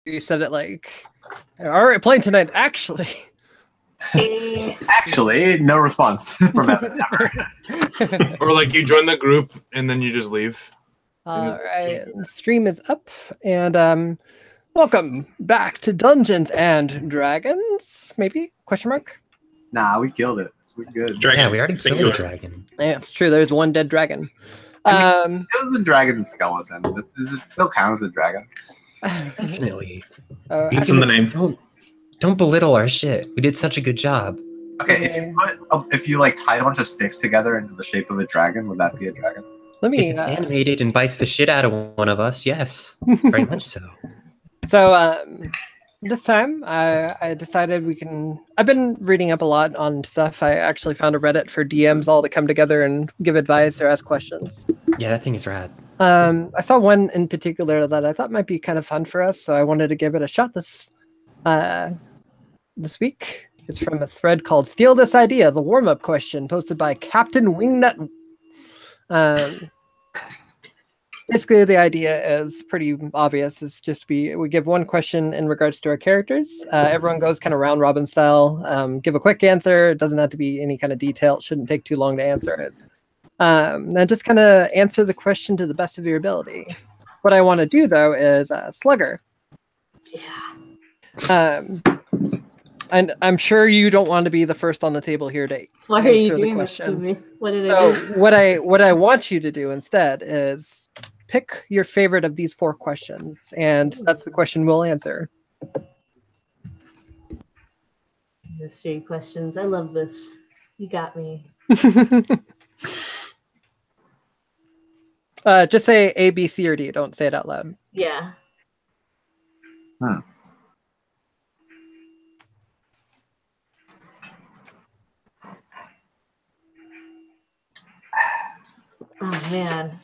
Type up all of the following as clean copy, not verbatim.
you said it like, all right, playing tonight. Actually, no response from Evan ever. Or like you join the group and then you just leave. All right, the stream is up, and welcome back to Dungeons and Dragons. Maybe question mark? Nah, we killed it. We're good. Yeah, we already killed a dragon. Yeah, it's true. There's one dead dragon. I mean, it was a dragon skeleton. Does it still count as a dragon? Definitely. It's in the name. Don't belittle our shit. We did such a good job. Okay, if you like tied a bunch of sticks together into the shape of a dragon, would that be a dragon? Let me. If it's animated and bites the shit out of one of us, yes, very much so. So this time I decided we can. I've been reading up a lot on stuff. I actually found a Reddit for DMs all to come together and give advice or ask questions. Yeah, that thing is rad. I saw one in particular that I thought might be kind of fun for us, so I wanted to give it a shot this week. It's from a thread called "Steal This Idea," the warm-up question posted by Captain Wingnut. Basically, the idea is pretty obvious. It's just we give one question in regards to our characters. Everyone goes kind of round robin style. Give a quick answer. It doesn't have to be any kind of detail. It shouldn't take too long to answer it. And just kind of answer the question to the best of your ability. What I want to do though is Slugger. Yeah. And I'm sure you don't want to be the first on the table here to Why are you answer the doing this to question. me? What did I do? So what I want you to do instead is pick your favorite of these 4 questions, and that's the question we'll answer. Mystery questions. I love this. You got me. Just say A, B, C, or D. Don't say it out loud. Yeah. Oh man.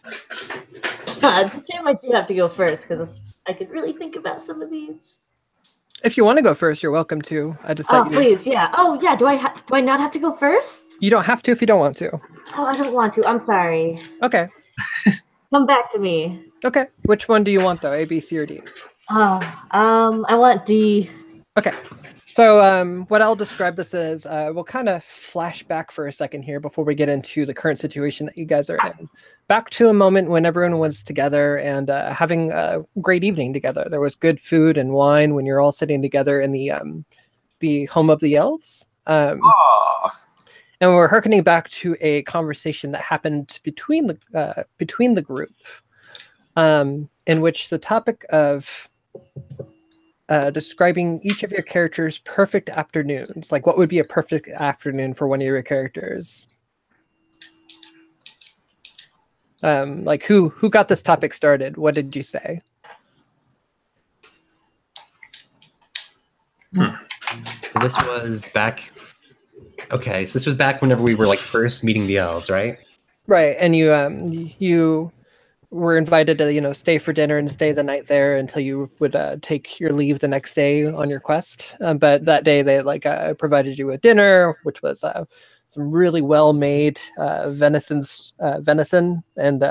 It's a shame I do have to go first because I could really think about some of these. If you want to go first, you're welcome to. I just Oh please, yeah. Oh yeah. Do I not have to go first? You don't have to if you don't want to. Oh, I don't want to. I'm sorry. Okay. Come back to me. Okay. Which one do you want though? A, B, C, or D? I want D. Okay. So what I'll describe this as, we'll kind of flash back for a second here before we get into the current situation that you guys are in. Back to a moment when everyone was together and having a great evening together. There was good food and wine when you're all sitting together in the home of the elves. And we're hearkening back to a conversation that happened between the group, in which the topic of describing each of your characters' perfect afternoons. Like, what would be a perfect afternoon for one of your characters? Like, who got this topic started? What did you say? So this was back. Okay, so this was back whenever we were like first meeting the elves, right? Right, and you were invited to stay for dinner and stay the night there until you would take your leave the next day on your quest. But that day they provided you with dinner, which was some really well made venison and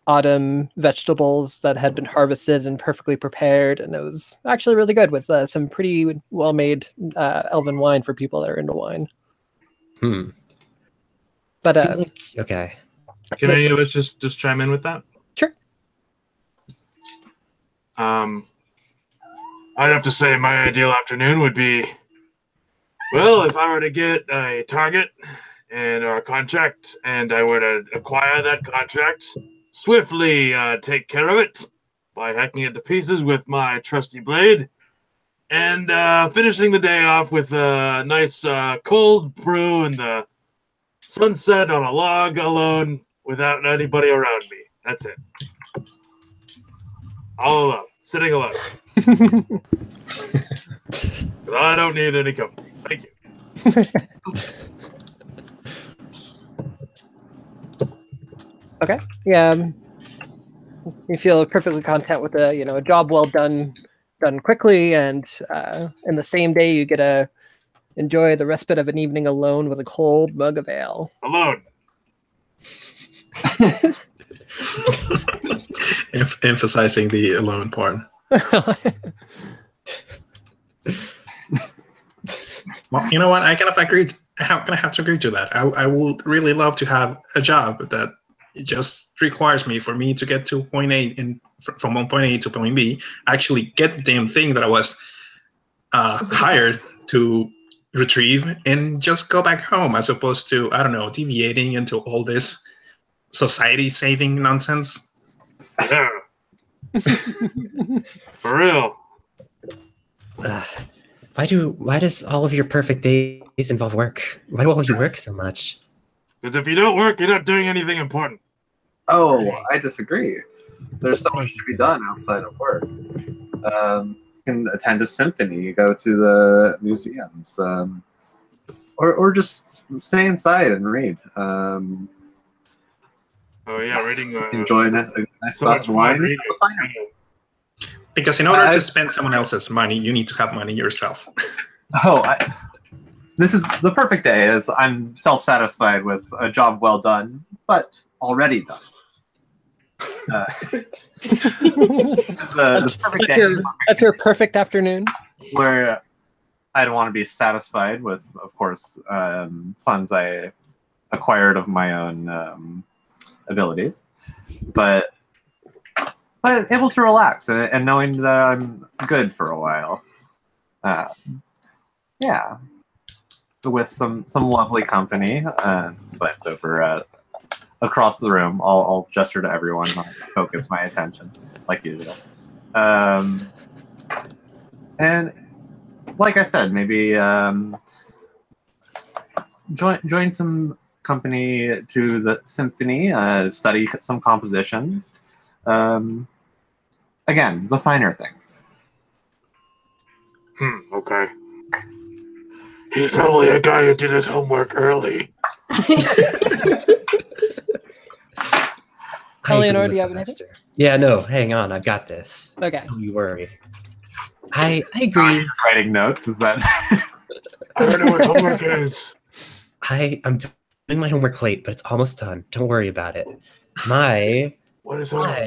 autumn vegetables that had been harvested and perfectly prepared, and it was actually really good with some pretty well made elven wine for people that are into wine. But Seems like, okay. Can any of us just chime in with that? Sure. I'd have to say my ideal afternoon would be, well, if I were to get a target and a contract, and I were to acquire that contract, swiftly take care of it by hacking it to pieces with my trusty blade, and finishing the day off with a nice cold brew in the sunset on a log alone, without anybody around me. That's it. All alone. Sitting alone. I don't need any company. Thank you. Okay. Yeah. You feel perfectly content with a job well done quickly, and in the same day you get to enjoy the respite of an evening alone with a cold mug of ale. Alone. Emphasizing the alone part. Well, you know what? I kind of agreed. I'm gonna have to agree to that. I would really love to have a job that just requires me for me to get to point A and from one point A to point B. Actually, get the damn thing that I was hired to retrieve and just go back home, as opposed to, I don't know, deviating into all this society-saving nonsense. Yeah. For real. Why does all of your perfect days involve work? Why do all of you work so much? Because if you don't work, you're not doing anything important. Oh, I disagree. There's so much to be done outside of work. You can attend a symphony, go to the museums, or just stay inside and read. Oh yeah, reading. Enjoy a nice glass of wine. The finer things. Because in order to spend someone else's money, you need to have money yourself. This is the perfect day, as I'm self-satisfied with a job well done, but already done. This is the perfect day. That's your perfect afternoon. Where I'd want to be satisfied with, of course, funds I acquired of my own abilities, but able to relax and knowing that I'm good for a while. Yeah, with some lovely company. But over across the room, I'll gesture to everyone, and focus my attention like usual. And like I said, maybe join some company to the symphony, study some compositions. Again, the finer things. Okay. He's probably a guy who did his homework early. Eleanor, do you have anything? Yeah, no, hang on, I've got this. Okay. Don't you worry. I agree. Just writing notes, is that? I don't know what homework is. I'm doing my homework late, but it's almost done. Don't worry about it. What is homework?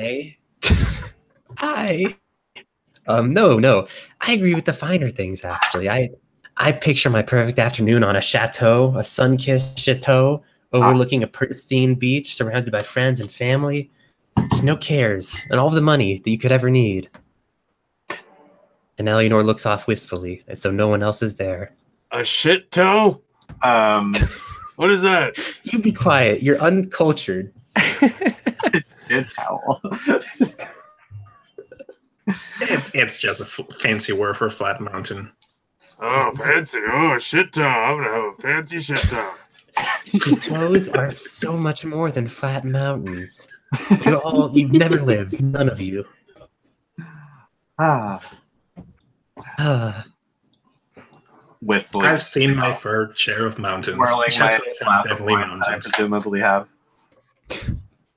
No. I agree with the finer things, actually. I picture my perfect afternoon on a chateau, a sun-kissed chateau, overlooking a pristine beach, surrounded by friends and family. Just no cares, and all of the money that you could ever need. And Eleanor looks off wistfully, as though no one else is there. A shit toe? What is that? You be quiet. You're uncultured. Shit towel. It's just a fancy word for flat mountain. Oh, fancy. Oh, a shit toe. I'm going to have a fancy shit toe. Chateaus are so much more than flat mountains. You've never lived, none of you. Wistfully. I've seen my fair share of mountains. Whirling my Chateaus are glass of definitely wine, I mountains. presumably have.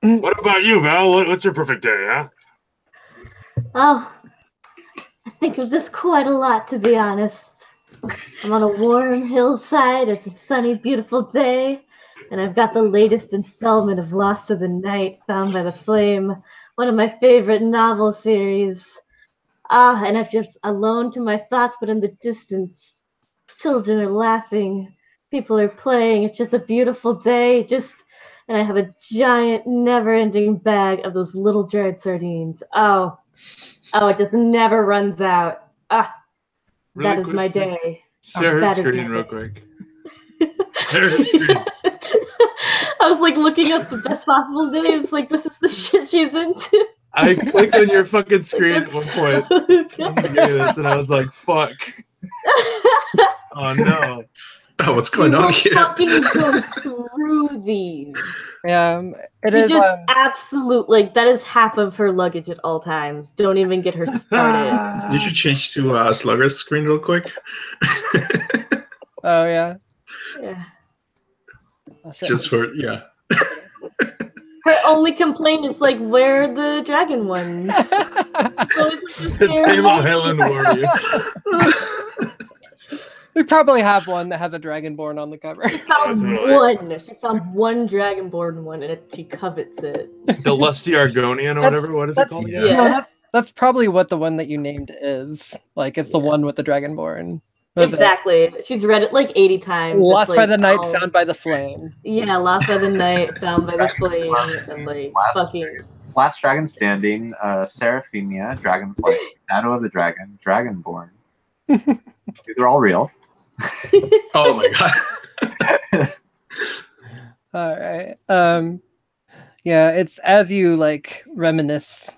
What about you, Val? What's your perfect day, huh? Oh, I think of this quite a lot, to be honest. I'm on a warm hillside. It's a sunny, beautiful day, and I've got the latest installment of Lost to the Night, Found by the Flame, one of my favorite novel series. And I'm just alone to my thoughts, but in the distance, children are laughing, people are playing. It's just a beautiful day. And I have a giant, never-ending bag of those little dried sardines. Oh, it just never runs out. Really that is quick, my day. Share her screen real quick. Share her screen. I was like looking up the best possible names. Like, this is the shit she's into. I clicked on your fucking screen at one point at the beginning of this, and I was like, fuck. Oh, no. Oh, what's going on here? Fucking go through these. Yeah, it She is. just absolutely, like, that is half of her luggage at all times. Don't even get her started. Did you change to Slugger's screen real quick? Oh yeah. Yeah. Oh, shit. Just for, yeah. Her only complaint is like, where are the dragon ones? The Tame of Helen Warrior. We probably have one that has a dragonborn on the cover. She found one. She found one dragonborn one, and she covets it. The Lusty Argonian or whatever. What is it called again? Yeah. No, that's probably what the one that you named is. Like, it's the one with the dragonborn. Exactly. She's read it like 80 times. Lost by the night, found by the flame. Yeah, lost by the night, found by the flame, and like fucking. Last Dragon Standing, Seraphimia, Dragonflight, Shadow of the Dragon, Dragonborn. These are all real. Oh my god. All right. Yeah, it's as you like reminisce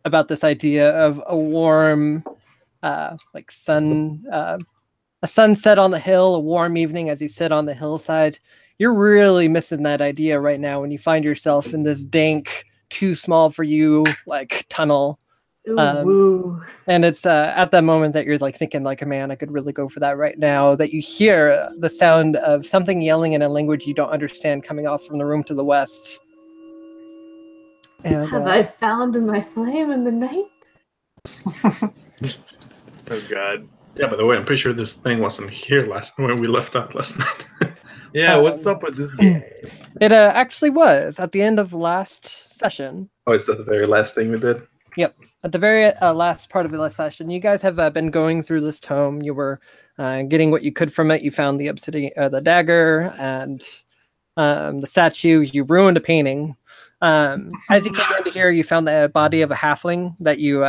about this idea of a warm, like sun, a sunset on the hill, a warm evening as you sit on the hillside. You're really missing that idea right now when you find yourself in this dank, too small for you, like tunnel. And it's at that moment that you're like thinking like, man, I could really go for that right now, that you hear the sound of something yelling in a language you don't understand coming off from the room to the west. And, have I found my flame in the night? Oh god. Yeah, by the way, I'm pretty sure this thing wasn't here when we left out last night. Yeah, what's up with this game? It actually was at the end of last session. Oh, it's the very last thing we did? Yep. At the very last part of the last session, you guys have been going through this tome. You were getting what you could from it. You found the obsidian, the dagger, and the statue. You ruined a painting. As you came into here, you found the body of a halfling that you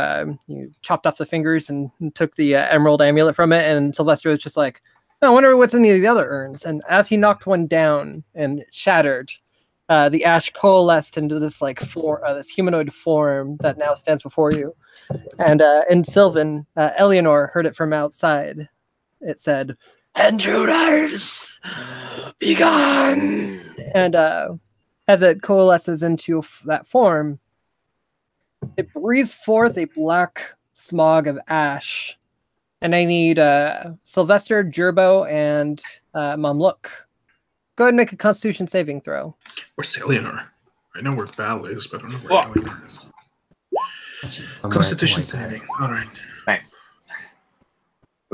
chopped off the fingers and took the emerald amulet from it. And Sylvester was just like, oh, I wonder what's in the other urns. And as he knocked one down and shattered, the ash coalesced into this like this humanoid form that now stands before you. And in Sylvan, Eleanor heard it from outside. It said, "Intruders, be gone!" And as it coalesces into that form, it breathes forth a black smog of ash. And I need Sylvester, Gerbo, and Mamluk. Go ahead and make a Constitution saving throw. Where's Eleanor? I know where Val is, but I don't know where Eleanor is. Constitution saving. All right. Nice.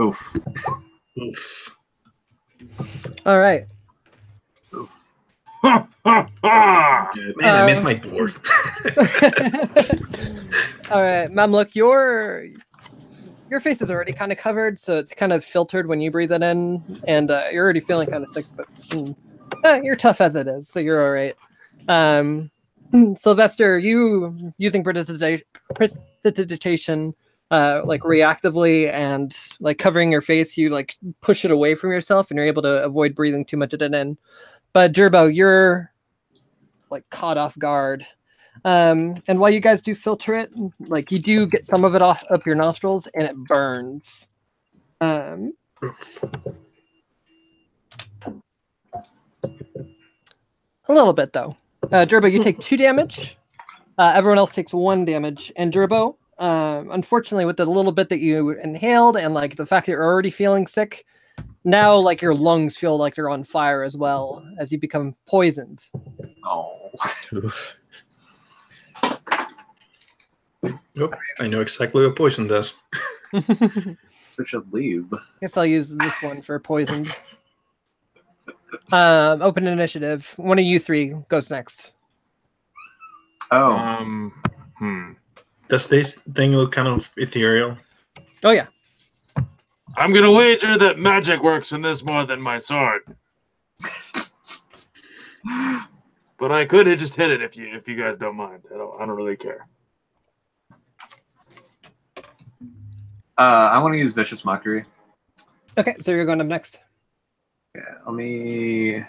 Oof. Oof. All right. Oof. Man, I miss my dwarf. All right, Mamluk, your face is already kind of covered, so it's kind of filtered when you breathe it in, and you're already feeling kind of sick, but you're tough as it is, so you're all right. Sylvester, you using prestidigitation, like reactively and like covering your face, you like push it away from yourself, and you're able to avoid breathing too much of it in. But Gerbo, you're like caught off guard. And while you guys do filter it, like you do get some of it off up your nostrils and it burns. A little bit though. Gerbo, you take 2 damage. Everyone else takes 1 damage. And Gerbo, unfortunately, with the little bit that you inhaled and like the fact that you're already feeling sick, now like your lungs feel like they're on fire as well as you become poisoned. Oh. Yep, I know exactly what poison does. So should leave. Guess I'll use this one for poisoned. Open initiative. One of you 3 goes next. Oh. Does this thing look kind of ethereal? Oh yeah. I'm gonna wager that magic works in this more than my sword. But I could just hit it if you guys don't mind. I don't really care. I want to use Vicious Mockery. Okay, so you're going up next. Yeah, let me.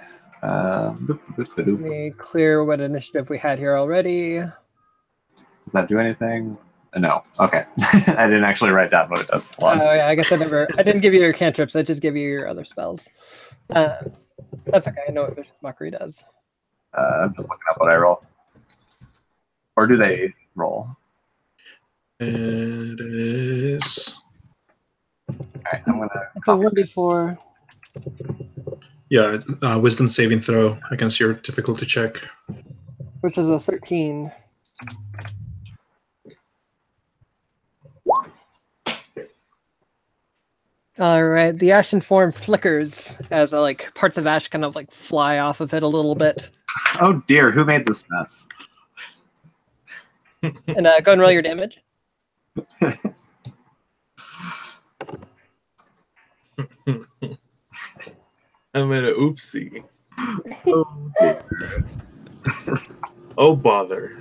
Let me clear what initiative we had here already. Does that do anything? No. Okay. I didn't actually write down what it does. Oh yeah, I guess I didn't give you your cantrips. I just give you your other spells. That's okay. I know what Vicious Mockery does. I'm just looking up what I roll. Or do they roll? It is. Alright, I'm gonna. It's a 1d4. Yeah, wisdom saving throw against your difficulty check. Which is a 13. All right, the ashen form flickers as like parts of ash kind of like fly off of it a little bit. Oh dear, who made this mess? And go ahead and roll your damage. I made a oopsie. Oh, dear. Oh bother.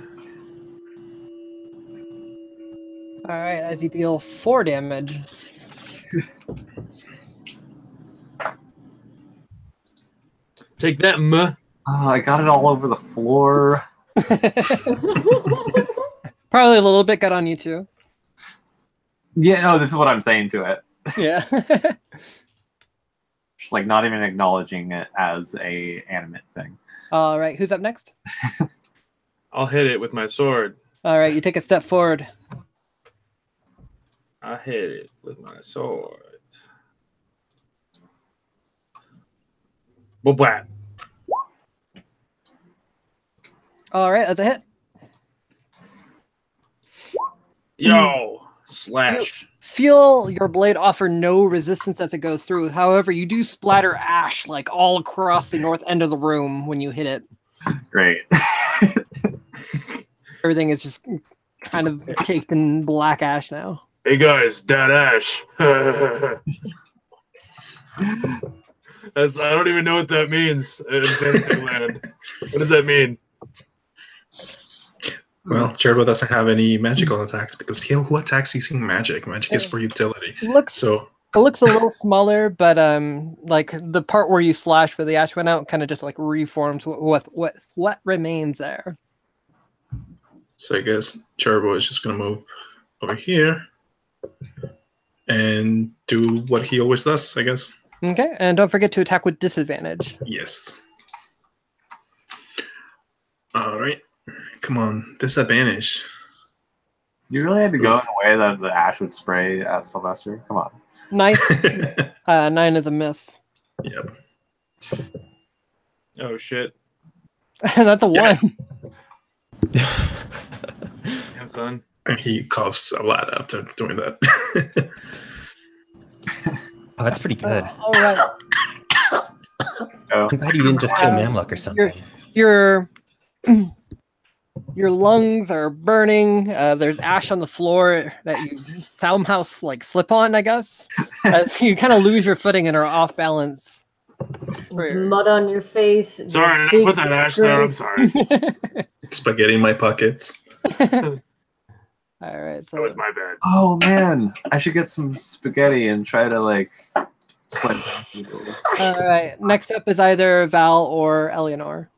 All right, as you deal 4 damage. Take that, muh. Oh, I got it all over the floor. Probably a little bit got on you too. Yeah, no, this is what I'm saying to it. Yeah. Just like not even acknowledging it as a animate thing. All right, who's up next? I'll hit it with my sword. All right, you take a step forward. I hit it with my sword. Blah. All right, that's a hit. Yo, slash. Feel your blade offer no resistance as it goes through. However, you do splatter ash like all across the north end of the room when you hit it. Great. Everything is just kind of caked in black ash now. Hey guys, Dad Ash. I don't even know what that means in Fantasyland. What does that mean? Well, Cherbo doesn't have any magical attacks because who attacks using magic? Magic is for utility. It looks a little smaller, but like the part where you slash where the ash went out kind of just like reforms what remains there. So I guess Cherbo is just gonna move over here and do what he always does, I guess. Okay, and don't forget to attack with disadvantage. Yes. All right. Come on, disadvantage. You really had to go in a way that the ash would spray at Sylvester? Come on. Nice. 9 is a miss. Yep. Oh shit. That's a 1. Damn, son. And he coughs a lot after doing that. Oh, that's pretty good. All right. Oh. I'm glad you didn't just kill Mamluck or something. Your lungs are burning. There's ash on the floor that you somehow like slip on, I guess. As you kind of lose your footing and are off balance. There's mud on your face. Sorry, did I put that ash there? I'm sorry. Spaghetti in my pockets. All right, so That was my bad. Oh man, I should get some spaghetti and try to like slide down people. all right. Next up is either Val or Eleanor.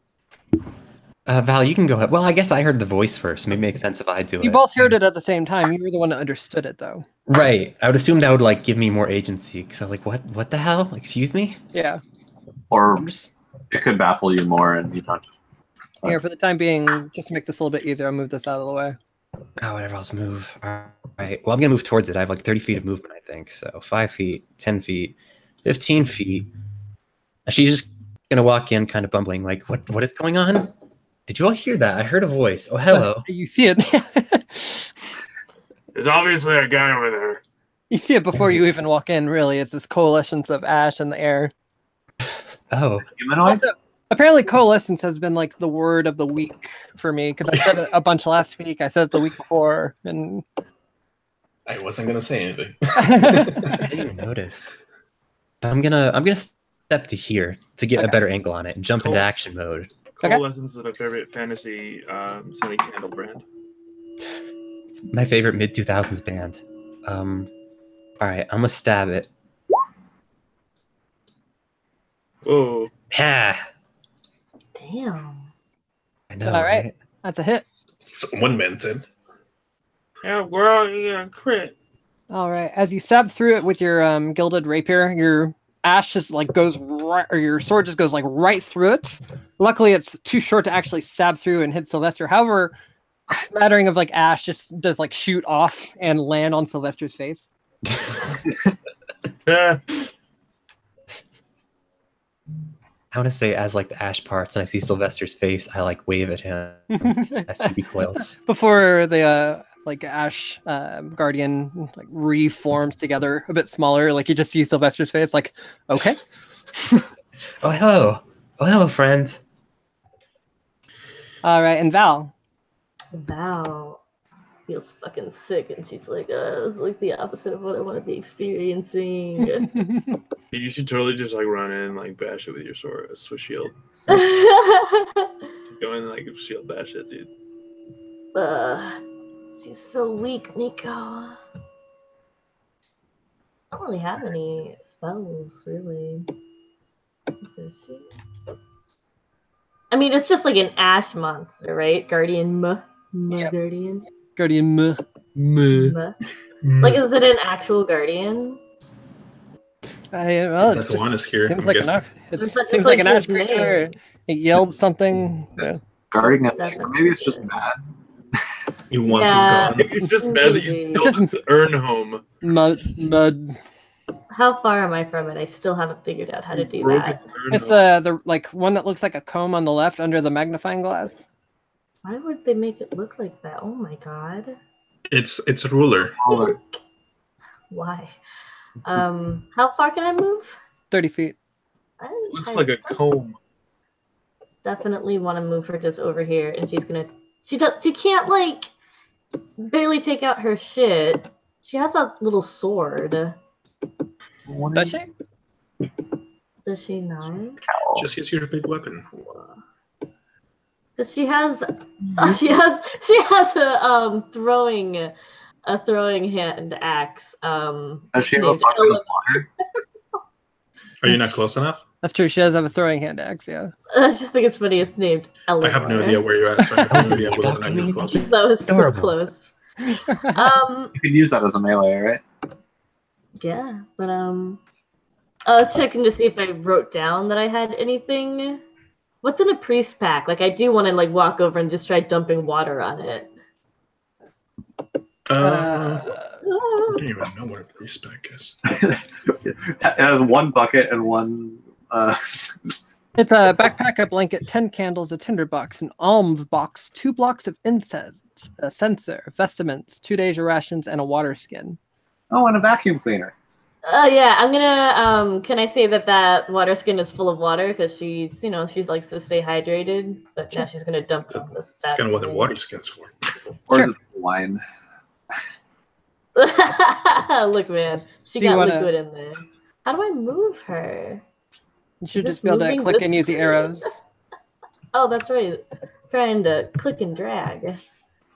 Val, you can go ahead. Well, I guess I heard the voice first. Maybe it makes sense if I do it. You both heard it at the same time. You were the one that understood it, though. Right. I would assume that would like give me more agency. Because I was like, what the hell? Excuse me? Yeah. Or I'm just... it could baffle you more and you don't just. Here, for the time being, just to make this a little bit easier, I'll move this out of the way. Oh, whatever else move. All right. Well, I'm going to move towards it. I have like 30 feet of movement, I think. So 5 feet, 10 feet, 15 feet. She's just going to walk in kind of bumbling like, what is going on? Did you all hear that? I heard a voice. Oh, hello. You see it. There's obviously a guy over there. You see it before you even walk in, really. It's this coalescence of ash in the air. Oh. Humanoid? Also, apparently coalescence has been like the word of the week for me, because I said it a bunch last week. I said it the week before, and I wasn't gonna say anything. I didn't even notice. I'm gonna step to here to get a better angle on it and jump into action mode. Coalescence is my favorite fantasy Sunny Candle brand. It's my favorite mid 2000s band. All right, I'm gonna stab it. Oh, Ha! Damn. I know. all right. That's a hit. Someone meant it. yeah, girl, you gonna crit. All right. As you stab through it with your gilded rapier, your ash just like goes right, or your sword just goes like right through it. Luckily, it's too short to actually stab through and hit Sylvester. However, a smattering of like ash just does like shoot off and land on Sylvester's face. Yeah. I want to say as like the ash parts and I see Sylvester's face, I like wave at him as he recoils. Before the like ash guardian like reforms together a bit smaller. Like you just see Sylvester's face. Like, okay. Oh, hello. Oh, hello, friend. All right, and Val. Val feels fucking sick, and she's like, it's like the opposite of what I want to be experiencing. You should totally just like run in, like bash it with your sword, with shield. uh, Go in, like shield bash it, dude. she's so weak, Nico. I don't really have any spells, really. Does she? I mean, it's just like an ash monster, right? Guardian Yep. Guardian. Guardian. Like, is it an actual guardian? Well, That's the one is here. Seems I'm like guessing. seems like an ash his creature. name. It yelled something. It's guarding a thing, or maybe it's just mad. He wants Yeah. his gun. It's just bad that you Just- built its urn home. Mud. How far am I from it? I still haven't figured out how to do Broke that. its urn It's home. the like one that looks like a comb on the left under the magnifying glass. Why would they make it look like that? Oh my god. It's a ruler. Roller. Why? How far can I move? 30 feet. Looks like a comb. Definitely want to move her just over here, and she's gonna. She can't like barely take out her shit. She has a little sword. Does she? Does she not? Just use your big weapon. Because she has a throwing hand axe. Does she have a named bucket of water? Are you not close enough? That's true. She does have a throwing hand axe, yeah. I just think it's funny. It's named Eleanor. I have no idea where you're at, so I have no idea whether I'm not close. That was so Adorable. close. You could use that as a melee, right? Yeah, but I was checking to see if I wrote down that I had anything. What's in a priest pack? Like, I do want to like walk over and just try dumping water on it. I don't even know what a priest pack is. It has one bucket and one. It's a backpack, a blanket, 10 candles, a tinderbox, an alms box, 2 blocks of incense, a censer, vestments, 2 days of rations, and a water skin. Oh, and a vacuum cleaner. Yeah, I'm gonna can I say that water skin is full of water because she likes to stay hydrated, but now she's gonna dump it on this. That's kind of what the water skin's for. Or Sure. is it for wine? Look, man, she Do you got wanna- liquid in there. How do I move her? You should Is just be able to moving click this and use the way? arrows. Oh, that's right. Trying to click and drag.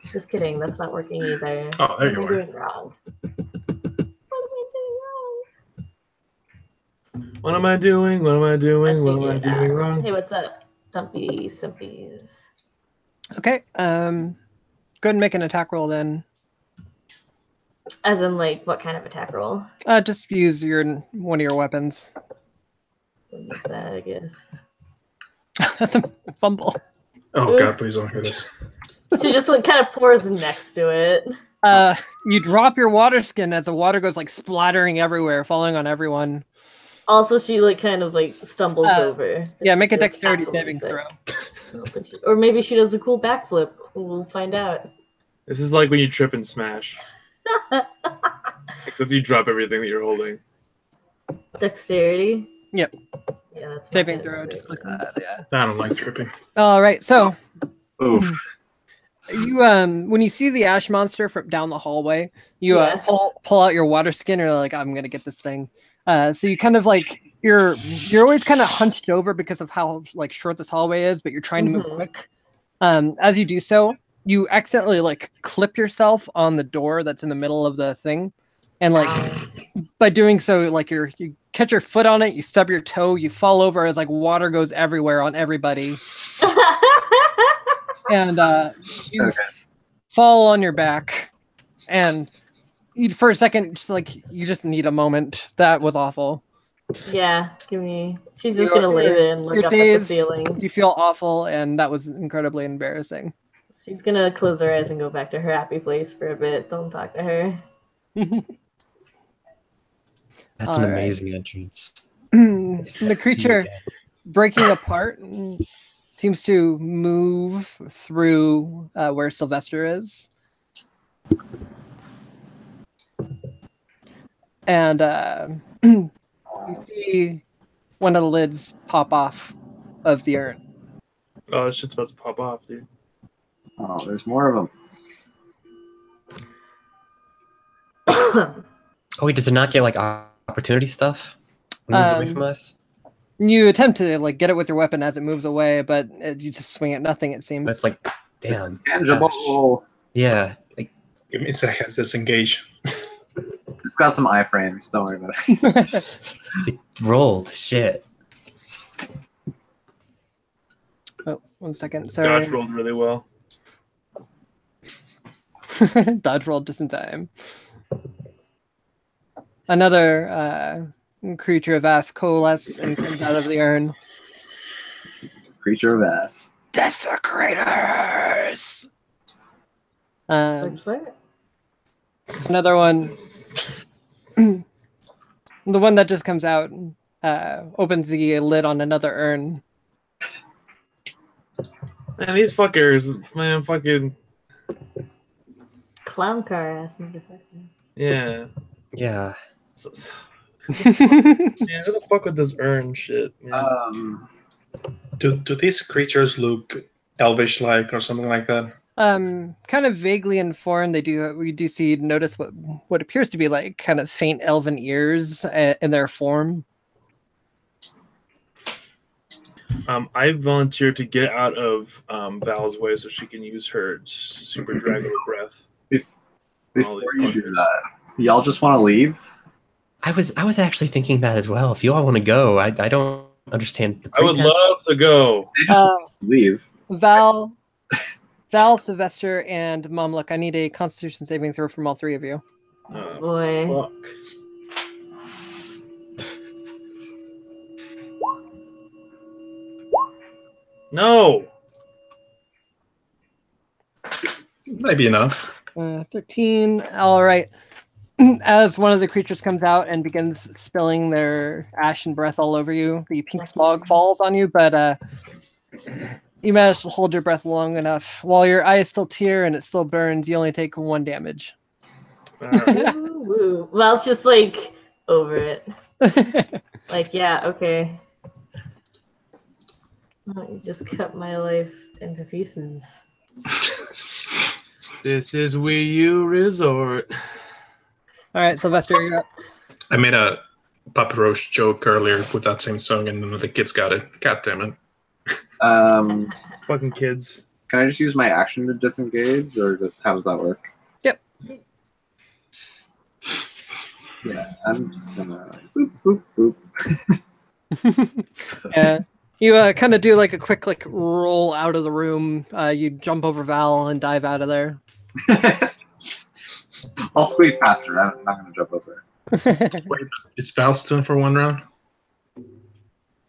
Just kidding. That's not working either. Oh, there you What am I are. doing wrong? What am I doing wrong? What am I doing? What am I doing? What am I figured it doing out. wrong? Hey, what's up? Simpies. Okay, go ahead and make an attack roll then. As in, like, what kind of attack roll? Just use one of your weapons. What is that, I guess. That's a fumble. Oh god, please don't hear this. She just like kind of pours next to it. You drop your water skin as the water goes like splattering everywhere, falling on everyone. Also, she like kind of like stumbles over. Yeah, make a She's dexterity absolutely saving sick. throw. Or maybe she does a cool backflip. We'll find out. This is like when you trip and smash. Except you drop everything that you're holding. Dexterity? Yep. Yeah, that's Saving not good. throw, just click that, yeah. I don't like tripping. All right, so Oof. you when you see the ash monster from down the hallway, you Yeah. pull out your water skin, and you're like, I'm gonna get this thing. So you kind of like you're always kind of hunched over because of how like short this hallway is, but you're trying to move Mhm. quick. As you do so, you accidentally like clip yourself on the door that's in the middle of the thing, and like by doing so, like you catch your foot on it, you stub your toe, you fall over as like water goes everywhere on everybody, and you Okay. fall on your back, and you, for a second, you just need a moment. That was awful. Yeah, give me. She's just You're- gonna lay there and look you're up at the dazed. ceiling. You feel awful, and that was incredibly embarrassing. She's gonna close her eyes and go back to her happy place for a bit. Don't talk to her. That's an All right. amazing entrance. The creature breaking apart seems to move through where Sylvester is. And you see one of the lids pop off of the urn. Oh, this shit's about to pop off, dude. Oh, there's more of them. Oh wait, does it not get like opportunity stuff when it moves away from us? You attempt to like get it with your weapon as it moves away, but you just swing at nothing. It seems. That's like, damn. Tangible. Yeah. Like, It means it has disengage. It's got some iframes. Don't worry about it. it rolled. Shit. Oh, 1 second. Sorry. Dodge rolled really well. Dodge rolled just in time. Another creature of ass coalesce and comes out of the urn. Creature of ass. Desecrators! Sorry. Another one. The one that just comes out opens the lid on another urn. Man, these fuckers, man, fucking. Clown car ass motherfucker. Yeah. yeah. Yeah, who the fuck with this urn shit? Man? Do these creatures look elvish-like or something like that? Kind of vaguely informed. We do notice what appears to be like kind of faint elven ears in their form. I volunteer to get out of Val's way so she can use her super dragon breath. Before you do that, y'all just want to leave? I was actually thinking that as well. If you all want to go, I don't understand the I would pretense. love to go. They just leave. Val, Sylvester, and Momluk, I need a Constitution saving throw from all three of you. Boy. Fuck. No. Maybe enough. 13. All right. As one of the creatures comes out and begins spilling their ashen breath all over you, the pink smog falls on you, but you manage to hold your breath long enough. While your eyes still tear and it still burns, you only take 1 damage. Ooh. Val's just like over it. Like, yeah, okay. Oh, you just cut my life into pieces. This is where you resort. All right, Sylvester, you're up. I made a Papa Roach joke earlier with that same song, and none of the kids got it. God damn it. Fucking kids. Can I just use my action to disengage, or how does that work? Yep. Yeah, I'm just gonna boop, boop, boop. Yeah. You kind of do like a quick like roll out of the room. You jump over Val and dive out of there. I'll squeeze past her. I'm not gonna jump over her. Wait, is Val stunned for 1 round?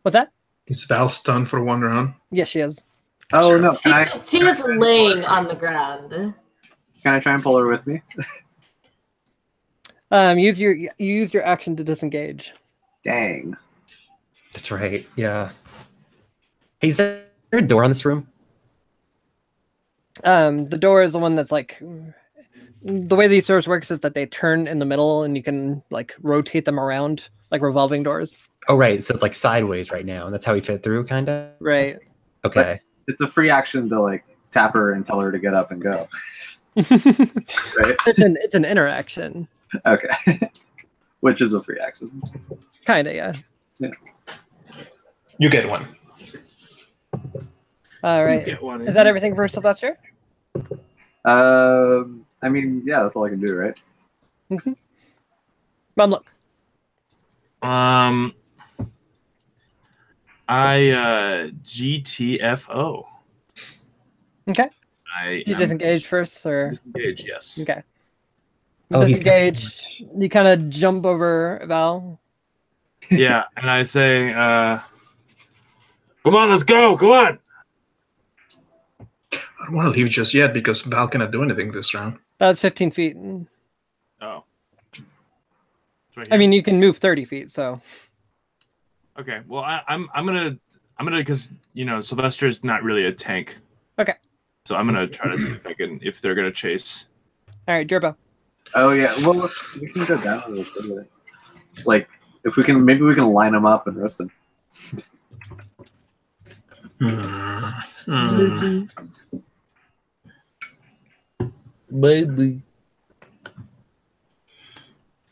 What's that? Is Val stunned for 1 round? Yes, she is. Oh no! She was laying on the ground. Can I try and pull her with me? You use your action to disengage. Dang. That's right. Yeah. Hey, is there a door on this room? The door is the one that's like the way these doors works is that they turn in the middle and you can like rotate them around like revolving doors. Oh, right. So it's like sideways right now, and that's how we fit through, kind of. Right. Okay. But it's a free action to like tap her and tell her to get up and go. Right? It's an interaction. Okay. Which is a free action. Kinda, yeah. Yeah. You get one. All right. Get one, Is that everything for Sylvester? I mean, yeah, that's all I can do, right? Mm-hmm. Momluk. I GTFO. Okay. You You disengage first, or disengage? Yes. okay. Oh, he's Disengage. You kind of jump over Val. Yeah, and I say, "Come on, let's go! Come on!" I don't want to leave just yet because Val cannot do anything this round. That was 15 feet. Oh. It's right I here. mean, you can move 30 feet, so. Okay. Well, I'm gonna because Sylvester's not really a tank. Okay. So I'm gonna try to see if they're gonna chase. All right, Gerbo. Oh yeah. Well, we can go down a little bit. Like if we can, maybe we can line them up and roast them. Baby.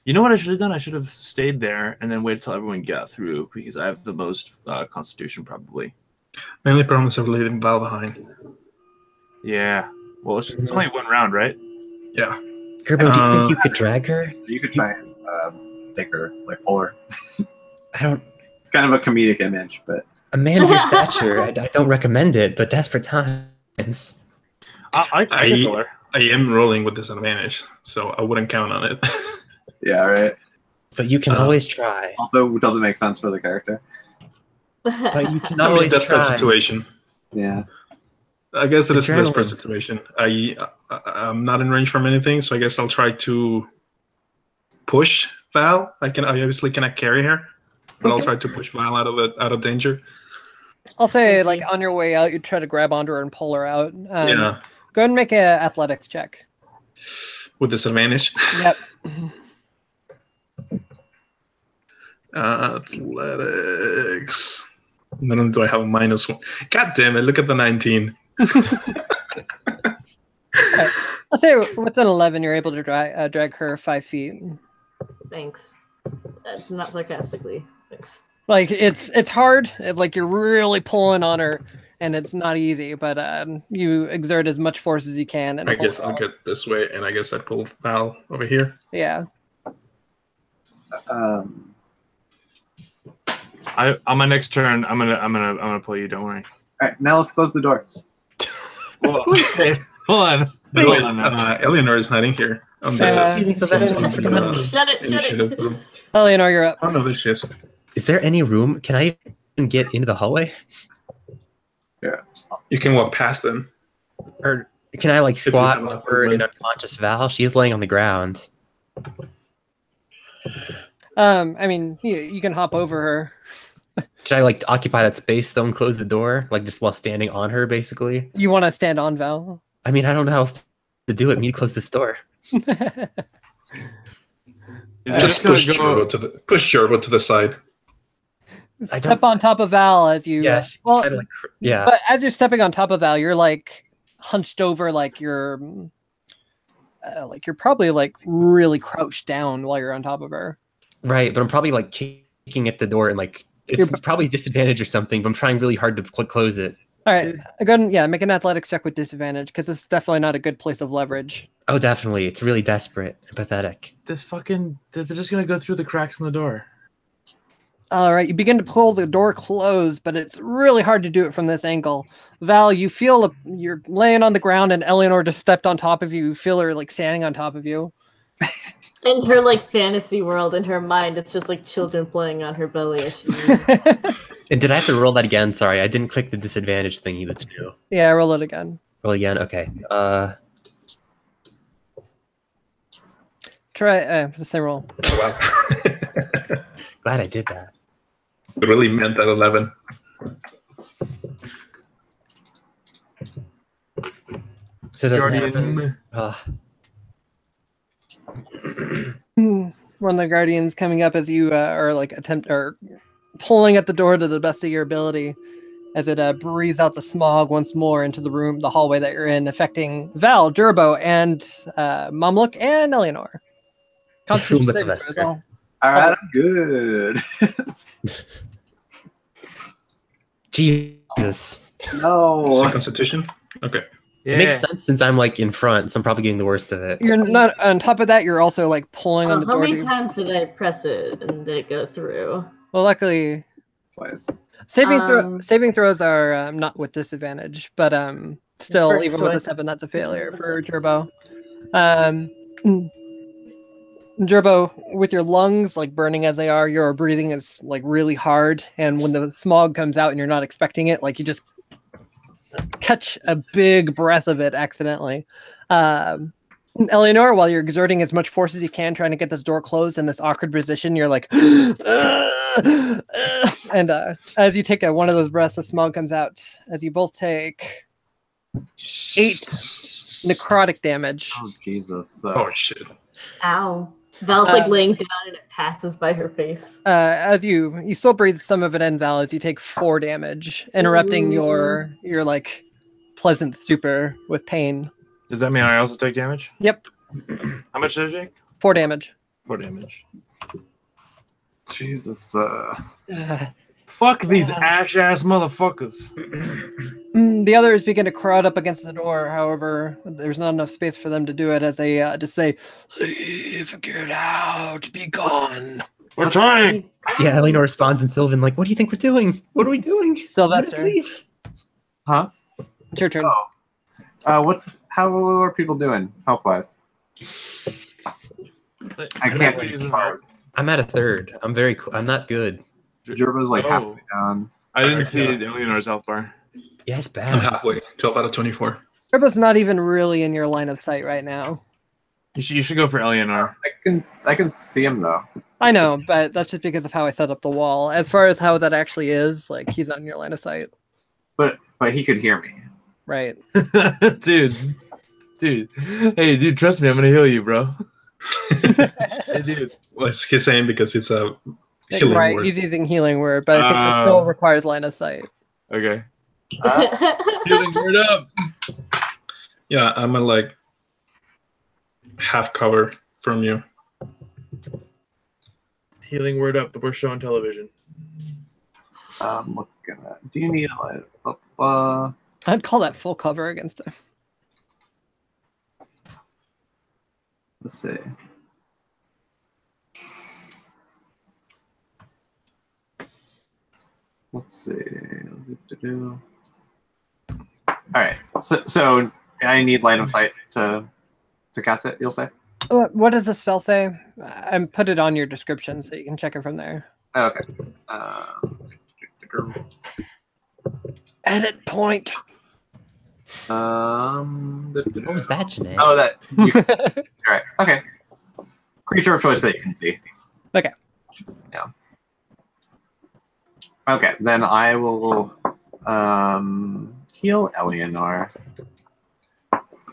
You know what I should have done? I should have stayed there and then waited till everyone got through because I have the most constitution probably. My only problem is I'm leaving Val behind. Yeah. Well, it's only one round, right? Yeah. Gerbo, do you think you could drag her? You could try and take her, like pull her. I don't. It's kind of a comedic image, but A man of your stature, I don't recommend it, but desperate times. I can pull her. I am rolling with disadvantage, so I wouldn't count on it. yeah, right. But you can always try. Also, it doesn't make sense for the character. But you can I mean, always desperate try. situation. Yeah. I guess that is a Adrenaline. desperate situation. I'm not in range from anything, so I guess I'll try to push Val. I obviously cannot carry her, but I'll try to push Val out of danger. I'll say, like, on your way out, you try to grab onto her and pull her out. Yeah. Go ahead and make an athletics check. With disadvantage. Yep. Athletics. Not only do I have a -1. God damn it! Look at the 19. I'll say with an 11, you're able to drag her 5 feet. Thanks. Not sarcastically. Thanks. Like it's hard. Like you're really pulling on her, and it's not easy. But you exert as much force as you can. And I pull guess her I'll out. get this way, and I guess I pull Val over here. Yeah. On my next turn, I'm gonna pull you. Don't worry. All right, now let's close the door. Well, okay. Hold on. Wait, Hold on now. Eleanor is not in here. On the, Excuse me, Sylvester. I forgot about me. Shut it, initiative shut it. room. Eleanor, you're up. Oh no, there she is. Is there any room? Can I even get into the hallway? You can walk past them. Or can I like you squat have enough over room. an unconscious Val? She's laying on the ground. I mean, you can hop over her. Can I like occupy that space though and close the door? Like just while standing on her, basically? You want to stand on Val? I mean, I don't know how else to do it. Me to close this door. Just push Gerbo to the side. Step on top of Val as you. Yeah, she's well, kind of like yeah. but as you're stepping on top of Val, you're like hunched over, like you're probably like really crouched down while you're on top of her. Right, but I'm probably like kicking at the door and like it's probably disadvantage or something. But I'm trying really hard to close it. All right, go ahead and make an athletics check with disadvantage because this is definitely not a good place of leverage. Oh, definitely. It's really desperate and pathetic. They're just gonna go through the cracks in the door. All right, you begin to pull the door closed, but it's really hard to do it from this angle. Val, you feel you're laying on the ground, and Eleanor just stepped on top of you. You feel her like standing on top of you. In her like fantasy world, in her mind, it's just like children playing on her belly as she moves. And did I have to roll that again? Sorry, I didn't click the disadvantage thingy that's new. Yeah, roll it again. Roll again? Okay. Try the same roll. Oh, wow. Glad I did that. It really meant that 11. So it doesn't Guardian. happen. One of the guardians coming up as you are like pulling at the door to the best of your ability as it breathes out the smog once more into the hallway that you're in, affecting Val, Gerbo, and Mamluk and Eleanor. Constitution saving throws, Sylvester. all. All right, I'm good. Jesus. No. Is it Constitution? Okay. It makes sense since I'm like in front, so I'm probably getting the worst of it. You're not on top of that. You're also like pulling on the How door. many times did I press it and did it go through? Well, luckily, Twice. saving throws are not with disadvantage, but still, First even with a choice. 7, that's a failure for Gerbo. Gerbo, with your lungs like burning as they are, your breathing is like really hard, and when the smog comes out and you're not expecting it, like you just catch a big breath of it accidentally. Eleanor, while you're exerting as much force as you can trying to get this door closed in this awkward position, you're like and as you take one of those breaths, the smog comes out as you both take 8 necrotic damage. Oh Jesus! Oh shit! Ow. Val's like laying down and it passes by her face. As you still breathe some of it in, Val, as you take 4 damage, interrupting your like pleasant stupor with pain. Does that mean I also take damage? Yep. How much did I take? 4 damage. 4 damage. Jesus. Fuck these ass motherfuckers. The others begin to crowd up against the door. However, there's not enough space for them to do it as they just say, "Leave, get out, be gone." We're trying. Yeah, Eleanor responds in Sylvan, like, what do you think we're doing? What are we doing? Sylvester, Leave. Huh? it's your turn. Oh. How are people doing health-wise? I can't read cars. I'm at a 3rd. I'm not good. Gerba's like halfway down. I didn't see Eleanor's health bar. Yeah, it's I'm bad. halfway. 12 out of 24. Turbo's not even really in your line of sight right now. You should go for Eleanor. I can see him though. I know, but that's just because of how I set up the wall. As far as how that actually is, like, he's not in your line of sight. But he could hear me. Right. dude. Hey, dude, trust me, I'm gonna heal you, bro. Hey, dude. Well, he's saying because it's a healing Right, word. he's using healing word, but I think it still requires line of sight. Okay. Healing word up. Yeah, I'm like half cover from you. Healing word up, but we're showing television. Looking at. Do you need like? I'd call that full cover against him. Let's see. Let's see. All right. So I need line of sight to cast it. You'll say. What does the spell say? I put it on your description so you can check it from there. Okay. Edit point. What was that, Janae? Oh, that. All right. Okay. Creature of choice that you can see. Okay. Yeah. Okay, then I will heal Eleanor.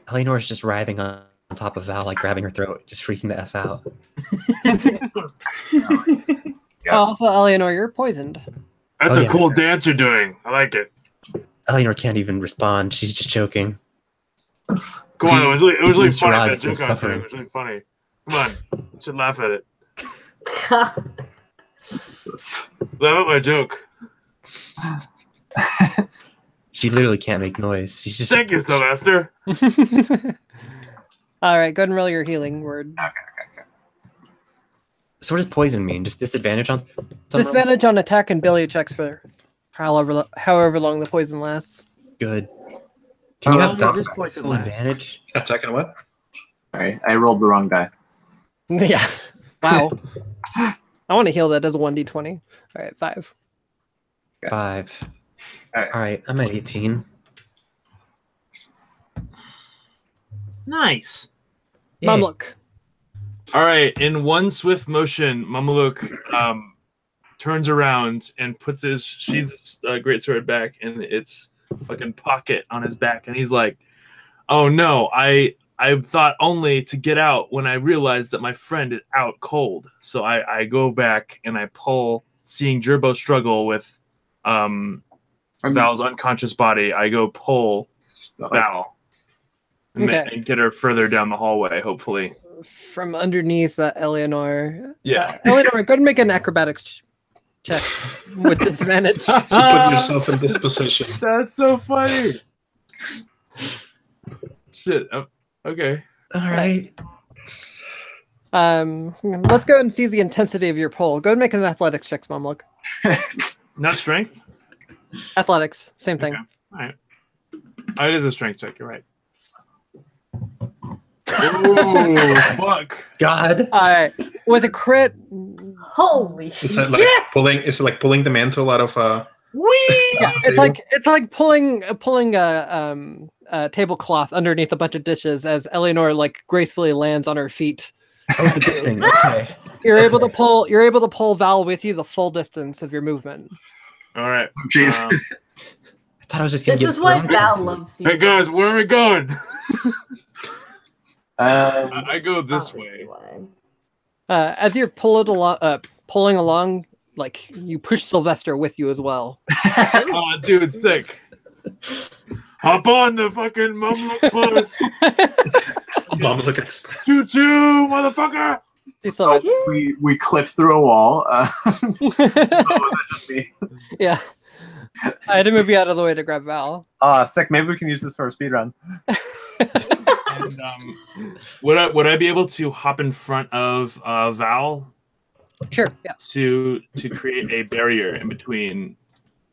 Eleanor's just writhing on top of Val, like grabbing her throat, just freaking the F out. Yeah. Also, Eleanor, you're poisoned. That's Oh, a yeah. cool dance you're doing. I like it. Eleanor can't even respond. She's just choking. Go on. It was really Keeps funny. Rod That joke still I was doing. suffering. It was really funny. Come on. You should laugh at it. Laugh at my joke. She literally can't make noise. She's just. Thank you, Sylvester. All right, go ahead and roll your healing word. So what does poison mean? Just disadvantage on. Disadvantage on attack and ability checks for however long the poison lasts. Good. Can you have long does this double poison last? advantage? Attack and what? Sorry, I rolled the wrong die. Yeah. Wow. I want to heal that as a 1d20. All right, 5. 5. All right. All right, I'm at 18. Nice. Yay. Mamluk. All right. In one swift motion, Mamaluk turns around and sheathes his greatsword back in its fucking pocket on his back, and he's like, "Oh no, I thought only to get out when I realized that my friend is out cold. So I go back and I pull, seeing Gerbo struggle with Val's unconscious body. I go pull Val and get her further down the hallway, hopefully. From underneath Eleanor. Yeah. Eleanor, go ahead and make an acrobatics check with disadvantage. You put yourself in this position. That's so funny. Shit. Okay. All right. Let's go and see the intensity of your pull. Go ahead and make an athletics check, Mamluk. Not strength? Athletics, same thing. Okay. All right. Oh, it is a strength check. You're right. Oh, fuck. God. All right. With a crit. Holy It's shit! like pulling. It's like pulling the mantle out of Whee! Yeah, it's like pulling a tablecloth underneath a bunch of dishes as Eleanor like gracefully lands on her feet. Oh, it's a good thing. Okay. You're able to pull Val with you the full distance of your movement. All right. Jeez. I thought I was just gonna This get is why thrown Val into it. loves you. Hey guys, where are we going? Um, I go this Obviously way. why. As you're pulling along, like you push Sylvester with you as well. Oh, dude, sick. Hop on the fucking Mumluk bus. Mumluk Express. Choo choo, motherfucker. See Sylvester. we clip through a wall. Oh, that just me. Yeah. I had to move you out of the way to grab Val. Sick. Maybe we can use this for a speed run. And would I be able to hop in front of Val Sure. Yeah. to create a barrier in between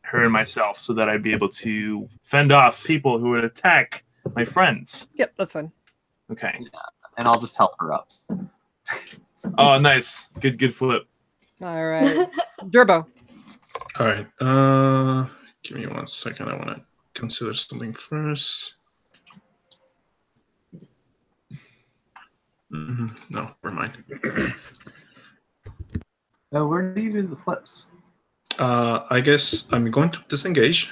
her and myself, so that I'd be able to fend off people who would attack my friends? Yep. That's fine. Okay. And I'll just help her up. Oh, nice. Good flip. All right. Durbo. All right. Give me 1 second. I want to consider something first. No, never mind. Where do you do the flips? I guess I'm going to disengage,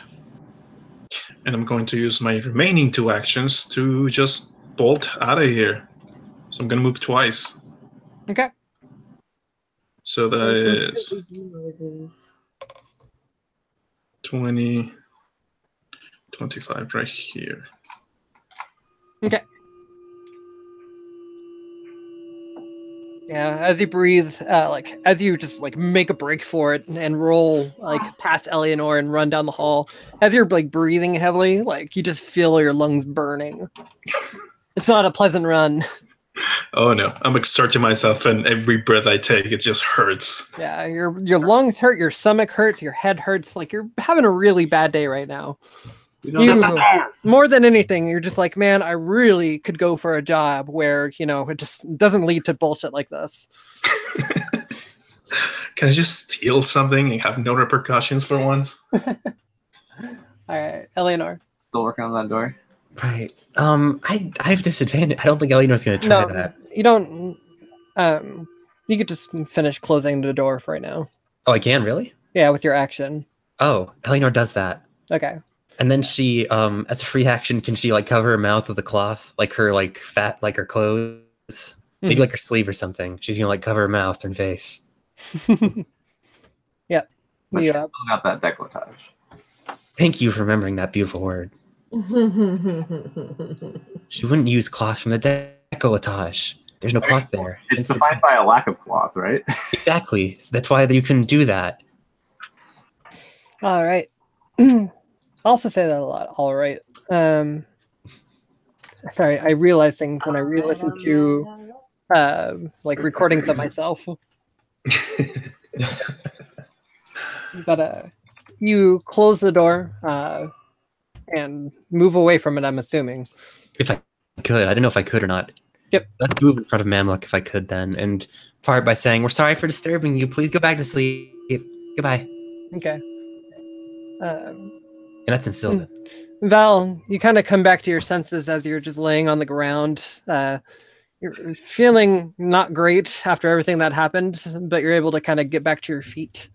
and I'm going to use my remaining 2 actions to just bolt out of here. So I'm going to move twice. Okay. So that is 20, 25 right here. Okay. Yeah, as you breathe, like as you just like make a break for it and roll like past Eleanor and run down the hall, as you're like breathing heavily, like you just feel your lungs burning. It's not a pleasant run. Oh no, I'm exerting myself, and every breath I take, it just hurts. Yeah, your lungs hurt, your stomach hurts, your head hurts. Like you're having a really bad day right now. More than anything, you're just like, man, I really could go for a job where, you know, it just doesn't lead to bullshit like this. Can I just steal something and have no repercussions for once? All right, Eleanor. Still working on that door. Right. I have disadvantage. I don't think Eleanor's gonna try that. You don't. You could just finish closing the door for right now. Oh, I can really? Yeah, with your action. Oh, Eleanor does that. Okay. And then she, as a free action, can she like cover her mouth with a cloth, like her like fat, like her clothes, maybe like her sleeve or something? She's gonna like cover her mouth and face. Yep. But she's still got that décolletage. Thank you for remembering that beautiful word. She wouldn't use cloth from the décolletage. There's no cloth there. It's defined by a lack of cloth, right? Exactly. So that's why you couldn't do that. All right. I also say that a lot. All right. Sorry, I realized things when I re-listened to like recordings of myself. But you close the door and move away from it, I'm assuming. If I could. I don't know if I could or not. Yep. Let's move in front of Mamluk if I could then. And part by saying, we're sorry for disturbing you. Please go back to sleep. Goodbye. Okay. And that's in Sylvan. Val, you kind of come back to your senses as you're just laying on the ground. You're feeling not great after everything that happened, but you're able to kind of get back to your feet.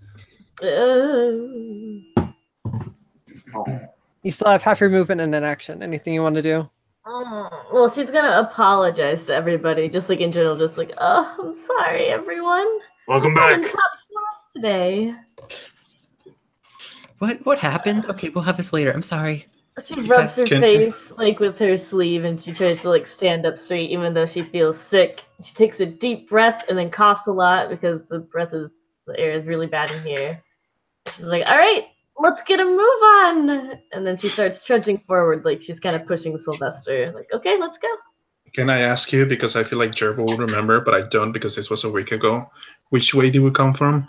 You still have half your movement and an action. Anything you want to do? Well, she's gonna apologize to everybody, just like in general, just like, oh, I'm sorry, everyone. Welcome I'm back. top class today. What happened? Okay, we'll have this later. I'm sorry. She rubs her face like with her sleeve, and she tries to like stand up straight, even though she feels sick. She takes a deep breath and then coughs a lot because the air is really bad in here. She's like, "All right, let's get a move on." And then she starts trudging forward, like she's kind of pushing Sylvester. Like, okay, let's go. Can I ask you, because I feel like Gerbil will remember, but I don't because this was a week ago, which way did we come from?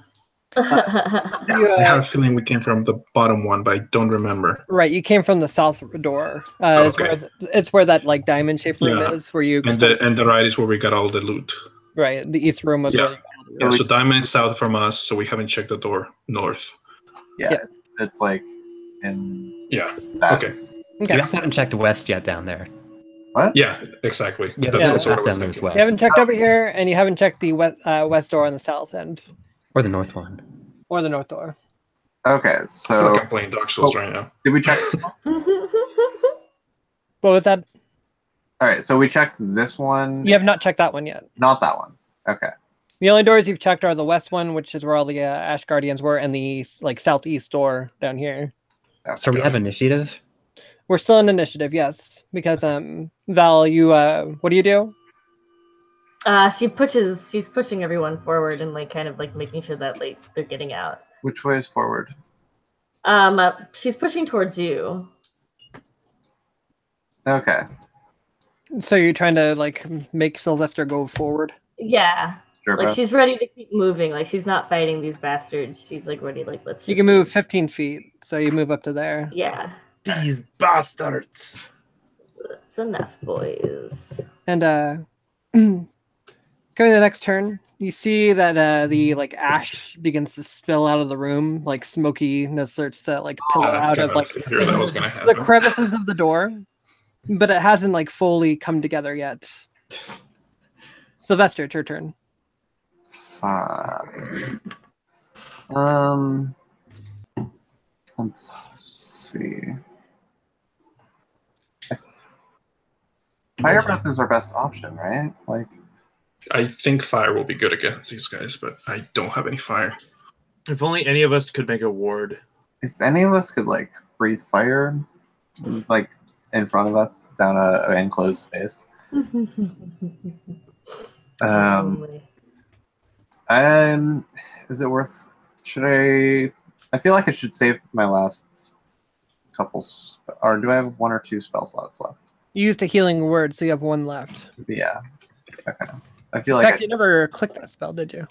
I have a feeling we came from the bottom one, but I don't remember. Right, you came from the south door. Okay. It's where that like diamond shaped room is, where you. And the right is where we got all the loot. Right, the east room was. Yeah. Yeah, so diamond is south from us, so we haven't checked the door north. Yeah. It's like in. Yeah. That. Okay. You guys haven't checked west yet down there. What? Yeah, exactly. Yeah, That's also what I was down there thinking. west. You haven't checked over here, and you haven't checked the west door on the south end. Or the north one. Or the north door. Okay, I feel so like I'm playing Dark Souls right now. did we check? What was that? All right, so we checked this one. You have not checked that one yet. Not that one. Okay. The only doors you've checked are the west one, which is where all the Ash Guardians were, and the like southeast door down here. So we have initiative. We're still in initiative, yes, because Val, you what do you do? She's pushing everyone forward and like kind of like making sure that like they're getting out. Which way is forward? She's pushing towards you. Okay. So you're trying to like make Sylvester go forward? Yeah. Sure, Like bro. she's ready to keep moving. Like she's not fighting these bastards. She's like ready. Like let's. You just can move 15 feet, so you move up to there. Yeah. These bastards. That's enough, boys. And going to the next turn, you see that the like ash begins to spill out of the room, like smokiness starts to like pillar out of like Figured that was gonna the happen. crevices of the door, but it hasn't like fully come together yet. Sylvester, it's your turn. Fine. Let's see. Fire breath is our best option, right? Like, I think fire will be good against these guys, but I don't have any fire. If only any of us could make a ward. if any of us could like breathe fire, like in front of us down an enclosed space. Is it worth? Should I feel like I should save my last couple, or do I have 1 or 2 spell slots left? You used a healing word, so you have 1 left. Yeah. Okay. I feel In like fact, you never clicked that spell, did you?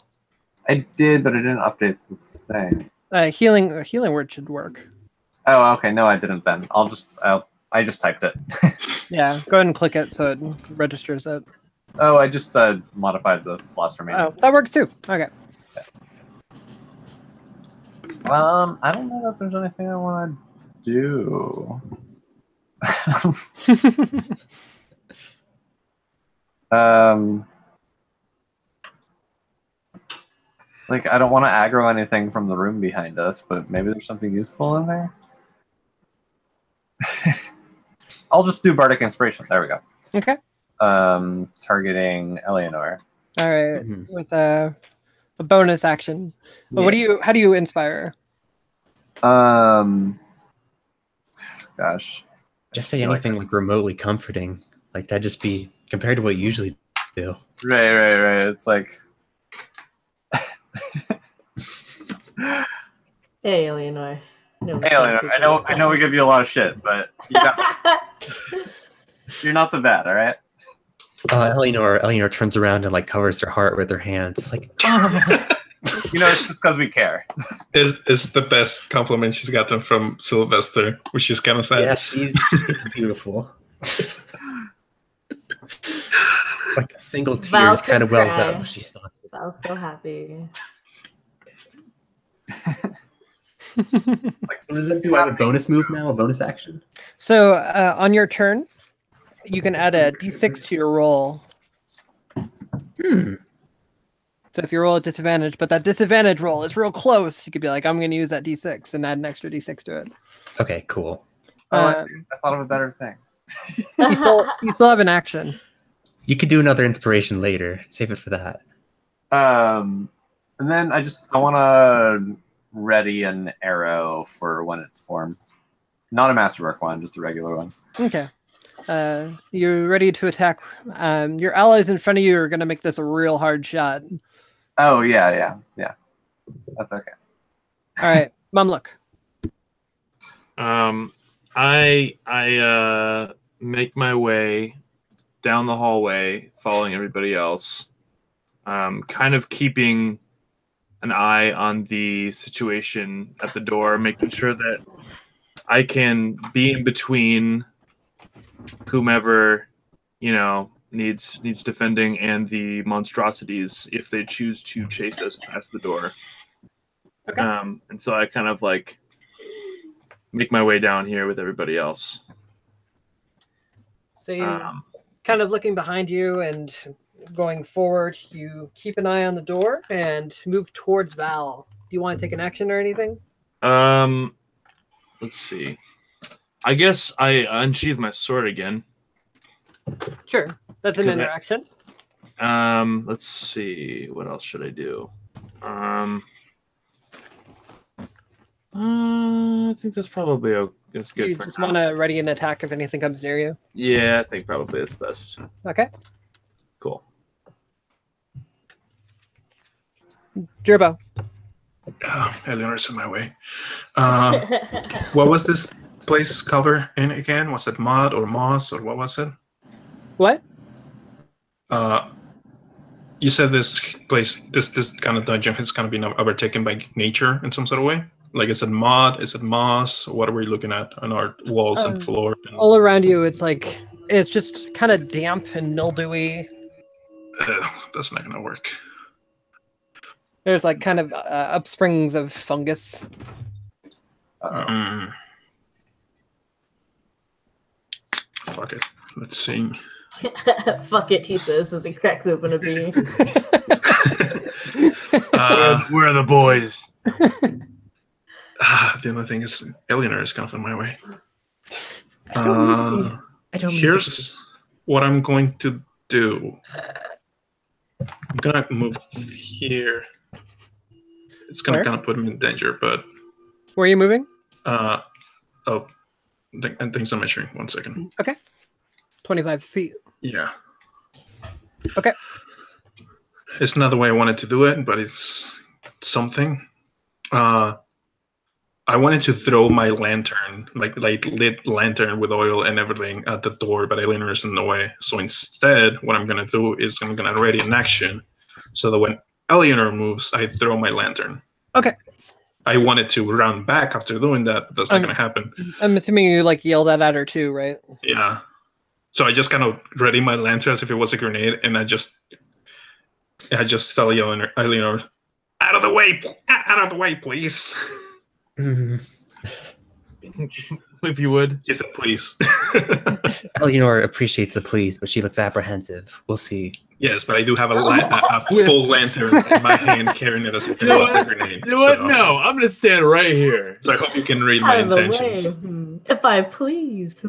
I did, but I didn't update the thing. A healing word should work. Oh, okay. No, I didn't then. I just typed it. Yeah, go ahead and click it so it registers it. Oh, I just modified the slots remaining. Oh, that works too. Okay. I don't know that there's anything I want to do. Like, I don't want to aggro anything from the room behind us, but maybe there's something useful in there. I'll just do Bardic Inspiration. There we go. Okay. Targeting Eleanor. All right. With a bonus action. But how do you inspire? Gosh. Just say anything like remotely comforting. Like that'd just be compared to what you usually do. Right. It's like Hey, Eleanor. No, hey, Eleanor, I know we give you a lot of shit, but you're not so bad, all right? Eleanor turns around and like covers her heart with her hands. Like, oh. You know, it's just because we care. Is the best compliment she's gotten from Sylvester, which is kind of sad. Yeah, it's beautiful. Like a single tear Val just kind of wells cry. up, but she stops it. Val's so happy. Like, So does that do I have a bonus move now? A bonus action? So on your turn, you can add a d6 to your roll. So if you roll at disadvantage, but that disadvantage roll is real close, you could be like, I'm going to use that d6 and add an extra d6 to it. Okay, cool. I thought of a better thing. You still have an action. You could do another inspiration later. Save it for that. And then I want to ready an arrow for when it's formed. Not a masterwork one, just a regular one. Okay. You're ready to attack. Your allies in front of you are going to make this a real hard shot. Oh, yeah. That's okay. All right, Mumluk. I make my way down the hallway, following everybody else, kind of keeping an eye on the situation at the door, making sure that I can be in between whomever, needs defending and the monstrosities if they choose to chase us past the door. Okay. And so I kind of like make my way down here with everybody else. So you kind of looking behind you and going forward, you keep an eye on the door and move towards Val. Do you want to take an action or anything? Let's see. I guess I unsheath my sword again. Sure. That's an interaction. Let's see. What else should I do? I think that's probably that's good You for just now. want to ready an attack if anything comes near you. Yeah, I think probably it's best. Okay. Cool. Gerbo. Eleanor's in my way. What was this place cover in again? Was it mud or moss or what was it? What? You said this place, this kind of dungeon has kind of been overtaken by nature in some sort of way. Like, is it mud? Is it moss? What are we looking at on our walls and floor? All around you, it's just kind of damp and mildewy. That's not gonna work. There's like kind of upsprings of fungus. Fuck it. Let's see. Fuck it, he says as he cracks open a beer. Where are the boys? The only thing is, Eleanor is kind of in my way. I don't. Here's what I'm going to do. I'm gonna move here. It's gonna kind of put me in danger, but. Where are you moving? Things I'm measuring. 1 second. Okay. 25 feet. Yeah. Okay. It's not the way I wanted to do it, but it's something. I wanted to throw my lantern, like lit lantern with oil and everything, at the door, but Eleanor's in the way. So instead, what I'm gonna do is I'm gonna ready an action, so that when Eleanor moves, I throw my lantern. Okay. I wanted to run back after doing that, but that's not gonna happen. I'm assuming you like yell that at her too, right? Yeah. So I just kind of ready my lantern as if it was a grenade, and I just tell Eleanor, out of the way, please. If you would. He said, please. Eleanor appreciates the please, but she looks apprehensive. We'll see. Yes, but I do have a full lantern in my hand, carrying it as if it was a grenade. You know what? No, I'm going to stand right here. So I hope you can read my intentions. If I please.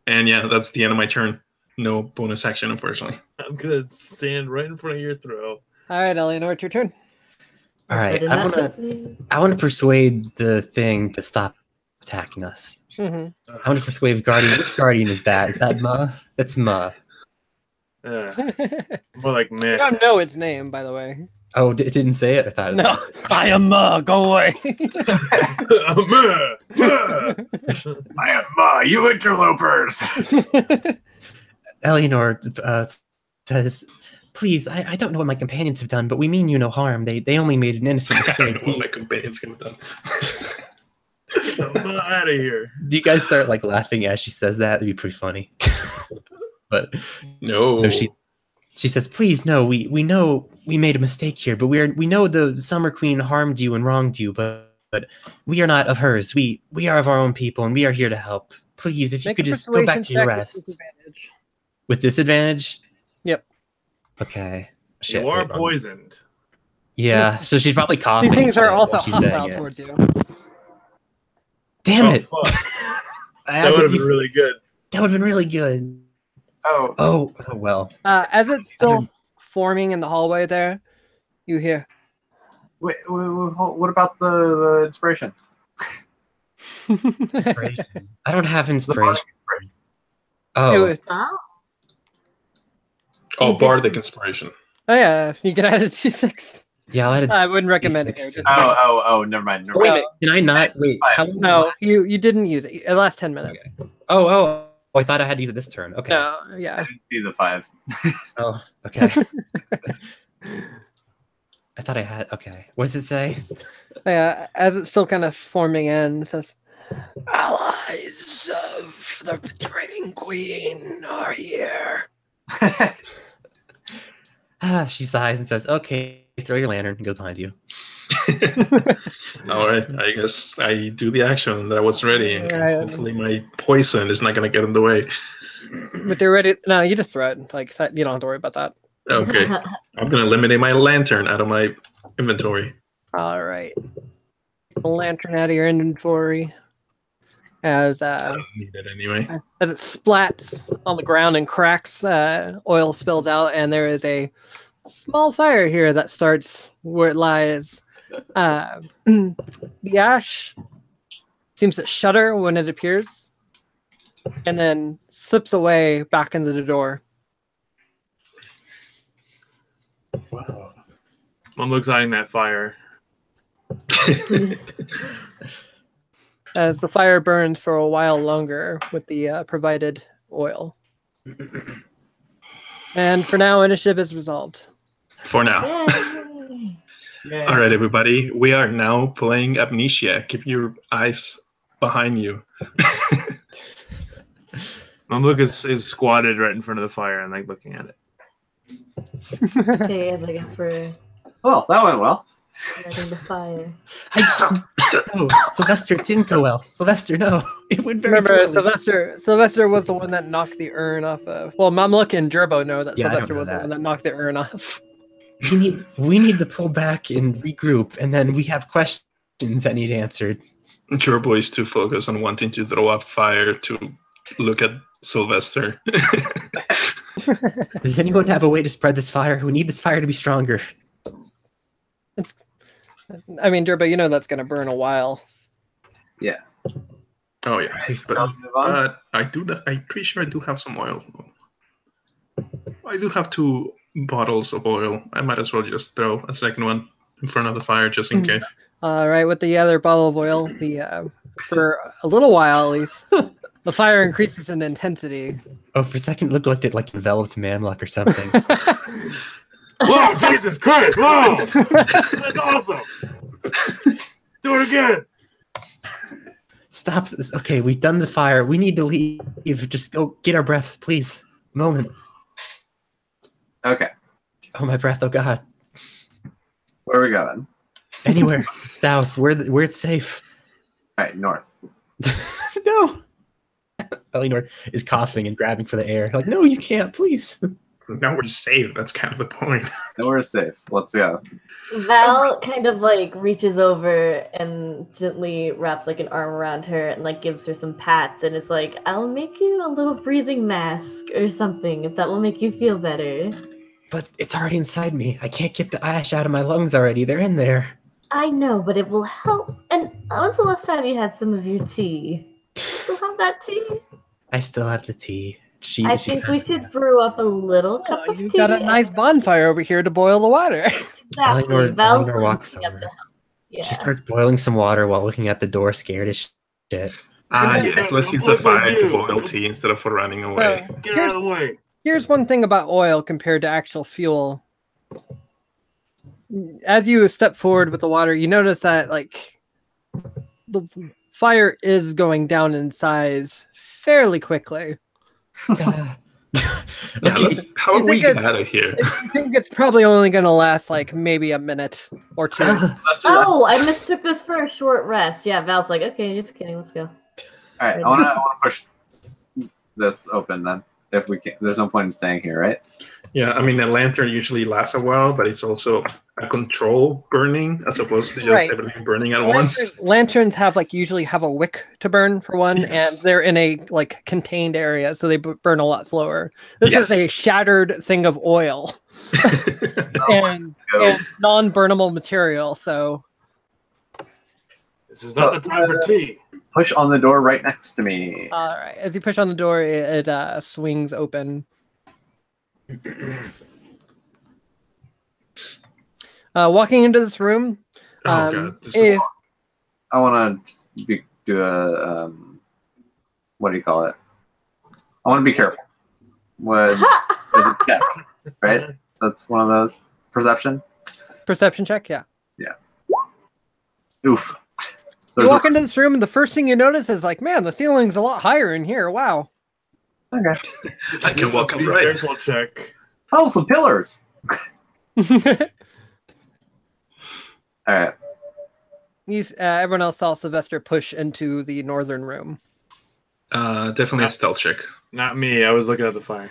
And yeah, that's the end of my turn. No bonus action, unfortunately. I'm going to stand right in front of your throw. All right, Eleanor, it's your turn. All right, I want to persuade the thing to stop attacking us. Mm-hmm. I want to persuade Guardian. Which Guardian is that? Is that Ma? That's Ma. More like meh. I don't know its name, by the way. Oh, it didn't say it? I thought it No. I am Ma. Go away. I am Ma, you interlopers. Eleanor says, please, I don't know what my companions have done, but we mean you no harm. They only made an innocent mistake. I don't know what my companions have done. I'm out of here. Do you guys start like laughing as she says that? That'd be pretty funny. But no, she says, please, no, we know we made a mistake here, but we know the Summer Queen harmed you and wronged you, but we are not of hers. We are of our own people, and we are here to help. Please, if you could just go back to your rest. With disadvantage? Yep. Okay. Shit, you are poisoned. Yeah, so she's probably coughing. These things are also hostile towards you. Damn it! That would have been really good. That would have been really good. Oh well. As it's still forming in the hallway there, you hear. Wait, what about the inspiration? I don't have inspiration. Bardic inspiration. Oh yeah, you can add a D6. Yeah, I wouldn't recommend it. Never mind. Wait a minute, can I not? Wait, no, you didn't use it. It lasts 10 minutes. Okay. Oh, I thought I had to use it this turn. Okay. No, yeah. I didn't see the 5. Oh, okay. I thought I had. Okay, what does it say? Yeah, as it's still kind of forming in, it says, "Allies of the betraying queen are here." She sighs and says, "Okay, throw your lantern," and goes behind you. All right, I guess I do the action that was ready. Hopefully, my poison is not going to get in the way. But they're ready. No, you just throw it. Like, you don't have to worry about that. Okay, I'm going to eliminate my lantern out of my inventory. All right. a lantern out of your inventory as I don't need it anyway. as it splats on the ground and cracks. Oil spills out, and there is a small fire here that starts where it lies. The ash seems to shudder when it appears, and then slips away back into the door. Wow. I'm looks eyeing that fire. As the fire burns for a while longer with the provided oil. And for now, initiative is resolved. For now. Yay. All right, everybody. We are now playing Amnesia. Keep your eyes behind you. Mamluk is squatted right in front of the fire and like looking at it. Okay, as I guess we're Well, that went well. letting the fire. No, Sylvester, it didn't go well. Sylvester, no. It went very Remember, poorly. Sylvester was the one that knocked the urn off of. Well, Mamluk and Gerbo know that Yeah, I don't Sylvester know was the that. one that knocked the urn off. We need to pull back and regroup, and then we have questions that need answered. Gerbo is too focused on wanting to throw up fire to look at Sylvester. Does anyone have a way to spread this fire? We need this fire to be stronger. I mean, Gerbo, you know that's going to burn a while. Oh yeah, but Move on. I do that. I'm pretty sure I do have some oil. I do have 2 bottles of oil. I might as well just throw a second one in front of the fire just in case. All right, with the other bottle of oil, for a little while at least, the fire increases in intensity. Oh, for a second, it looked like it enveloped Mamluck or something. Whoa, Jesus Christ! Whoa! That's awesome! Do it again! Stop this. Okay, we've done the fire. We need to leave. Just go get our breath, please. Moment. Okay, Oh, my breath. Oh, God. where are we going? Anywhere south, where it's safe. All right, north. No. Eleanor is coughing and grabbing for the air. Like, no, you can't, please. Now we're safe. That's kind of the point. Now we're safe. Let's go. Val kind of like reaches over and gently wraps like an arm around her and like gives her some pats, and it's like, I'll make you a little breathing mask or something if that will make you feel better. But it's already inside me. I can't get the ash out of my lungs already. They're in there. I know, but it will help. And when's the last time you had some of your tea? Still have that tea? I still have the tea. I think we should brew up a little cup Oh, of you've tea. got a nice bonfire over here to boil the water. Exactly. Eleanor walks Yep. over. Yeah. She starts boiling some water while looking at the door, scared as shit. Yes, let's use the fire to boil tea instead of for running away. So, Get out of the way! here's one thing about oil compared to actual fuel. As you step forward with the water, you notice that like the fire is going down in size fairly quickly. Yeah, Okay, how about You we think get it's- out of here? I think it's probably only going to last like maybe a minute or 2. Let's do that. Oh, I mistook this for a short rest. Yeah, Val's like, okay, just kidding, let's go. All right, I want to push this open then. If we can, there's no point in staying here, right? Yeah, I mean, a lantern usually lasts a while, but it's also a control burning as opposed to just Right. everything burning at once. Lanterns have usually have a wick to burn for one, Yes. and they're in a like contained area, so they burn a lot slower. This Yes. is a shattered thing of oil and, Go. and non-burnable material. So This is not the time for tea. Push on the door right next to me. all right, as you push on the door, it swings open. Walking into this room, Oh god, this if- is I want to do a what do you call it? I want to be careful. What is a check, right? That's one of those perception. perception check. Yeah. Oof. You There's walk into this room, and the first thing you notice is like, man, the ceiling's a lot higher in here. Wow. okay. I can walk up Be right. careful check. Oh, some pillars. All right. Everyone else saw Sylvester push into the northern room. Definitely a stealth check. Not me. I was looking at the fire.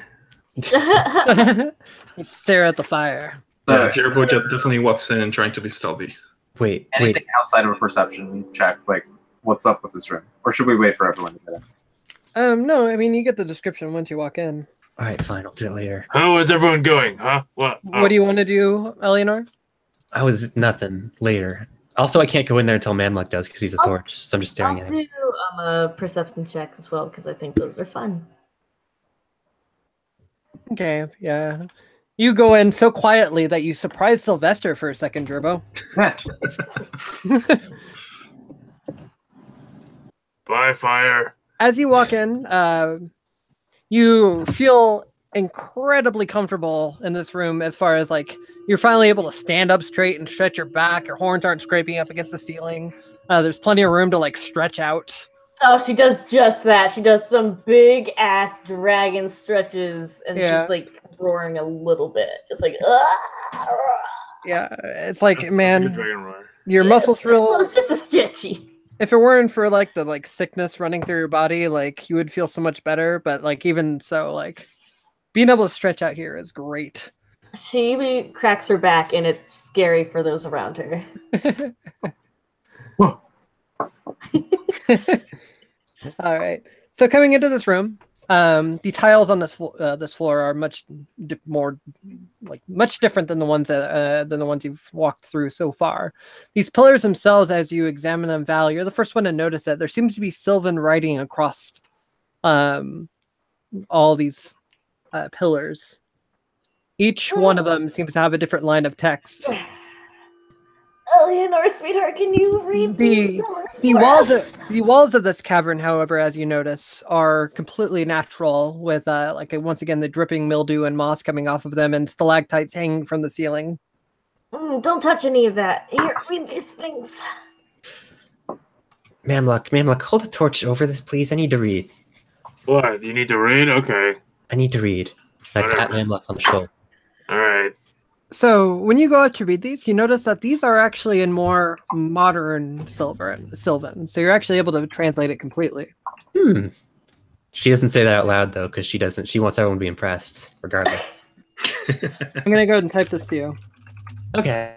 You stare at the fire. Yeah, Jerbo definitely walks in trying to be stealthy. Wait. Anything outside of a perception check, like what's up with this room? Or should we wait for everyone to get in? No, I mean you get the description once you walk in. All right, fine. I'll do it later. How is everyone going? Huh? What? What do you want to do, Eleanor? I was nothing later. Also, I can't go in there until Mamluck does because he's a torch. So I'm just staring at I'll him. do a perception check as well because I think those are fun. Okay, yeah. You go in so quietly that you surprise Sylvester for a second, Gerbo. Bye, fire. As you walk in, you feel incredibly comfortable in this room as far as like you're finally able to stand up straight and stretch your back. Your horns aren't scraping up against the ceiling. There's plenty of room to like stretch out. Oh, she does just that. She does some big ass dragon stretches, and she's like roaring a little bit, just like. Yeah, it's like That's a man, good dragon roar. your muscles feel. Well, it's just a stretchy. If it weren't for like the like sickness running through your body, like you would feel so much better. But like even so, like being able to stretch out here is great. She cracks her back, and it's scary for those around her. All right. So coming into this room, the tiles on this floor are much different than the ones you've walked through so far. These pillars themselves, as you examine them, Val, you're the first one to notice that there seems to be Sylvan writing across all these pillars. Each one of them seems to have a different line of text. Eleanor, sweetheart, can you read the walls of this cavern, however, as you notice, are completely natural, with once again the dripping mildew and moss coming off of them, and stalactites hanging from the ceiling. Don't touch any of that. Here, read these things. Mamluck, hold a torch over this, please. I need to read. What? You need to read? Okay. I need to read. I pat Mamluck on the shoulder. All right. So when you go out to read these, you notice that these are actually in more modern Sylvan. So you're actually able to translate it completely. She doesn't say that out loud though, because she doesn't. She wants everyone to be impressed, regardless. I'm gonna go ahead and type this to you. Okay.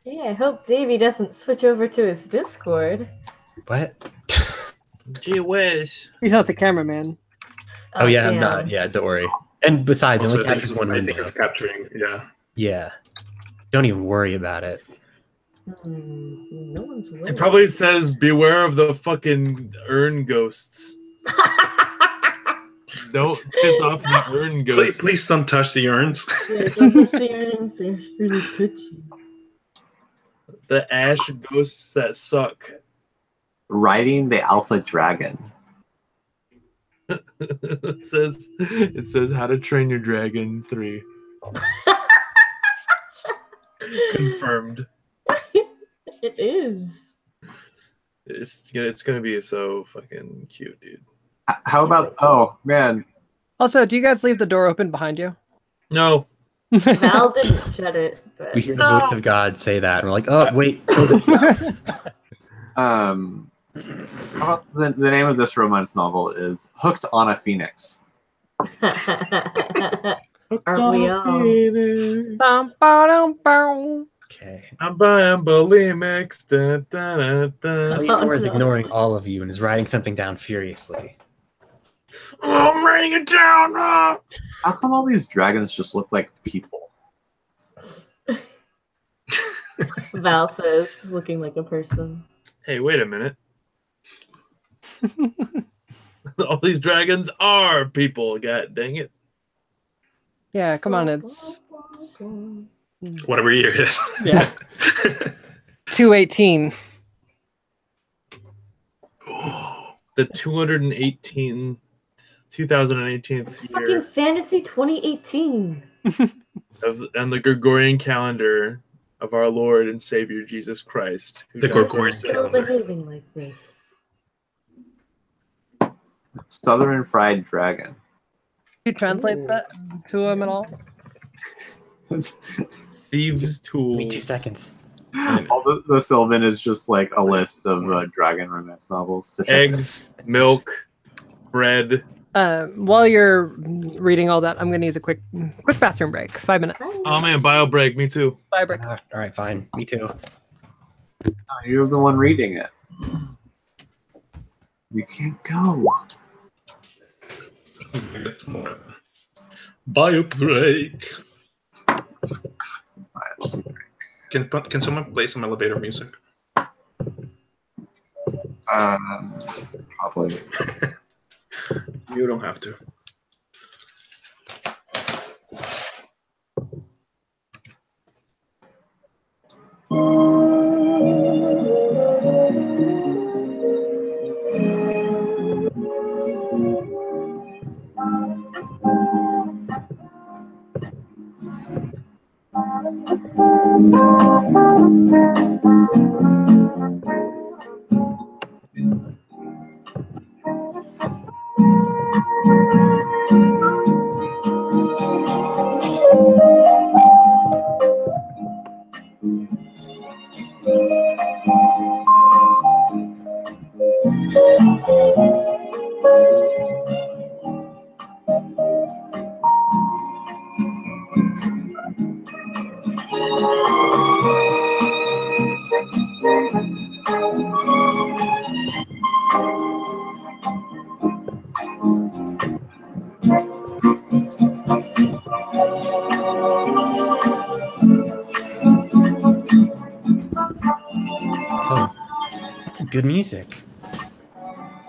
Yeah, I hope Davey doesn't switch over to his Discord. What? Gee whiz. He's not the cameraman. Oh yeah, damn. I'm not. Yeah, don't worry. And besides, it Also, only captures one I window. think it's capturing. Yeah. Yeah. Don't even worry about it. No one's worried. It probably says, beware of the fucking urn ghosts. Don't piss off the urn ghosts. Please don't touch the urns. Yeah, don't touch the urns. They're really touchy. The ash ghosts that suck. Riding the alpha dragon. It says How to Train Your Dragon 3. Confirmed. It is. It's gonna be so fucking cute, dude. How about? Oh man. Also, do you guys leave the door open behind you? No. Val didn't shut it. But... We hear the voice of God say that, and we're like, oh wait. Close it. How about the name of this romance novel is Hooked on a Phoenix. Aren't we all? Okay. I'm buying bulimics. Eleanor is ignoring all of you and is writing something down furiously. Oh, I'm writing it down. How come all these dragons just look like people? Val says, looking like a person. Hey, wait a minute. All these dragons are people. God dang it. Yeah, come on, it's Whatever year it is. yeah. 218. The 2018th It's fucking year Fantasy 2018. and the Gregorian calendar of our Lord and Savior Jesus Christ. The Gregorian Still calendar. behaving like this. Southern Fried Dragon. You translate that to him at all? Thieves' tools. Give me 2 seconds. All the Sylvan is just like a list of dragon romance novels to check. Eggs, milk, bread, While you're reading all that, I'm going to use a quick bathroom break. 5 minutes. Oh man, bio break. Me too. Bio break. All right, fine. Me too. You're the one reading it. You can't go. Bio break. Bio break. Can someone play some elevator music? Probably. You don't have to. Oh, that's good music.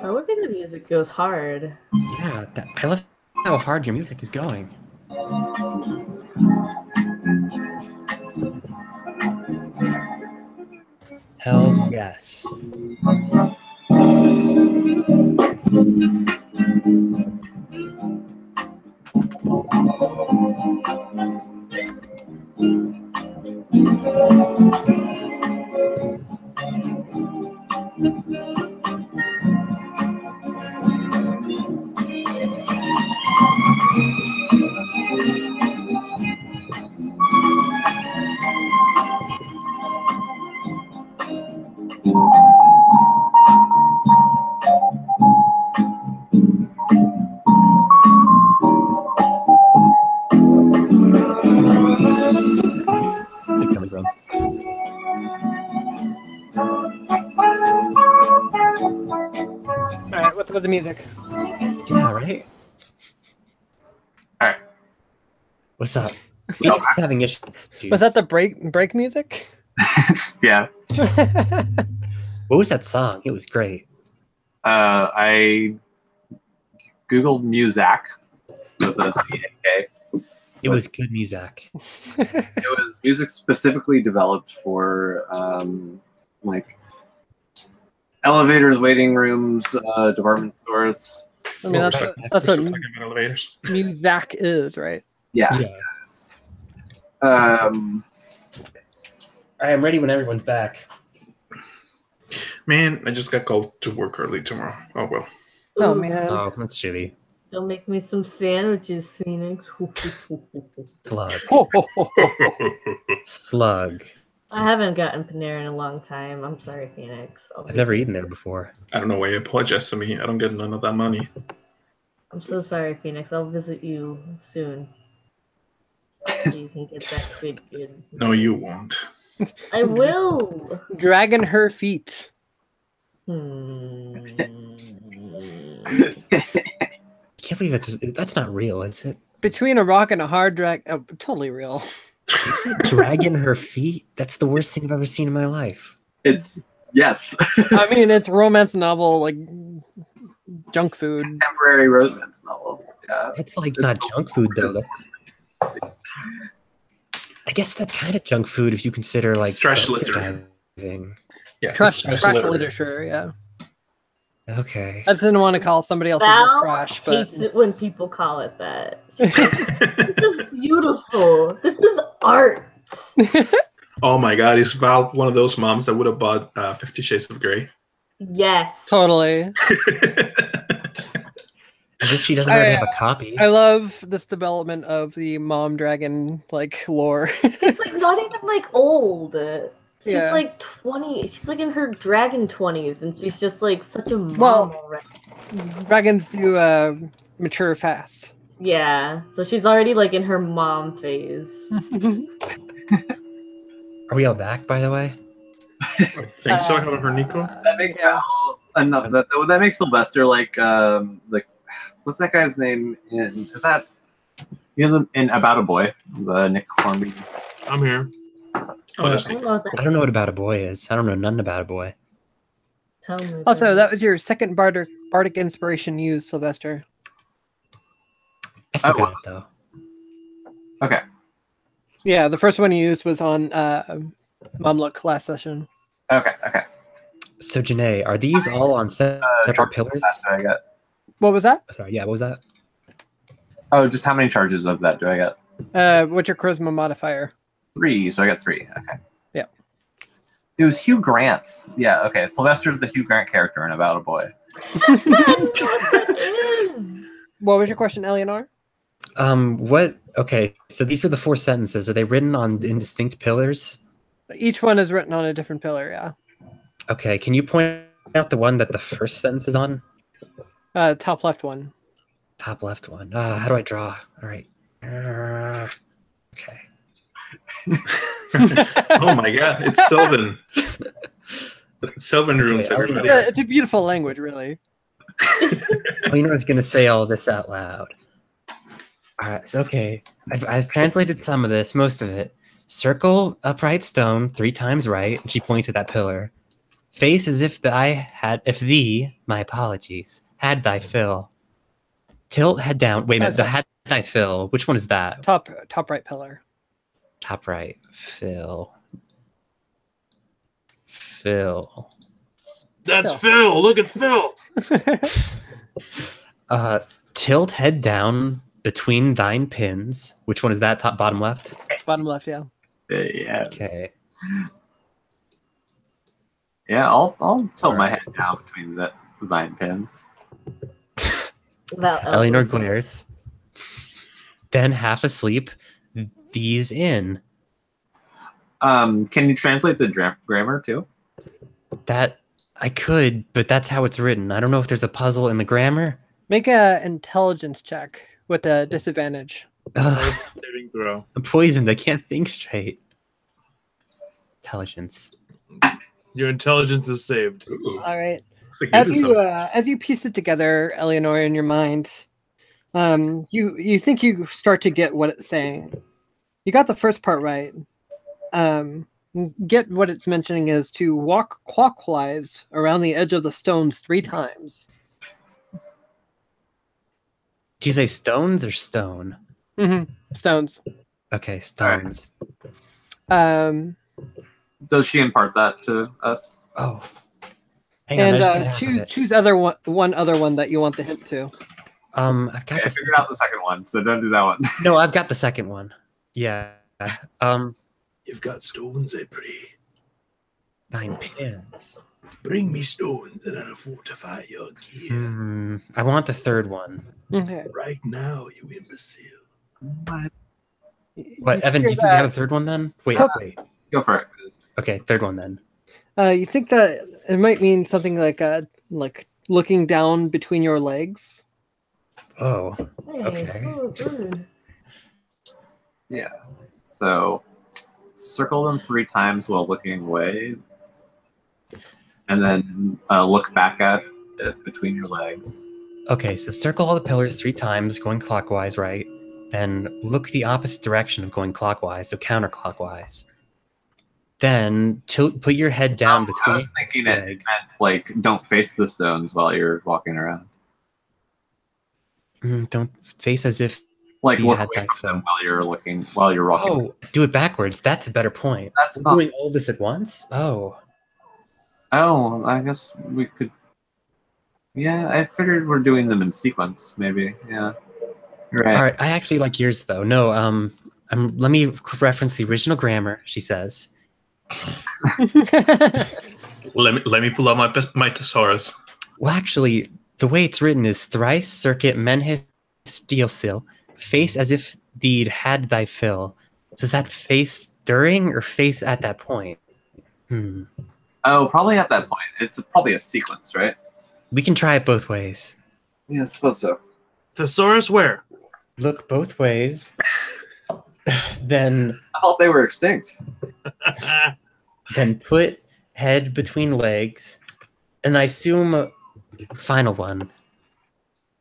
I look at the music goes hard. Yeah, I love how hard your music is going. Hell yes. Where's it coming from? All right, what's with the music? Yeah, right? Alright. What's up? Phoenix is having issues. Was that the break music? Yeah. What was that song? It was great. I Googled Muzak with a C-A-K. It was good music. It was music specifically developed for like elevators, waiting rooms, department stores. I mean, that's We're what still talking about elevators. Muzak is, right? Yeah. Yeah. Yes. Yes. All right, I'm ready when everyone's back. Man, I just got called to work early tomorrow. Oh well. Oh Ooh, man. Oh, that's shitty. Don't make me some sandwiches, Phoenix. Slug. Ho, ho, ho, ho. Slug. I haven't gotten Panera in a long time. I'm sorry, Phoenix. I've never eaten there before. I don't know why you apologize to me. I don't get none of that money. I'm so sorry, Phoenix. I'll visit you soon. So you can get that good. No, you won't. I will. Dragging her feet. Can't believe that's not real, is it? Between a rock and a hard drag. Oh, totally real. Dragging her feet? That's the worst thing I've ever seen in my life. It's yes. I mean, it's romance novel, like junk food. Contemporary romance novel. Yeah. It's like not junk food though. I guess that's kind of junk food if you consider like Trash dumpster literature. diving. Yeah, Trash it's literature. literature, yeah. Okay. I just didn't want to call somebody else's work Val trash, but hates it when people call it that. She's like, this is beautiful. This is art. Oh my god, is Val one of those moms that would have bought 50 Shades of Grey? Yes. totally. As if she doesn't already have a copy. I love this development of the mom dragon like lore. It's like not even like old. She's Yeah. like 20. She's like in her dragon 20s, and she's just like such a mom Well, already. Dragons do mature fast. Yeah, so she's already like in her mom phase. Are we all back, by the way? I think so. I haven't heard Nico. That makes Yeah. enough. That makes Sylvester like what's that guy's name in? Is that in About a Boy? The Nick Hornby. I'm here. Oh, that's I don't Nico. know what that I don't know what About a Boy is. I don't know nothing about a boy. Tell me. Also, that was your second bardic inspiration used, Sylvester. I still Oh, got it though. Okay. Yeah, the first one you used was on Mamluk last session. Okay. So Janae, are these all on separate Charges pillars? of that do I get? What was that? Sorry, yeah, what was that? Oh, just how many charges of that do I get? What's your charisma modifier? 3. So I got 3. Okay. Yeah. It was Hugh Grant. Yeah. Okay. Sylvester's the Hugh Grant character in About a Boy. What was your question, Eleanor? What? Okay, so these are the 4 sentences. Are they written on indistinct pillars? Each one is written on a different pillar, yeah. Okay, can you point out the one that the first sentence is on? Top left one. Top left one. How do I draw? All right. Okay. Oh my god, it's Sylvan. Sylvan runes Okay, everybody. It's a beautiful language, really. Well, you know I was going to say all this out loud. All right, so okay. I've translated some of this, most of it. Circle upright stone 3 times right, and she points at that pillar. Face as if my apologies, had thy fill. Tilt head down. Wait a minute, the had thy fill. Which one is that? Top right pillar. Top right. Fill. Phil. That's Phil. Look at Phil. Tilt head down between thine pins. Which one is that? Top, bottom, left? Bottom left, yeah. Yeah. Okay. Yeah. I'll tilt my head down between the 9 pins. Eleanor glares. Then half asleep. These in. Can you translate the grammar too? That I could, but that's how it's written. I don't know if there's a puzzle in the grammar. Make a intelligence check with a disadvantage. Saving throw. I'm poisoned. I can't think straight. Intelligence. Your intelligence is saved. Ooh, All right. looks like you did As you piece it together, Eleanor, in your mind, you think you start to get what it's saying. You got the first part right. Get what it's mentioning is to walk clockwise around the edge of the stones 3 times. Did you say stones or stone? Mm-hmm. Stones. Okay, stones. Does she impart that to us? Oh. Hang on, I just got half of it. choose one other one that you want the hint to. I've got Okay, I the figured out the second one, so don't do that one. No, I've got the second one. Yeah. You've got stones, I pray. 9 pins. Bring me stones and I'll fortify your gear. I want the third one. Okay. Right now, you imbecile. What, Evan, do you think you have a third one then? Wait. Go for it. Okay, third one then. You think that it might mean something like looking down between your legs? Oh, okay. Yeah. So circle them 3 times while looking away, and then look back at it between your legs. Okay, so circle all the pillars 3 times, going clockwise, right? Then look the opposite direction of going clockwise, so counterclockwise. Then put your head down between. I was thinking it meant like don't face the stones while you're walking around. Don't face as if. Like you look had away that from them while you're walking. Oh, do it backwards. That's a better point. That's We're not. doing all this at once. Oh, Oh, I guess we could. Yeah, I figured we're doing them in sequence. Maybe. Yeah. You're right. all right. I actually like yours though. No, let me reference the original grammar. She says. Let me pull out my thesaurus. Well, actually, the way it's written is thrice circuit menhe steelsil, face as if thee'd had thy fill. So is that face during or face at that point? Oh, probably at that point. It's probably a sequence, right? We can try it both ways. Yeah, I suppose so. Thesaurus where? Look both ways. Then I thought they were extinct. put head between legs. And I assume final one.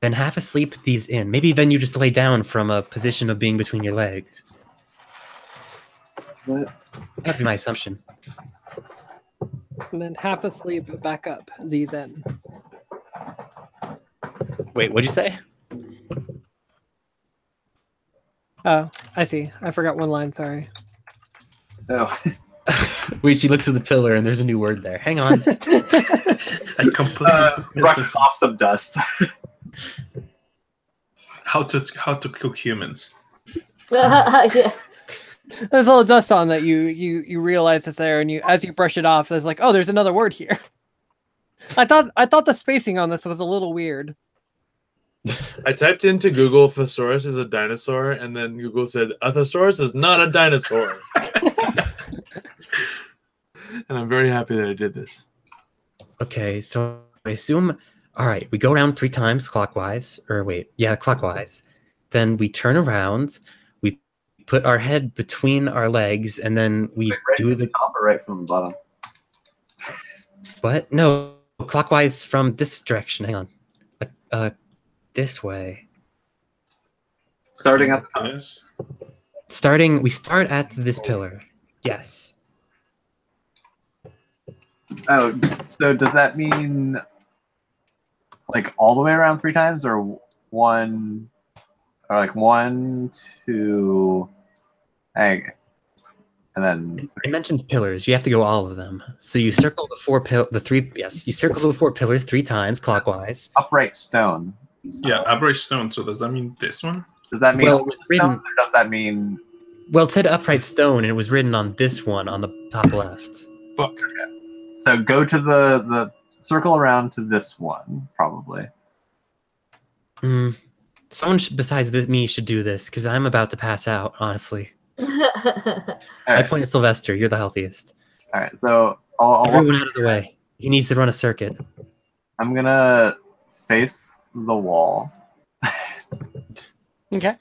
Then half asleep these in. Maybe then you just lay down from a position of being between your legs. What? That'd be my assumption. And then half asleep, back up, these in. Wait, what'd you say? Oh, I see. I forgot one line, sorry. Oh. Wait, she looks at the pillar and there's a new word there. Hang on. I completely Brushes off some dust. how to cook humans. Yeah. There's a little dust on that you realize it's there, and as you brush it off, there's like, oh, there's another word here. I thought the spacing on this was a little weird. I typed into Google thesaurus is a dinosaur, and then Google said a thesaurus is not a dinosaur. And I'm very happy that I did this. Okay, so I assume, all right, we go around 3 times clockwise, clockwise. Then we turn around, we put our head between our legs, and then we Right do from the... top or right from the bottom? What? No, clockwise from this direction. Hang on. This way. Starting at the top. Yes. We start at this pillar. Yes. Oh, so does that mean like all the way around 3 times, or one, or like 1, 2, and then It mentions pillars. You have to go all of them. So you circle the 4 you circle the 4 pillars 3 times clockwise. upright stone. Yeah, upright stone. So does that mean this one? Does that mean Well, it all was the written- stones, or does that mean Well, it said upright stone, and it was written on this one on the top left. Fuck. so go to the circle around to this one, probably. Someone besides me should do this, because I'm about to pass out, honestly. All I right, point at Sylvester. You're the healthiest. all right. So I'll Everyone out of the way. He needs to run a circuit. I'm gonna face the wall. Okay.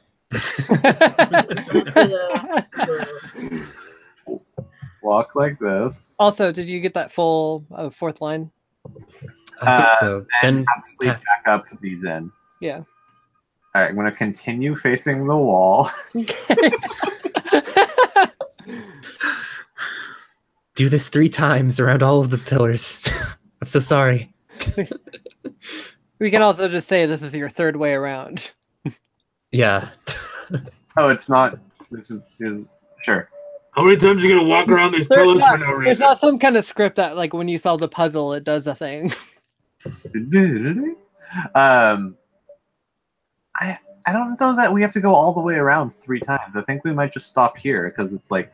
Walk like this. Also, did you get that full 4th line? I think so. Then Have sleep back up these in. Yeah. All right, I'm gonna continue facing the wall. do this 3 times around all of the pillars. I'm so sorry. We can also just say this is your 3rd way around. Yeah. Oh, it's not. This is sure. How many times are you gonna walk around these There's pillars for not, no there's reason? not some kind of script that, like, when you solve the puzzle, it does a thing. I don't know that we have to go all the way around 3 times. I think we might just stop here because it's like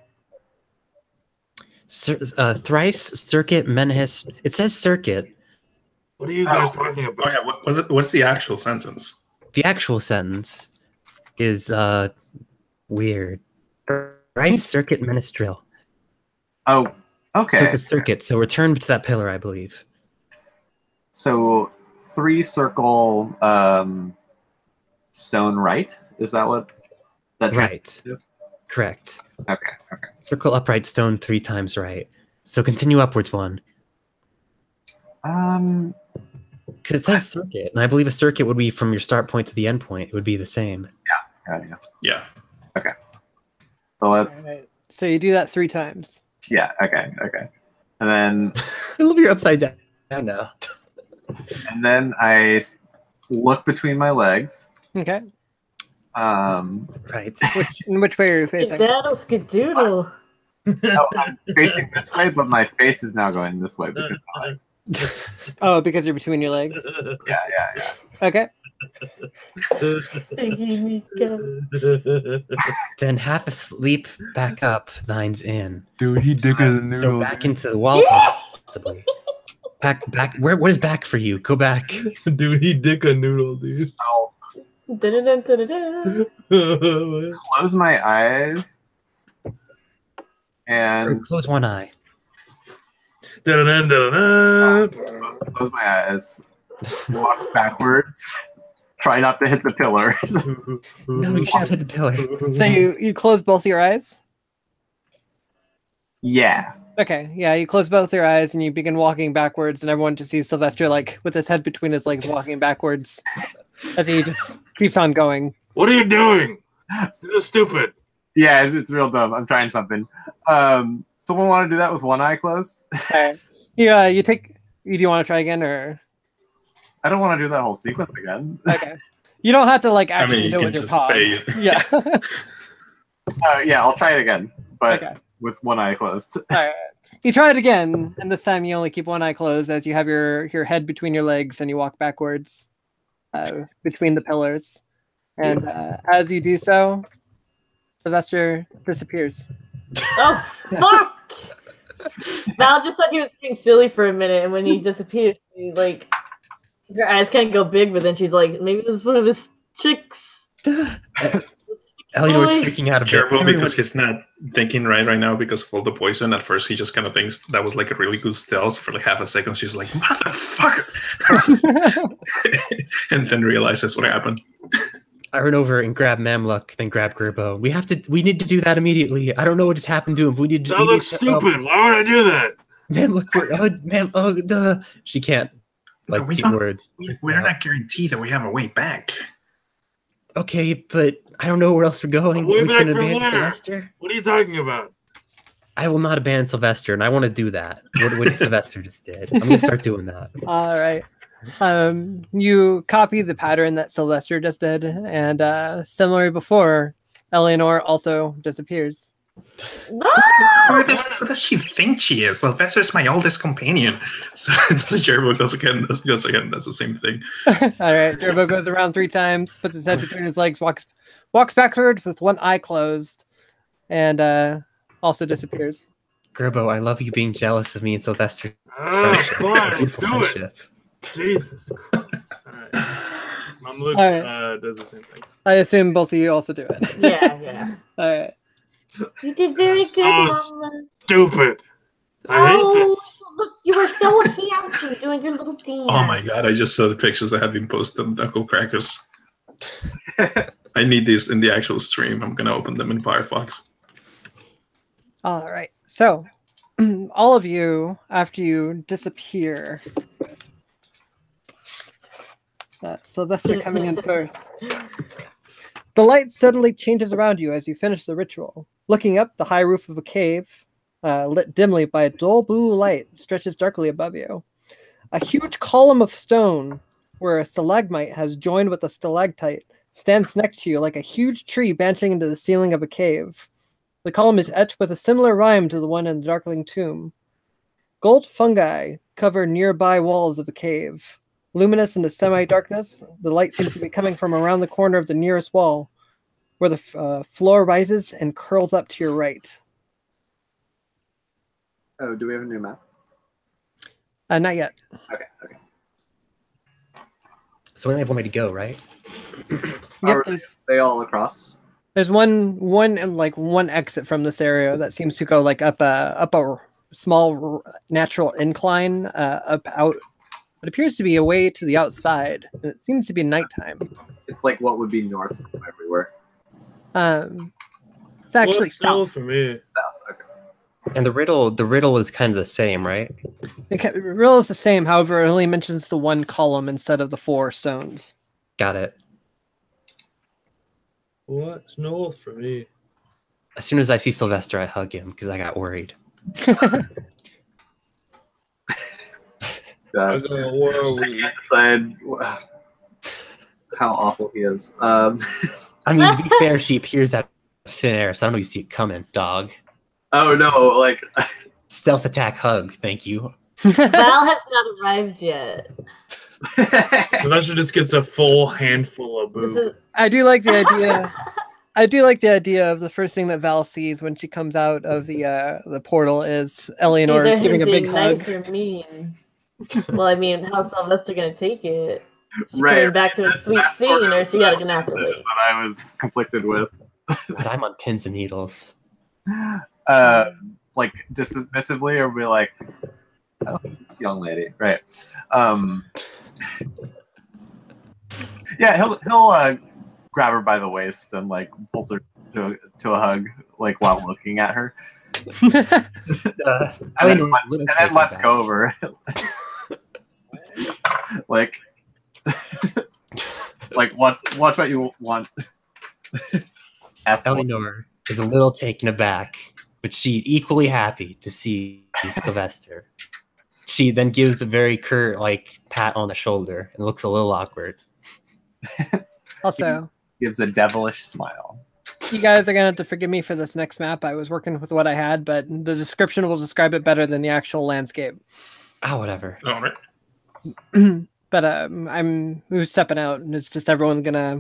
Thrice, circuit, menhis. It says circuit. What are you guys talking Oh about? yeah. What's the actual sentence? The actual sentence is weird. Thrice, circuit, menestrel. oh, So okay. it's a circuit. So return to that pillar, I believe. So 3 circle stone right. Is that what? That Right. Yep. Correct. Okay. Circle upright stone 3 times right. So continue upwards 1. Because it says circuit, and I believe a circuit would be from your start point to the end point. It would be the same. Yeah. Yeah. So let's. Alright. So you do that 3 times. Yeah. Okay. And then I love your upside down now. I look between my legs. Okay. Right. Which way are you facing? Skedaddle, skedoodle. No, I'm facing this way, but my face is now going this way because my legs. Oh, because you're between your legs. Yeah. Okay. Then half asleep, back up, 9's in. Dude, he dicker than So back into the wall, possibly. Back. What is back for you? Go back. Dude, he dick a noodle, dude. I'll Da-da-da-da-da. close my eyes Or and close one eye. Da-da-da-da-da. close my eyes, walk backwards, Try not to hit the pillar. No, you should hit the pillar. So you close both your eyes? Yeah. Okay, yeah, you close both your eyes and you begin walking backwards, and everyone just sees Sylvester like with his head between his legs walking backwards as he just keeps on going. What are you doing? This is stupid. Yeah, it's real dumb. I'm trying something. Someone want to do that with one eye closed? Okay. Yeah, you take. Do you want to try again, or? I don't want to do that whole sequence again. Okay. You don't have to like I actually mean, do you it can with your just paw. say it. Yeah. Yeah, I'll try it again, but Okay. with one eye closed. All right. You try it again, and this time you only keep one eye closed as you have your head between your legs and you walk backwards between the pillars. And as you do so, Sylvester disappears. Oh, fuck! Val just thought he was being silly for a minute, and when he disappeared, he, like, her eyes kind of go big, but then she's like, maybe this is one of his chicks. Eleanor's freaking out a bit. Gerbil, because he's not thinking right now because of all the poison. At first, he just kind of thinks that was like a really good stealth. For like half a second, she's like, motherfucker! And then realizes what happened. I run over and grab Mamluk, then grab Gerbo. We need to do that immediately. I don't know what just happened to him. That looks stupid. Why would I do that? Mamluk, she can't like we get don't- words. We're not guaranteed that we have a way back. Okay, but I don't know where else we're going. Way Who's back going to from abandon where? Sylvester? What are you talking about? I will not abandon Sylvester, and I want to do that. What Sylvester just did. I'm going to start doing that. All right. You copy the pattern that Sylvester just did, and similar before, Eleanor also disappears. Who does she think she is? Sylvester is my oldest companion. So Gerbil goes again. That's the same thing. All right. Gerbo goes around 3 times, puts his head between his legs, walks backward with one eye closed, and also disappears. Gerbo, I love you being jealous of me and Sylvester. Oh, fine. Do it. Jesus Christ. All right. Mamluk All does the same thing. I assume both of you also do it. Yeah. All right. You did very good, Mama. Stupid. I hate this. Look, you were so handsome doing your little dance. Oh my god! I just saw the pictures that have been posted on Knuckle Crackers. I need these in the actual stream. I'm gonna open them in Firefox. All right. So, all of you, after you disappear, Sylvester coming in first. The light suddenly changes around you as you finish the ritual. Looking up, the high roof of a cave, lit dimly by a dull blue light, stretches darkly above you. A huge column of stone, where a stalagmite has joined with a stalactite, stands next to you like a huge tree branching into the ceiling of a cave. The column is etched with a similar rhyme to the one in the darkling tomb. Gold fungi cover nearby walls of the cave. Luminous in the semi-darkness, the light seems to be coming from around the corner of the nearest wall, where the floor rises and curls up to your right. Oh, do we have a new map? Not yet. Okay. So we only have one way to go, right? Yep, Are they all across? there's one exit from this area that seems to go like up a small natural incline up out. It appears to be a way to the outside, and it seems to be nighttime. It's like what would be north from everywhere. It's actually Still south. for me. South. Okay. And the riddle is kind of the same, right? The riddle is the same, however, it only mentions the one column instead of the 4 stones. Got it. What's north for me? As soon as I see Sylvester, I hug him because I got worried. I don't know where I we. can't decide how awful he is. I mean, to be fair, she appears out of thin air, so I don't know if you see it coming, dog. Oh no! Like Stealth attack hug, thank you. Val has not arrived yet. Sylvester just gets a full handful of boob. I do like the idea. I do like the idea of the first thing that Val sees when she comes out of the portal is Eleanor Either him giving a big being hug. nice or mean. Well, I mean, how's Sylvester gonna take it? She's Right. coming back to a sweet That's scene, sort of or she gotta gonna have to wait. That I was conflicted with. But I'm on pins and needles. Like dismissively, or be like, "Oh, who's this young lady?" Right. Yeah, he'll grab her by the waist and like pulls her to a hug, like while looking at her, and then let's go over. like watch what you want. Eleanor is a little taken aback, but she equally happy to see Sylvester. She then gives a very curt like pat on the shoulder and looks a little awkward. Also, gives a devilish smile. You guys are gonna have to forgive me for this next map. I was working with what I had, but the description will describe it better than the actual landscape. Ah, whatever. All right. But I'm stepping out, and it's just everyone gonna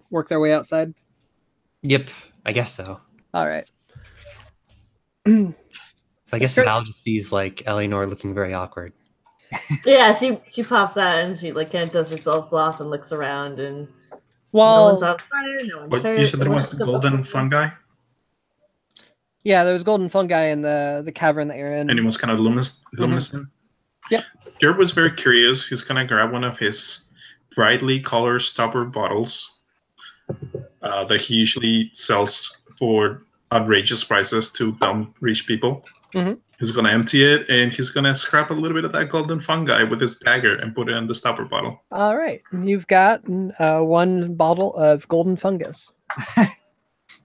work their way outside. Yep, I guess so. All right. So I guess Val just sees like Eleanor looking very awkward. Yeah, she pops out and she like kind of does herself off and looks around and no one's Well, on fire, no one's What hurt. you said there no was one's the golden fungi, yeah, there was golden fungi in the cavern that you're in. and it was kind of luminescent. Yep. Jared was very curious. He's gonna grab one of his brightly colored stopper bottles that he usually sells for outrageous prices to dumb rich people. Mhm. He's gonna empty it, and he's gonna scrap a little bit of that golden fungi with his dagger and put it in the stopper bottle. All right, you've got one bottle of golden fungus.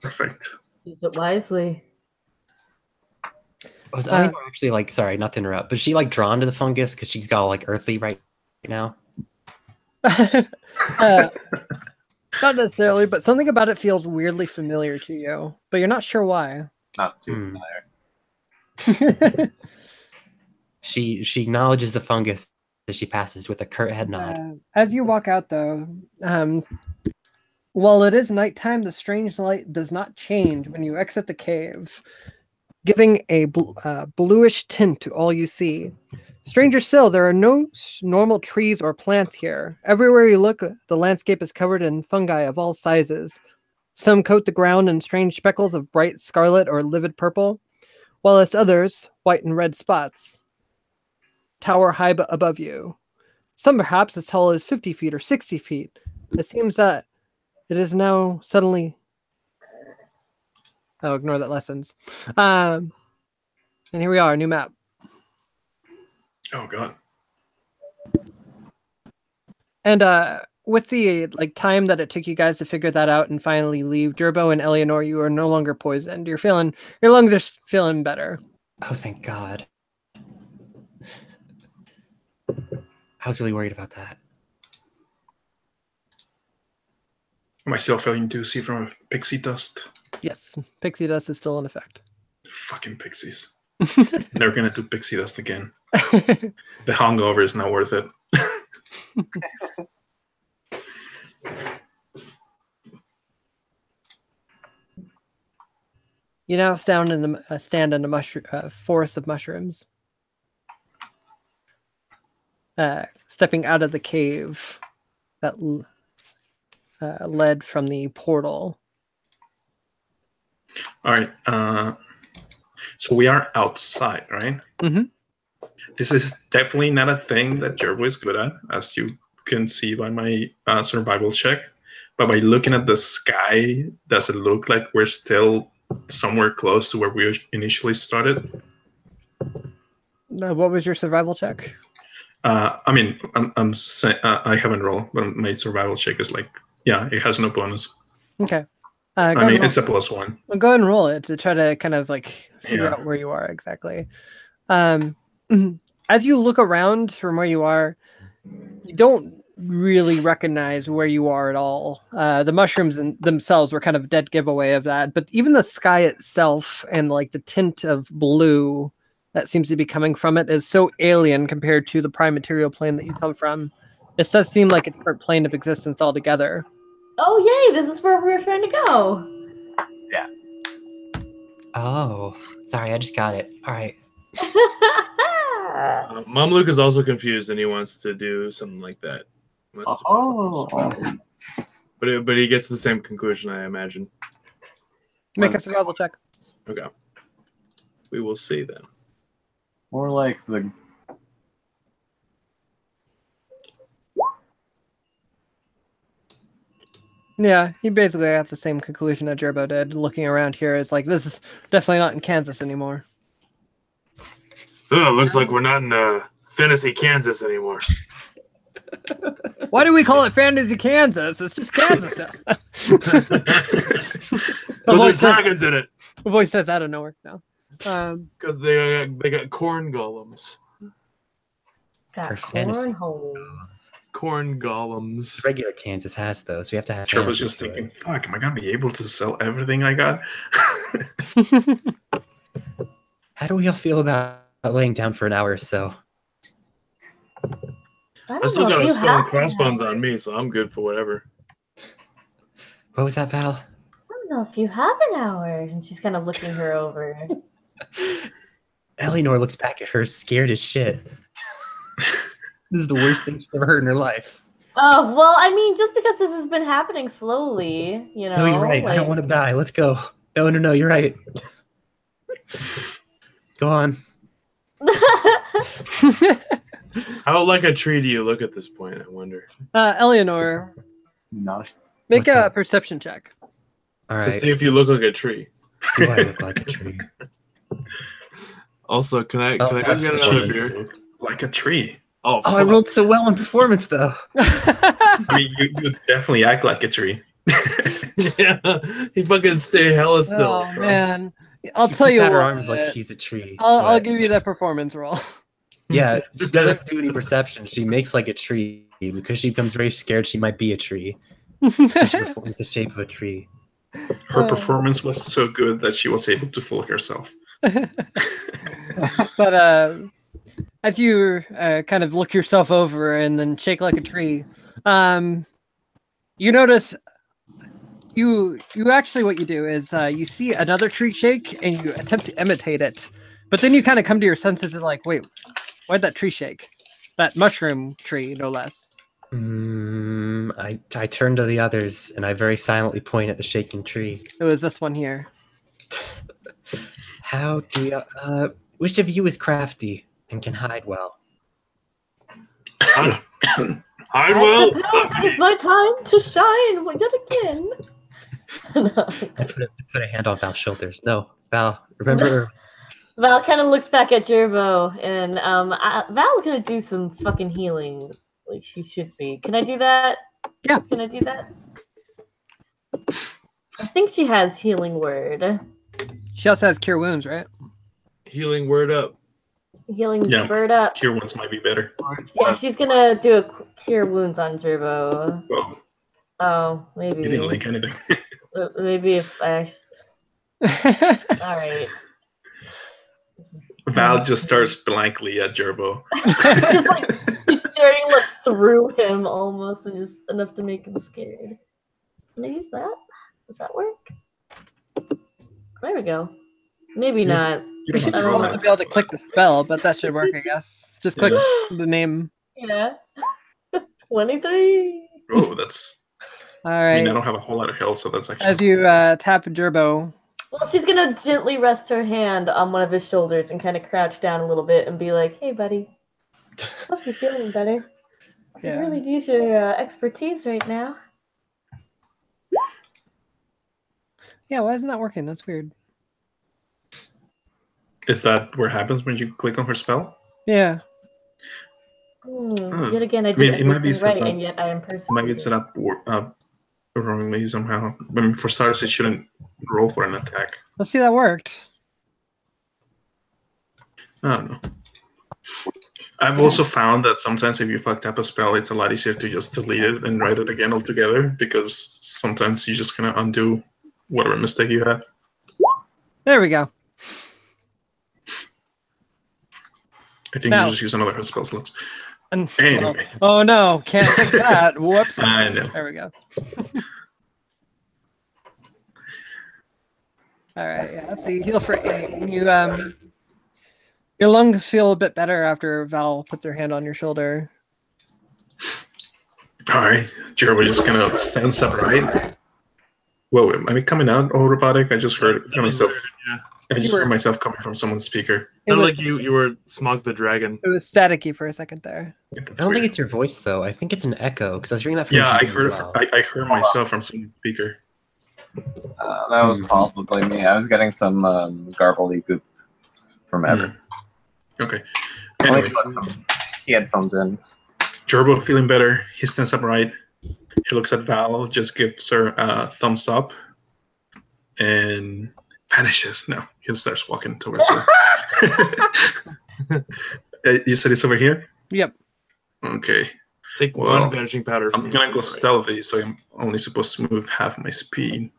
Perfect. Use it wisely. Was Eleanor actually like, sorry, not to interrupt, but she like drawn to the fungus because she's got all like earthy right now? Not necessarily, but something about it feels weirdly familiar to you, but you're not sure why. Not too familiar. She acknowledges the fungus as she passes with a curt head nod. As you walk out, though, while it is nighttime, the strange light does not change when you exit the cave, giving a bluish tint to all you see. Stranger still, there are no normal trees or plants here. Everywhere you look, the landscape is covered in fungi of all sizes. Some coat the ground in strange speckles of bright scarlet or livid purple, while others, white and red spots, tower high above you. Some perhaps as tall as 50 feet or 60 feet. It seems that it is now suddenly... Oh, ignore that lessons. And here we are, new map. Oh god. And with the time that it took you guys to figure that out and finally leave, Gerbo and Eleanor, you are no longer poisoned. Your lungs are feeling better. Oh, thank God. I was really worried about that. Am I still feeling doozy from pixie dust? Yes, pixie dust is still in effect. Fucking pixies. Never gonna do pixie dust again. The hungover is not worth it. You now stand in the forest of mushrooms. Stepping out of the cave that led from the portal. All right. So we are outside, right? Mm-hmm. This is definitely not a thing that Gerbo is good at, as you can see by my survival check. But by looking at the sky, does it look like we're still somewhere close to where we initially started? What was your survival check? I mean, I haven't rolled, but my survival check is like, yeah, it has no bonus. Okay. I mean, it's a +1. Well, go ahead and roll it to try to kind of figure out where you are exactly. As you look around from where you are, you don't really recognize where you are at all. The mushrooms themselves were kind of a dead giveaway of that, but even the sky itself and the tint of blue that seems to be coming from it is so alien compared to the prime material plane that you come from. It does seem like a different plane of existence altogether. Oh, yay, this is where we were trying to go. Yeah. Oh, sorry, I just got it. All right. Mom Luke is also confused and he wants to do something like that. But he gets the same conclusion, I imagine. Make a survival check. Okay. We will see then. More like the... Yeah, he basically got the same conclusion that Gerbo did. Looking around here, it's like this is definitely not in Kansas anymore. Oh, looks like we're not in fantasy Kansas anymore. Why do we call it Fantasy Kansas? It's just Kansas now. There's dragons in it. The voice says out of nowhere now. Because they got corn golems. Got For fantasy. cornholes. Corn golems. Regular Kansas has those. We have to have. Sure was fantasy just for it. thinking, fuck, am I gonna be able to sell everything I got? How do we all feel about laying down for an hour or so? I still got a stone crossbones on me, so I'm good for whatever. What was that, Val? I don't know if you have an hour. And she's kind of looking her over. Eleanor looks back at her, scared as shit. This is the worst thing she's ever heard in her life. Oh, well, I mean, just because this has been happening slowly, you know. No, you're right. I don't want to die. Let's go. No, you're right. Go on. How like a tree do you look at this point, I wonder? Eleanor, Not. make What's a up? perception check. All To right. see if you look like a tree. Do I look like a tree? Also, can I Oh, get that's another jeez. beer? Like a tree. Oh, Oh, I fuck. rolled so well in performance, though. I mean, you definitely act like a tree. Yeah, he fucking stay hella still. Oh man, I'll She tell puts you out her what. arms like she's a tree. I'll but- give you that performance roll. Yeah, she doesn't do any perception. She makes like a tree because she becomes very scared she might be a tree. She performs the shape of a tree. Her performance was so good that she was able to fool herself. But as you kind of look yourself over and then shake like a tree, you notice you actually what you do is you see another tree shake and you attempt to imitate it, but then you kind of come to your senses and like, wait, why'd that tree shake? That mushroom tree, no less. I turn to the others and I very silently point at the shaking tree. It was this one here. How do you, which of you is crafty and can hide well? Hide I well. suppose it is my time to shine yet again. I put a hand on Val's shoulders. No, Val, remember? Val kind of looks back at Gerbo, and Val's gonna do some fucking healing, like she should be. Can I do that? Yeah. Can I do that? I think she has healing word. She also has cure wounds, right? Healing word up. Healing Yeah. bird up. Cure ones might be better. Yeah, she's gonna do a cure wounds on Gerbo. Well, Oh, maybe. you didn't link anything. Maybe if I. All right. Val just stares blankly at Gerbo. Just like he's staring like through him almost, and just enough to make him scared. Can I use that? Does that work? There we go. Maybe Yeah. not. You We don't should have to roll also that. be able to click the spell, but that should work, I guess. Just click the name. Yeah. 23. Oh, that's. All I mean, I right. don't have a whole lot of health, so that's actually. As you tap Gerbo, Well, she's gonna gently rest her hand on one of his shoulders and kind of crouch down a little bit and be like, "Hey, buddy, hope you're feeling better. I Yeah. could really use your expertise right now." yeah, why isn't that working? That's weird. Is that what happens when you click on her spell? Yeah. Yet again, I I mean, did it might be everything set right, up- and yet I am persecuted. Maybe it's set up wrongly somehow. I mean, for starters, it shouldn't roll for an attack. Let's see, that worked. I don't know. I've also found that sometimes if you fucked up a spell, it's a lot easier to just delete it and write it again altogether, because sometimes you just kind of undo whatever mistake you had. There we go. I think Now- you just use another spell slots. And, Anyway. oh no, can't fix that. Whoops. I know. There we go. All right, yeah. So you heal for 8. And you your lungs feel a bit better after Val puts her hand on your shoulder. All right. Gerbo just kind of stands up, right? Whoa, am I coming out all robotic? I just heard it kind of stuff. Yeah. I just were- heard myself coming from someone's speaker. It Sounded was, like you were Smog the Dragon. it was staticky for a second there. Yeah, I that's don't think weird. it's your voice though. I think it's an echo because I was hearing that from Yeah, I Gina heard. as well. I heard myself from someone's speaker. That was probably me. I was getting some goop from Evan. Okay. Let me Anyway, put some headphones in. Gerbil feeling better. He stands upright. He looks at Val, just gives her a thumbs up, and vanishes. No, he starts walking towards the. You said it's over here? Yep. Okay. Take Well, one vanishing powder. I'm gonna go stealthy, so I'm only supposed to move half my speed.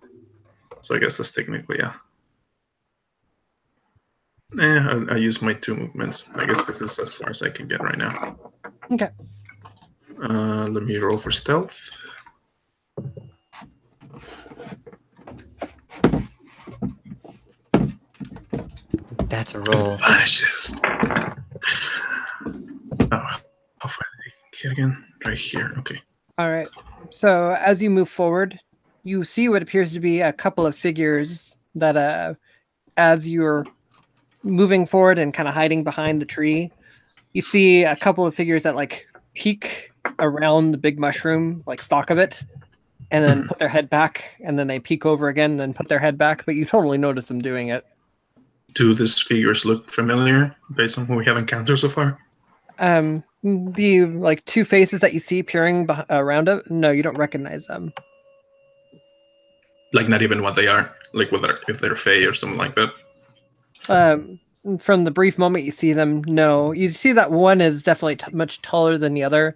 So I guess that's technically I use my 2 movements. I guess this is as far as I can get right now. Okay. Let me roll for stealth. That's a roll. Vanishes. Oh, how far did I get again? Right here. Okay. All right. So as you move forward, you see what appears to be a couple of figures that, as you're moving forward and kind of hiding behind the tree, you see a couple of figures that like peek around the big mushroom, like stalk of it, and then put their head back, and then they peek over again, and then put their head back. But you totally notice them doing it. Do these figures look familiar based on what we have encountered so far? The like 2 faces that you see peering around it, no, you don't recognize them. Like not even what they are, like whether if they're Fey or something like that. From the brief moment you see them, no. You see that one is definitely much taller than the other,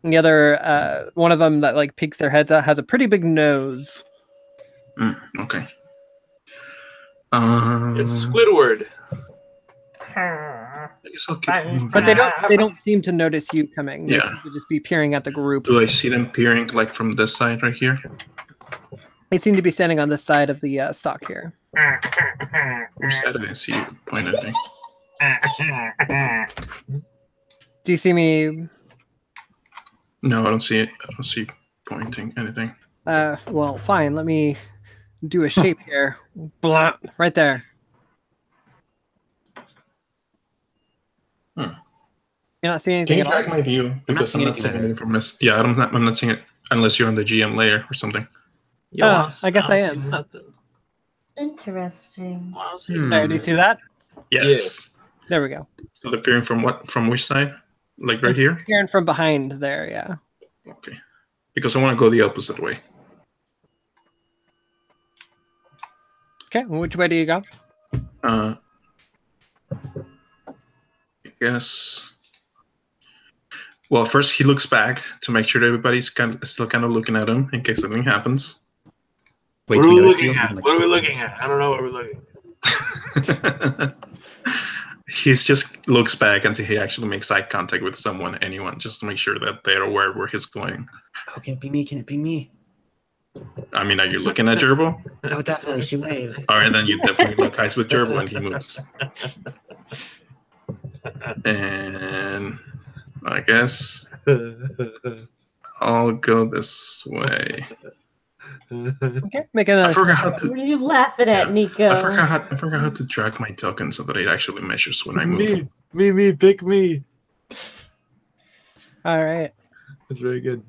and the other, one of them that like peeks their heads out has a pretty big nose. Okay. It's Squidward. I guess I'll keep moving. But they don't seem to notice you coming. They Yeah. seem to just be peering at the group. Do I see them peering like from this side right here? They seem to be standing on this side of the stalk here. Which side? I didn't see you point anything. Do you see me? No, I don't see it. I don't see pointing anything. Well, fine. Let me do a shape here. Blah, right there. Hmm. You're not seeing Can anything you at all? drag my view? Because I'm seeing not seeing anything anything from this. Yeah, I'm not seeing it unless you're on the GM layer or something. Oh, I guess I am. Interesting. There, do you see that? Yes. There we go. So they're peering from what? From which side? Like right here? Peering from behind there, yeah. Okay. Because I want to go the opposite way. Okay, which way do you go? I guess. Well, first he looks back to make sure that everybody's still kind of looking at him in case something happens. Wait, What do are we notice you? looking at? Like, What are we looking at? I don't know what we're looking at. He's just looks back until he actually makes eye contact with anyone, just to make sure that they're aware where he's going. Oh, can it be me? Can it be me? I mean, are you looking at Gerbil? Oh, definitely. She waves. All right, then you definitely look eyes with Gerbil when he moves. And I guess I'll go this way. Okay, make I another. forgot how to. What are you laughing at, Yeah. Nico? I forgot how to drag my token so that it actually measures when I move. Me, pick me. All right. That's very good.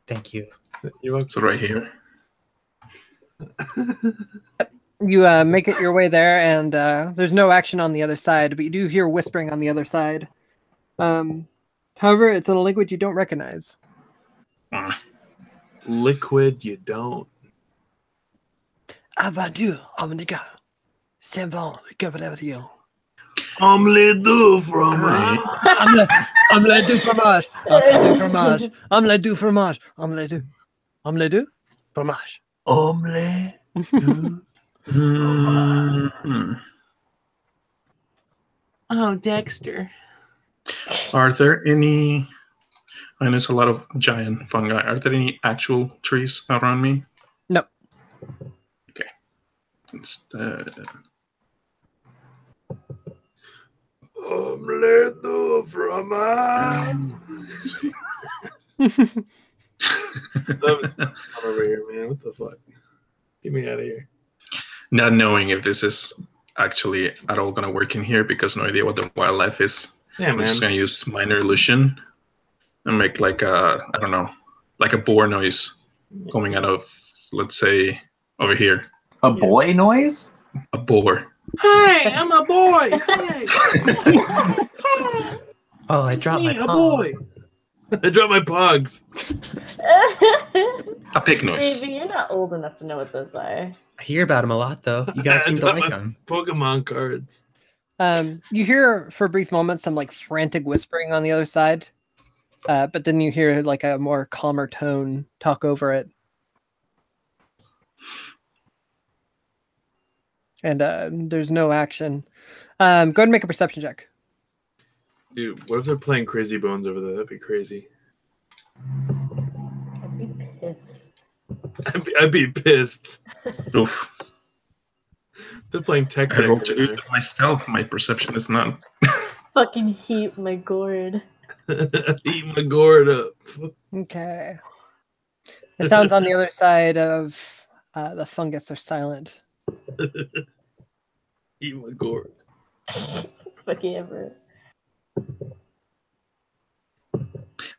Thank you. You're welcome. So right here. You make it your way there, and there's no action on the other side, but you do hear whispering on the other side. However, it's in a language you don't recognize. Liquid, you don't. Avendu, Omnica. C'est bon, que voulez-vous? Omelette du fromage. Omelette du fromage. Omelette du fromage. Omelette du fromage. Omelette du. Omelette du fromage. Omelette du. Oh, Dexter. Are there any? I know there's a lot of giant fungi. Are there any actual trees around me? No. Okay. Instead. Omelette du fromage. Over here, man. What the fuck? Get me out of here. Not knowing if this is actually at all gonna work in here because no idea what the wildlife is. Yeah, I'm man. just gonna use minor illusion and make like a, I don't know, like a boar noise coming out of, let's say, over here. A boy noise? A boar. Hey, I'm a boy. Hey, Oh, I dropped my a palm. boy. I dropped my pogs. A pig noise. Baby, you're not old enough to know what those are. I hear about him a lot, though. You guys seem to like him. Pokemon cards. You hear for a brief moment some like frantic whispering on the other side, but then you hear like a more calmer tone talk over it. And there's no action. Go ahead and make a perception check. Dude, what if they're playing Crazy Bones over there? That'd be crazy. I'd be pissed. I'd be pissed. Oof. They're playing Tech I Deck rolled over to there. my stealth. My perception is none. Fucking heat my gourd. Eat my gourd up. Okay. The sounds on the other side of the fungus are silent. Eat my gourd. Fucking ever.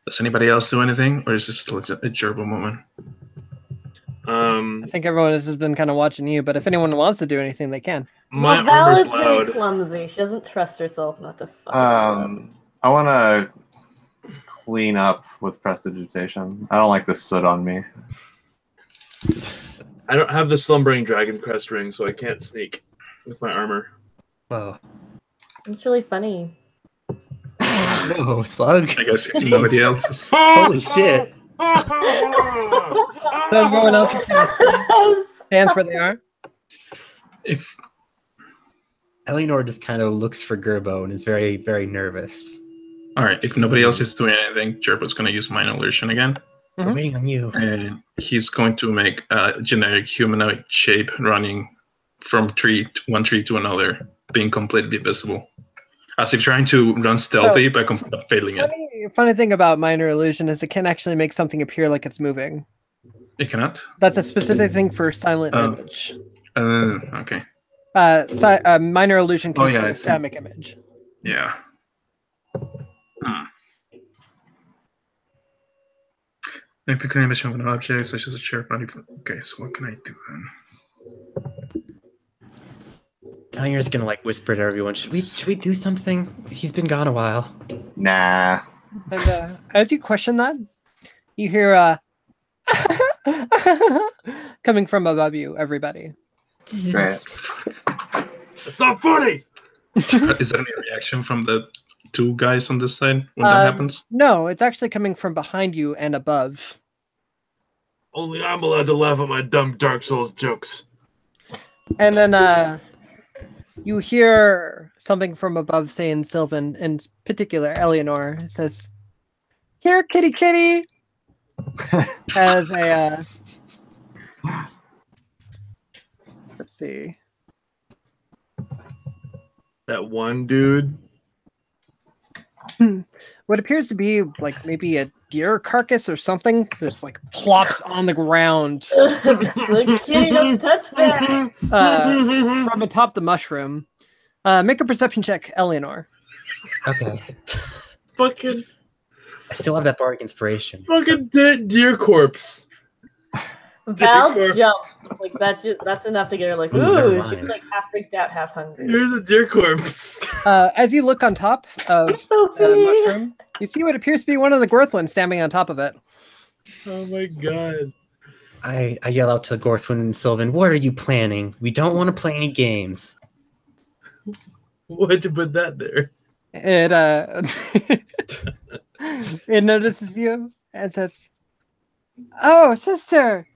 Does anybody else do anything, or is this still a gerbil moment? I think everyone has just been kind of watching you, but if anyone wants to do anything, they can. My Well, Val armor's is very loud. clumsy. She doesn't trust herself not to fuck up. I want to clean up with prestidigitation. I don't like this soot on me. I don't have the Slumbering Dragon Crest ring, so I can't sneak with my armor. Whoa. It's really funny. No, slug. I guess if nobody else is. Holy shit. So everyone else can stand where they are. If Eleanor just kind of looks for Gerbo and is very, very nervous. all right, if nobody else is doing anything, Gerbo's gonna use minor illusion again, We're waiting on you. and he's going to make a generic humanoid shape running from one tree to another, being completely visible, as if trying to run stealthy but failing it. Funny thing about minor illusion is it can actually make something appear like it's moving. It cannot. That's a specific thing for silent Oh. image. Okay. Minor illusion can Oh, yeah, create I a see. static image. Yeah. If you can image of an object such as a chair body. Okay, so what can I do then? Tanger's gonna like whisper to everyone, should we do something? He's been gone a while. Nah. And as you question that, you hear coming from above you, everybody. Great. It's not funny! Is there any reaction from the two guys on this side when that happens? No, it's actually coming from behind you and above. Only I'm allowed to laugh at my dumb Dark Souls jokes. And then you hear something from above saying Sylvan, in particular Eleanor. It says, "Here, kitty kitty!" As a... let's see. That one dude. What appears to be like maybe a deer carcass or something just like plops on the ground Like, kitty, don't touch that. from atop the mushroom. Make a perception check, Eleanor. Okay. Fucking I still have that bardic inspiration. fucking dead deer corpse. Val Deer jumps like that. That's enough to get her like, Ooh, never ooh. She's mind. like half freaked out, half hungry. Here's a deer corpse. As you look on top of Sophie. the mushroom, you see what appears to be one of the Gorthlins standing on top of it. Oh my god. I yell out to Gorthwin and Sylvan, what are you planning? We don't want to play any games. Why'd you put that there? It it notices you and says, "Oh, sister,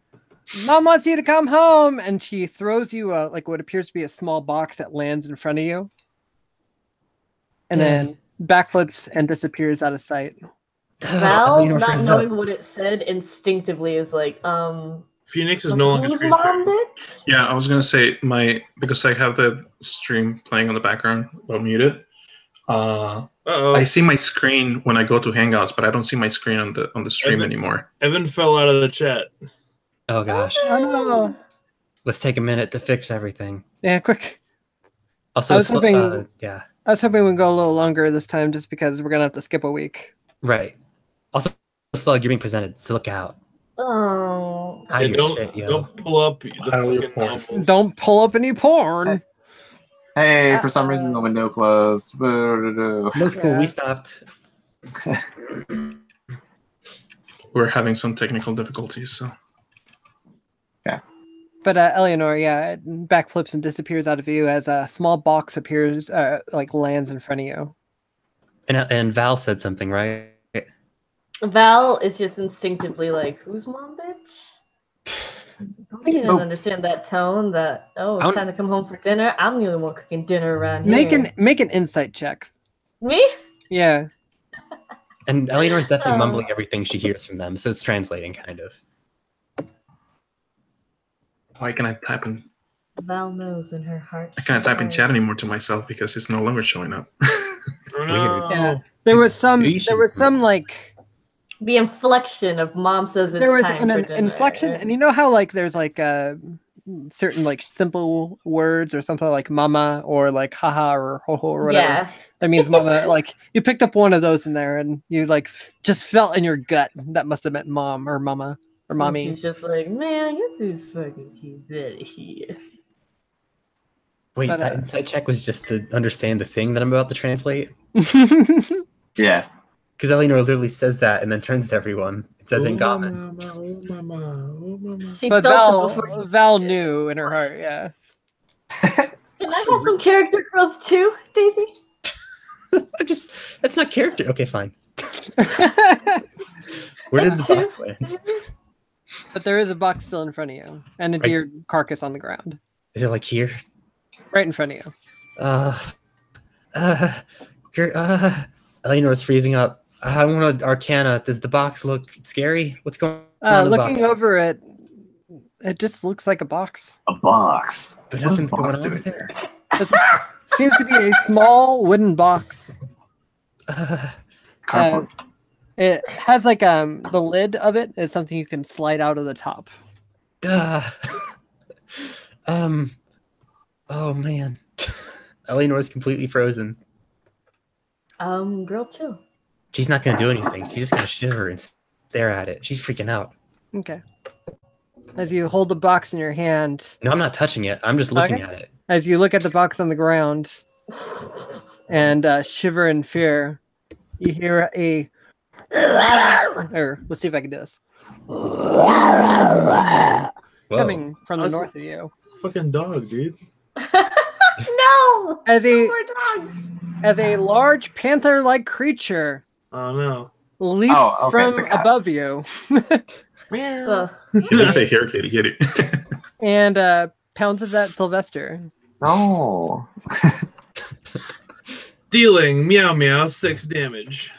Mom wants you to come home." And she throws you like what appears to be a small box that lands in front of you, and then backflips and disappears out of sight. Val, Eleanor not freezes knowing up. what it said, instinctively is like, Phoenix is no longer who's screen mom, sharing. bitch? Yeah, I was gonna say because I have the stream playing on the background while muted. Uh-oh. I see my screen when I go to Hangouts, but I don't see my screen on the stream anymore. Evan fell out of the chat. Oh gosh. Oh no! Let's take a minute to fix everything. Yeah, quick. Also, I was hoping- yeah, I was hoping we'd go a little longer this time just because we're going to have to skip a week. right. Also, Slug, you're being presented, so look out. Oh. Hide your don't shit, yo. don't pull up the Hide your fucking porn. novels. Don't pull up any porn. Hey, for some reason the window closed. That's cool. Yeah. We stopped. We're having some technical difficulties, so But Eleanor, yeah, it backflips and disappears out of view as a small box appears, like lands in front of you. And Val said something, right? Val is just instinctively like, "Who's mom, bitch?" He didn't understand that tone. That I it's time to come home for dinner. I'm the only one cooking dinner around Make here. an insight check. Me? Yeah. And Eleanor's definitely Oh. mumbling everything she hears from them, so it's translating, kind of. why can I type in? Val knows in her heart. I can't type in chat anymore to myself because it's no longer showing up. Oh, no. Yeah. There was some. You should- There was some like. The inflection of mom says it's There was time for an dinner. inflection, and you know how like there's like certain like simple words or something like mama or like haha or ho ho or whatever. Yeah. That means mama. Like you picked up one of those in there, and you like just felt in your gut that must have meant mom or mama or And mommy. she's just like, man, you're this fucking cute out of here. Wait, But, that insight check was just to understand the thing that I'm about to translate? Yeah. Because Eleanor literally says that and then turns to everyone. It says in Gotham. She But felt it before. Val knew in her heart, yeah. Can I have some character growth too, Daisy? That's not character. Okay, fine. Where did the box land? But there is a box still in front of you, and a Right. deer carcass on the ground, Is it like here? right in front of you. Eleanor's freezing up. I want to Arcana. Does the box look scary? What's going on in the Looking box? over it, it just looks like a box. A box. But What is nothing's a box going on doing with it. there? It seems to be a small wooden box. Cardboard. It has like the lid of it is something you can slide out of the top. Oh man. Eleanor's completely frozen. Girl, chill. She's not gonna do anything. She's just gonna shiver and stare at it. She's freaking out. Okay. As you hold the box in your hand, No, I'm not touching it. I'm just looking Okay. at it. as you look at the box on the ground and shiver in fear, you hear a. Or let's see if I can do this. Whoa. Coming from the Awesome. north of you. Fucking dog, dude. No! As No a more dogs! as a large panther-like creature Oh no. leaps Oh, okay, it's from a cat. above you Ugh. He didn't say here, kitty, kitty. and pounces at Sylvester. No. Dealing meow meow 6 damage.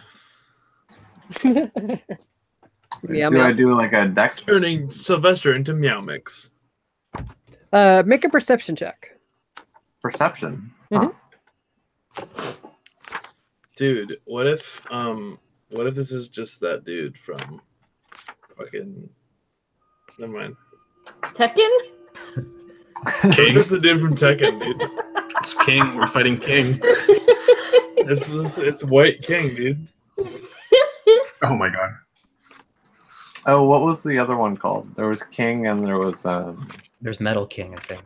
Yeah, Do I do like a dex? Turning Sylvester into Meow Mix. Make a perception check. Perception? Mhm. Dude, what if this is just that dude from fucking never mind. Tekken? King. This is the dude from Tekken, dude. It's King. We're fighting King. It's White King, dude. Oh my god. Oh, what was the other one called? There was King and there was There's Metal King, I think.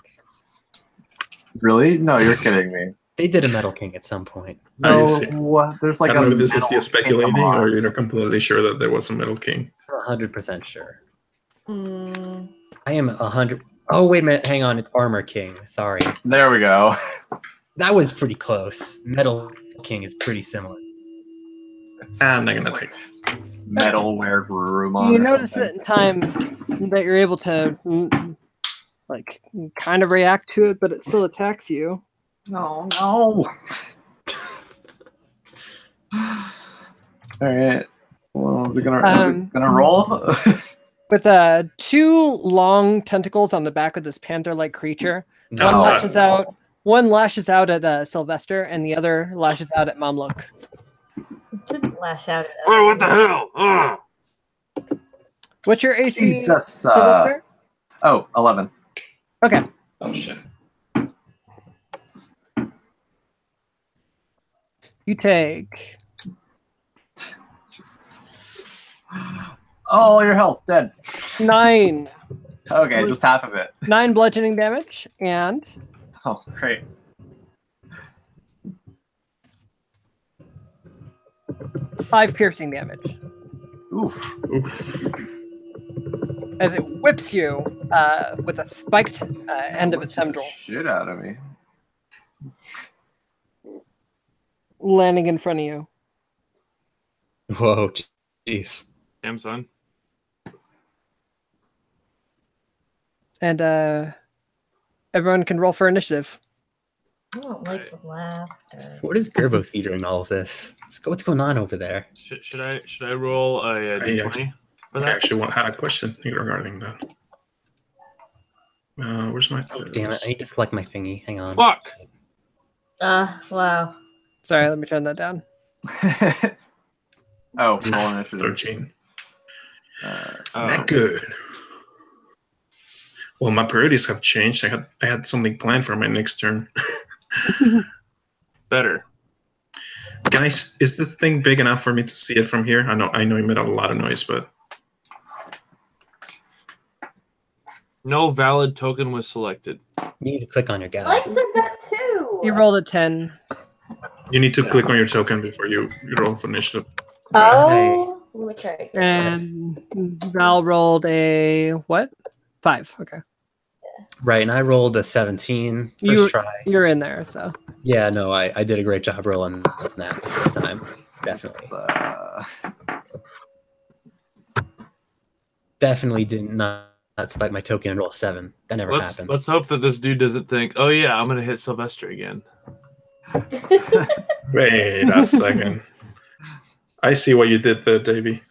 really? No, you're kidding me. They did a Metal King at some point. Are you No, se- what? There's like I don't know a if this is metal you speculating King or you're completely sure that there was a Metal King. I'm 100% sure. Hmm. I am 100. Oh, wait a minute. Hang on. It's Armor King. Sorry. There we go. That was pretty close. Metal King is pretty similar. I'm not It's gonna like take. metal wear Garurumon. You or notice something. that in time that you're able to like kind of react to it, but it still attacks you. No, no. All right. Well, is it gonna roll? With two long tentacles on the back of this panther-like creature. No. One lashes out. One lashes out at Sylvester, and the other lashes out at Momlook. Didn't lash out at us. Oh, what the hell? Oh. What's your AC? Jesus. Sylvester? 11. Okay. Oh shit. You take Jesus. Oh, your health dead. 9. Okay, just half of it. 9 bludgeoning damage and Oh, great. 5 piercing damage Oof. as it whips you with a spiked end of its tendril, Shit out of me. landing in front of you. Whoa, jeez. Damn, son. And everyone can roll for initiative. I don't like the laughter. What is Gerbo see during all of this? What's going on over there? Should I roll a d20 for I that? actually had a question regarding that. Where's my? Oh, damn it. I need to select my thingy. Hang on. Fuck. Wow. Sorry, let me turn that down. Oh, roll initiative. 13. Oh. Not good. Well, my priorities have changed. I had something planned for my next turn. Better. Is this thing big enough for me to see it from here? I know it made a lot of noise, but No valid token was selected. You need to click on your I guy. did that too. You rolled a 10. you need to click on your token before you roll for initiative. Oh, let me try again. And Val rolled a what? 5. Okay. Right, and I rolled a 17 first You- try. You're in there, so. Yeah, no, I did a great job rolling that the first time. Definitely. Definitely did not select my token and roll a 7. That never happened. Let's hope that this dude doesn't think, oh yeah, I'm gonna hit Sylvester again. Wait a second. I see what you did there, Davey.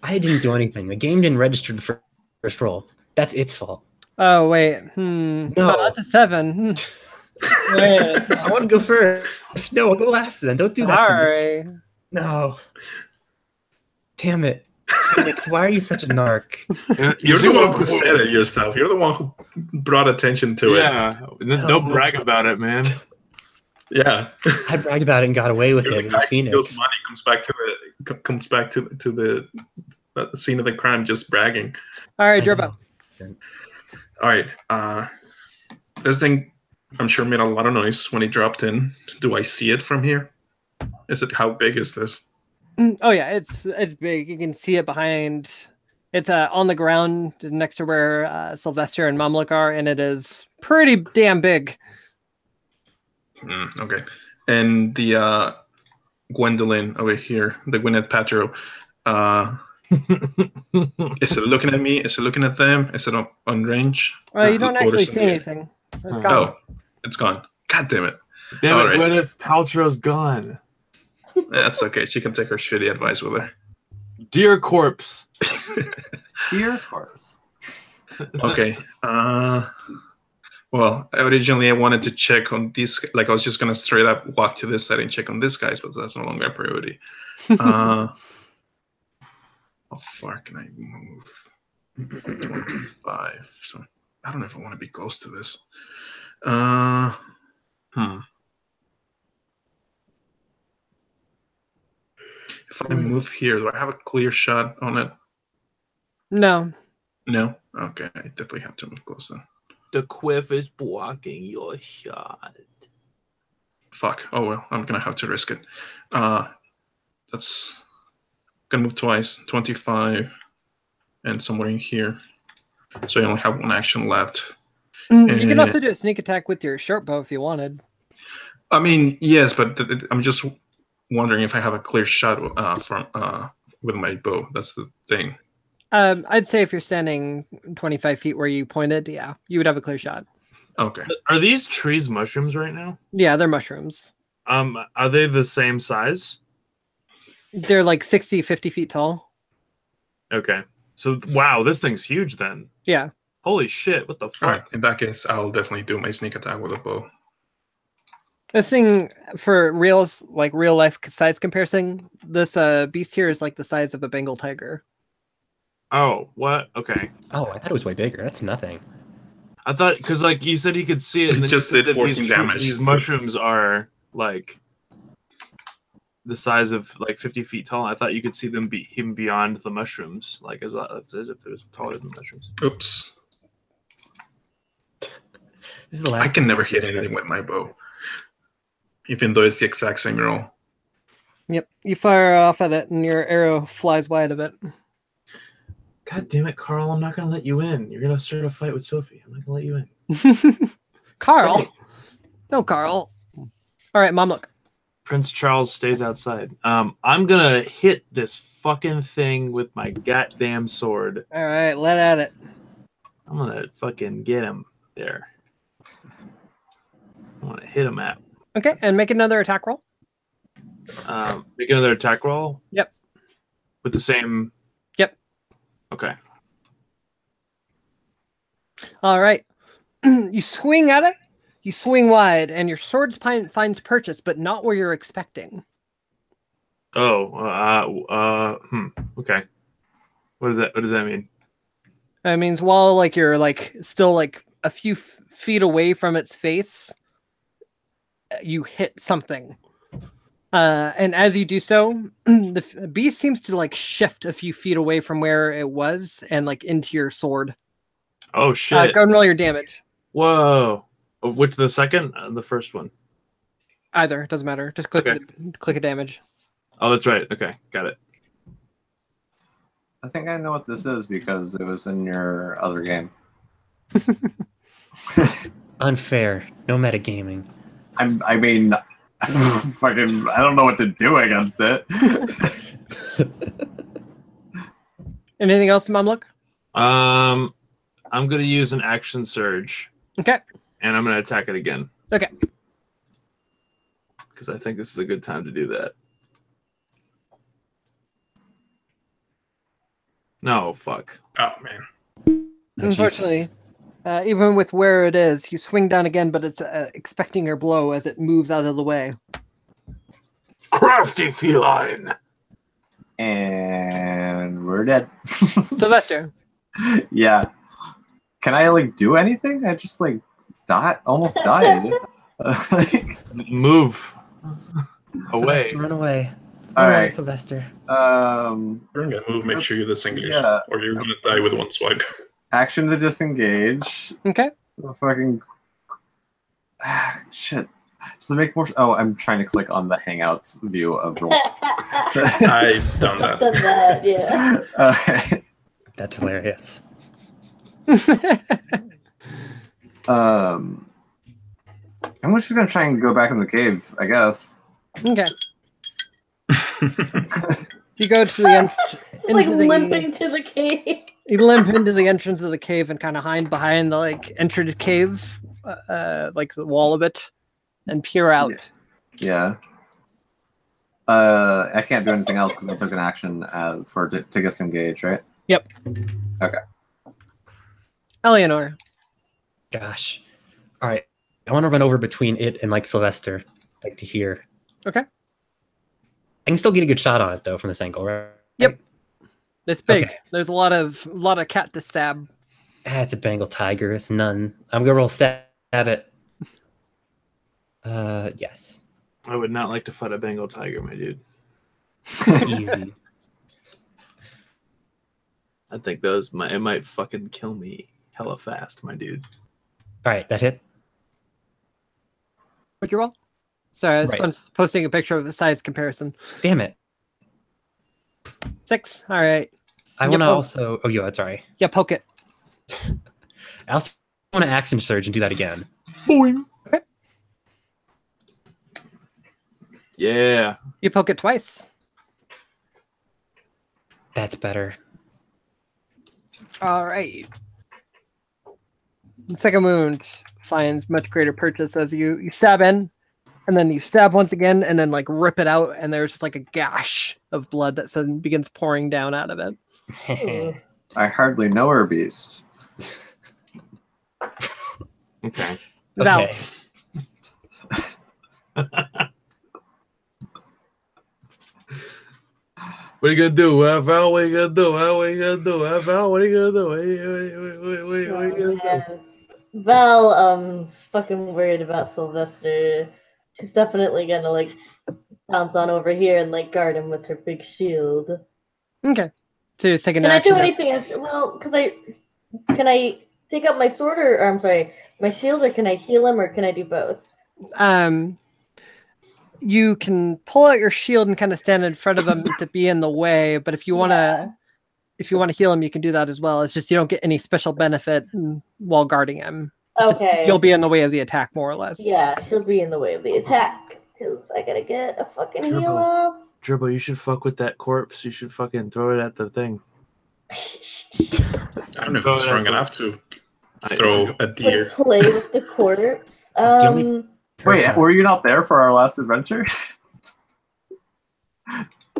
I didn't do anything. The game didn't register the first roll. That's its fault. Oh, wait. No. Oh, that's a 7. Wait. I want to go first. No, I'll go last then. Don't do that to me. Sorry. No. Damn it. Phoenix, why are you such a narc? You're the one who said it yourself. You're the one who brought attention to it. Yeah, don't brag about it, man. Yeah. I bragged about it and got away with You're it the with guy who Phoenix. steals money, comes back to the scene of the crime, just bragging. All right, I Durbo. know. All right. This thing, I'm sure, made a lot of noise when it dropped in. Do I see it from here? How big is this? Oh yeah, it's big. You can see it behind. It's on the ground next to where Sylvester and Mamluk are, and it is pretty damn big. Okay. And the Gwendolyn over here, the Gwyneth Paltrow, is it looking at me? Is it looking at them? Is it on range? You don't actually Noticing see it. anything. It's gone. Oh, it's gone. God damn it. Damn All it, right. Gwyneth Paltrow's gone. That's okay. She can take her shitty advice with her. Dear corpse. Dear course. Okay. Well, originally I wanted to check on these. Like I was just gonna straight up walk to this side and check on this guys, but that's no longer a priority. How far can I move? 25. So I don't know if I want to be close to this. If I move here, do I have a clear shot on it? No. No? Okay, I definitely have to move close then. The quiff is blocking your shot. Fuck. Oh well, I'm gonna have to risk it. That's gonna move twice. 25 and somewhere in here. So I only have one action left. You can also do a sneak attack with your short bow if you wanted. I mean, yes, but I'm just wondering if I have a clear shot with my bow. That's the thing. I'd say if you're standing 25 feet where you pointed, yeah, you would have a clear shot. Okay. Are these trees mushrooms right now? Yeah, they're mushrooms. Are they the same size? They're like 60, 50 feet tall. Okay. So wow, this thing's huge then. Yeah. Holy shit, what the All fuck? right. In that case, I'll definitely do my sneak attack with a bow. This thing, for real life size comparison, this beast here is like the size of a Bengal tiger. Oh, what? Okay. Oh, I thought it was way bigger. That's nothing. I thought, because like you said he could see it, and It then just you said did that 14 damage. These mushrooms are like the size of like 50 feet tall. I thought you could see him beyond the mushrooms, like as if it was taller than mushrooms. Oops. This is the last I can never hit anything with my bow, even though it's the exact same roll. Yep. You fire off at it, and your arrow flies wide of it. God damn it, Carl! I'm not gonna let you in. You're gonna start a fight with Sophie. I'm not gonna let you in. Carl. No, Carl. All right, Mom, look. Prince Charles stays outside. I'm gonna hit this fucking thing with my goddamn sword. All right, let at it. I'm gonna fucking get him there. I want to hit him at. Okay, and make another attack roll. Make another attack roll. Yep. With the same. Yep. Okay. All right. You swing at it. You swing wide, and your sword finds purchase, but not where you're expecting. Oh. Okay. What does that mean? That means while like you're like still like a few feet away from its face, you hit something. And as you do so, the beast seems to like shift a few feet away from where it was and like into your sword. Oh shit! Go and roll your damage. Whoa! Which the second? The first one. Either doesn't matter. Just click Okay. click a damage. Oh, that's right. Okay, got it. I think I know what this is because it was in your other game. Unfair. No metagaming. I mean, fucking, I don't know what to do against it. Anything else, Mamluk? I'm gonna use an action surge. Okay. And I'm gonna attack it again. Okay. Because I think this is a good time to do that. No, fuck. Oh man. Unfortunately, even with where it is, you swing down again, but it's expecting your blow as it moves out of the way. Crafty feline. And we're dead. Sylvester. Yeah. Can I like do anything? I just like almost died. Like, Move away. Sylvester, run away. all Run, right. Sylvester. You're gonna move, make sure you disengage, Yeah. or you're gonna die with one swipe. Action to disengage. Okay. The fucking shit. Does it make more? Oh, I'm trying to click on the Hangouts view of roll. I've done that. Done that, yeah. Okay. That's hilarious. I'm just gonna try and go back in the cave, I guess. Okay. You go to the Just like limping to the cave. You limp into the entrance of the cave and kind of hide behind the like entered cave, like the wall of it, and peer out. Yeah. I can't do anything else because I took an action to disengage, right? Yep. Okay. Eleanor. Gosh. All right. I want to run over between it and like Sylvester, like to here. Okay. I can still get a good shot on it though from this angle, right? Yep. It's big. Okay. There's a lot of cat to stab. It's a Bengal tiger. It's none. I'm gonna roll stab it. Yes. I would not like to fight a Bengal tiger, my dude. Easy. I think it might fucking kill me hella fast, my dude. All right, that hit. What'd you roll? Sorry, I was Right. posting a picture of the size comparison. Damn it. 6. All right. I want to also. Oh, yeah, sorry. Yeah, poke it. I also want to action surge and do that again. Boing. Okay. Yeah. You poke it twice. That's better. All right. The second wound finds much greater purchase as you stab in, and then you stab once again, and then like rip it out, and there's just like a gash of blood that suddenly begins pouring down out of it. I hardly know her, beast. Okay. Val. Okay. What are you gonna do, Val? What are you gonna do? What are you gonna do, Val? What are you gonna do? What are you gonna do? Val, is fucking worried about Sylvester. She's definitely gonna like bounce on over here and like guard him with her big shield. Okay. So just take an Can I action. do anything? Well, can I take out my sword or I'm sorry, my shield, or can I heal him, or can I do both? You can pull out your shield and kind of stand in front of him to be in the way, but if you want to heal him, you can do that as well. It's just you don't get any special benefit while guarding him. Okay. You'll be in the way of the attack, more or less. Yeah, she'll be in the way of the attack because I gotta get a fucking heal Dribble. off. Dribble, you should fuck with that corpse. You should fucking throw it at the thing. I don't know if I'm strong enough to throw a deer. Like, play with the corpse. Wait, were you not there for our last adventure?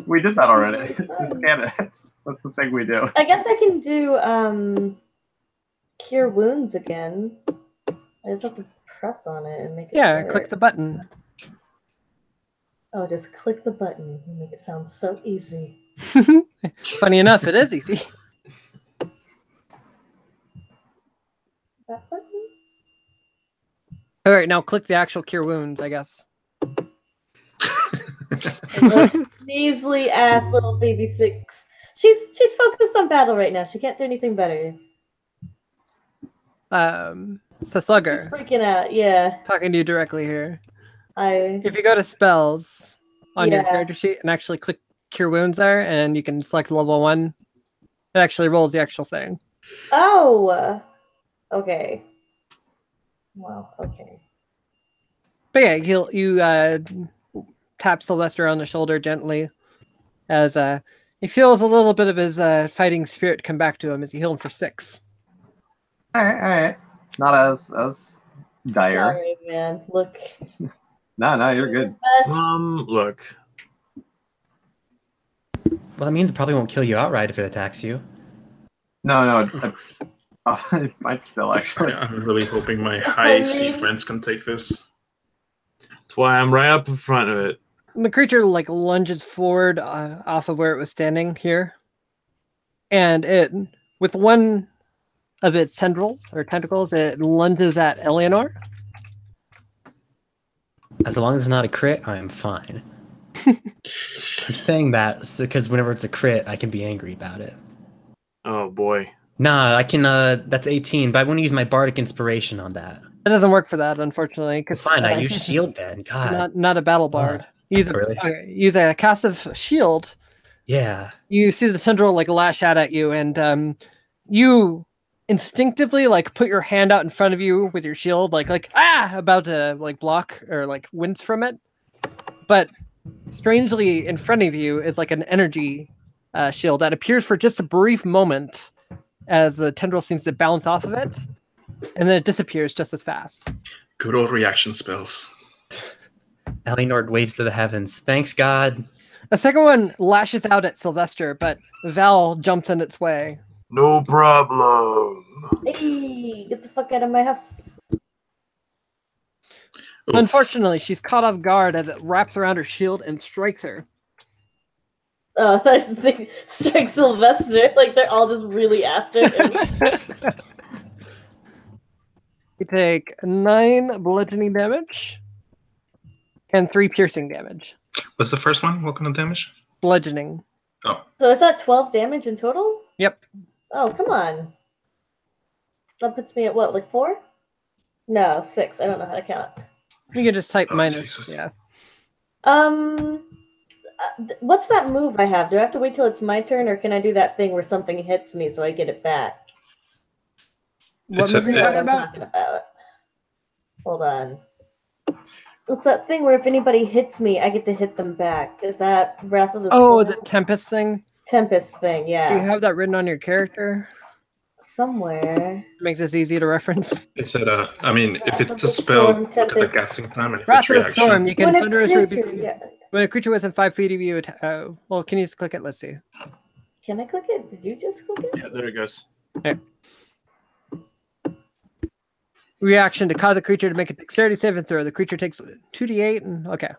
We did that already. It's canon. That's the thing we do. I guess I can do cure wounds again. I just have to press on it and make it work. Click the button. Oh, just click the button and make it sound so easy. Funny enough, it is easy. That button? All right, now click the actual cure wounds, I guess. Measly ass little baby 6. She's focused on battle right now. She can't do anything better. Slugger. She's freaking out, yeah. Talking to you directly here. I If you go to spells on your character sheet and actually click cure wounds there, and you can select level 1, it actually rolls the actual thing. Oh, okay. Wow. Okay. But yeah, you tap Sylvester on the shoulder gently, as he feels a little bit of his fighting spirit come back to him as you heal him for 6. All right. Not as dire. Sorry, man. Look. No, you're good. Look. Well, that means it probably won't kill you outright if it attacks you. No. It might still actually. I'm really hoping my high C friends can take this. That's why I'm right up in front of it. The creature like lunges forward off of where it was standing here, and it, with one of its tentacles, it lunges at Eleanor. As long as it's not a crit, I'm fine. I'm saying that because whenever it's a crit, I can be angry about it. Oh boy. Nah, I can. That's 18, but I want to use my bardic inspiration on that. It doesn't work for that, unfortunately. Fine, I use shield then. God, not a battle bard. Use a cast of shield. Yeah. You see the tendril like lash out at you, and you instinctively like put your hand out in front of you with your shield, like about to like block or like wince from it. But strangely, in front of you is like an energy shield that appears for just a brief moment as the tendril seems to bounce off of it, and then it disappears just as fast. Good old reaction spells. Eleanor waves to the heavens. Thanks, God. The second one lashes out at Sylvester, but Val jumps in its way. No problem. Hey, get the fuck out of my house. Oof. Unfortunately, she's caught off guard as it wraps around her shield and strikes her. Oh, I thought you'd say strike Sylvester. Like they're all just really after him. You take 9 bludgeoning damage and 3 piercing damage. What's the first one? What kind of damage? Bludgeoning. Oh. So is that 12 damage in total? Yep. Oh, come on. That puts me at what, like 4? No, 6. I don't know how to count. You can just type minus. Jesus. Yeah. What's that move I have? Do I have to wait till it's my turn, or can I do that thing where something hits me so I get it back? What It's a- movie are you What talking I'm about? talking about. Hold on. It's that thing where if anybody hits me, I get to hit them back. Is that Wrath of the Oh, Storm? the Tempest thing? Tempest thing, yeah. Do you have that written on your character? Somewhere. Make this easy to reference. Is it I mean, if it's a spell, look at the casting time and if Wrath it's of the reaction. Storm, you can When a thunderous creature, yeah. when a creature within 5 feet of you. Well, can you just click it? Let's see. Can I click it? Did you just click it? Yeah, there it goes. Reaction to cause a creature to make a dexterity saving throw. The creature takes 2d8 and okay.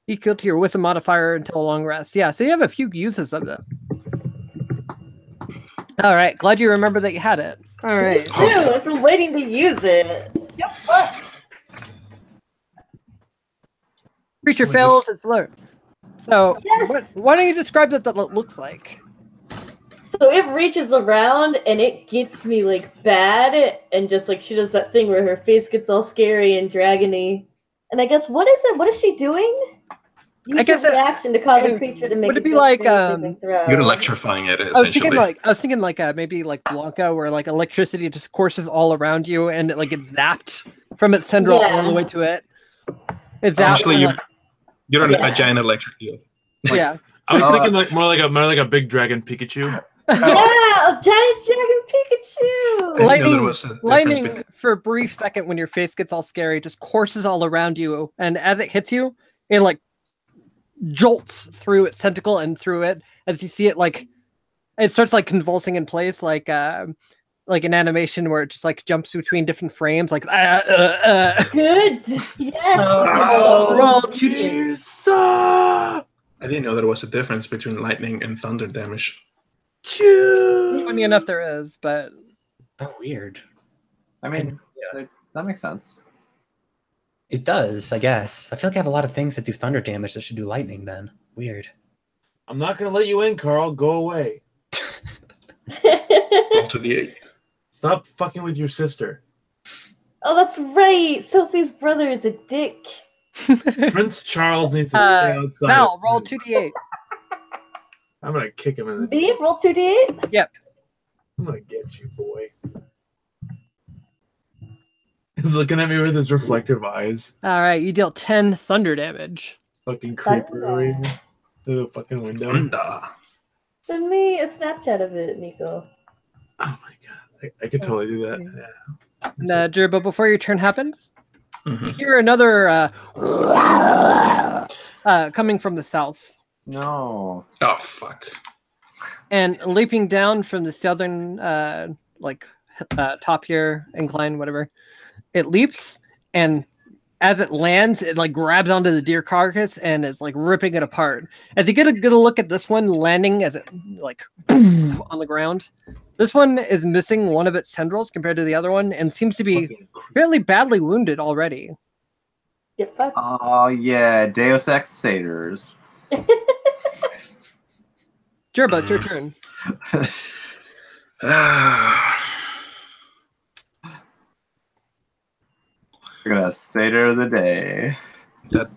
Equal to your wisdom modifier until a long rest. Yeah, so you have a few uses of this. All right, glad you remember that you had it. All right. Dude, I've been waiting to use it. Yep. What? Creature Wait, fails this- its alert. So, Yes! why don't you describe what that looks like? So it reaches around and it gets me like bad, and just like she does that thing where her face gets all scary and dragony. And I guess what is it? What is she doing? Use guess your reaction to cause a it- creature to make would a it be like, dexterity saving throw. You're electrifying it, I was essentially. thinking like maybe like Blanca, where like electricity just courses all around you and it like gets zapped from its tendril all the way to it. It's zapped. Essentially, and, you're Yeah. a giant electric eel. yeah. I was Oh, thinking like more like a big dragon Pikachu. Yeah, a giant dragon Pikachu! I didn't know there was a difference Lightning between. for a brief second when your face gets all scary just courses all around you, and as it hits you, it like jolts through its tentacle and through it as you see it like it starts like convulsing in place like an animation where it just like jumps between different frames like Good! Yes! roll I didn't know there was a difference between lightning and thunder damage. funny enough there is, but Oh, weird. I mean, that makes sense. It does, I guess. I feel like I have a lot of things that do thunder damage that should do lightning then. Weird. I'm not gonna let you in, Carl. Go away. Roll to the 8. Stop fucking with your sister. Oh, that's right! Sophie's brother is a dick. Prince Charles needs to stay outside. Val, roll 2d8. I'm gonna kick him in the. B, roll 2d8. I'm gonna get you, boy. He's looking at me with his reflective eyes. All right, you deal 10 thunder damage. Fucking creeper over here. Through the fucking window. Thunder. Send me a Snapchat of it, Nico. Oh my god. I could totally do that. Yeah. And, Drew, but before your turn happens, Mhm. you hear another coming from the south. No. Oh, fuck. And leaping down from the southern top here incline, whatever, it leaps, and as it lands, it like grabs onto the deer carcass and it's like ripping it apart. As you get a good look at this one landing as it like boom, on the ground, this one is missing one of its tendrils compared to the other one and seems to be Fucking creep. fairly badly wounded already. Get fucked. Oh yeah, Deus Ex Satyrs. Jerba, it's your turn. We're gonna Satyr of the day. That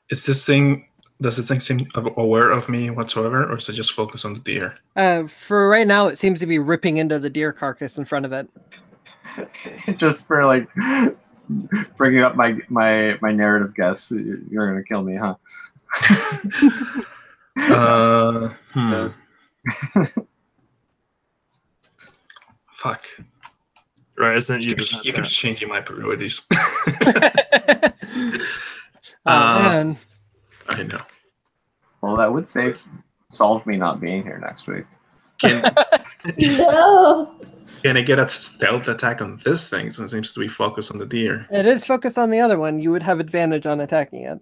is this thing. Does this thing seem aware of me whatsoever, or is it just focused on the deer? For right now, it seems to be ripping into the deer carcass in front of it. Just for like bringing up my narrative guess. You're gonna kill me, huh? Yes. Fuck. Right, isn't You you keep just changing my priorities. Man. I know. Well, that would solve me not being here next week. Can No! I get a stealth attack on this thing since it seems to be focused on the deer? It is focused on the other one. You would have advantage on attacking it.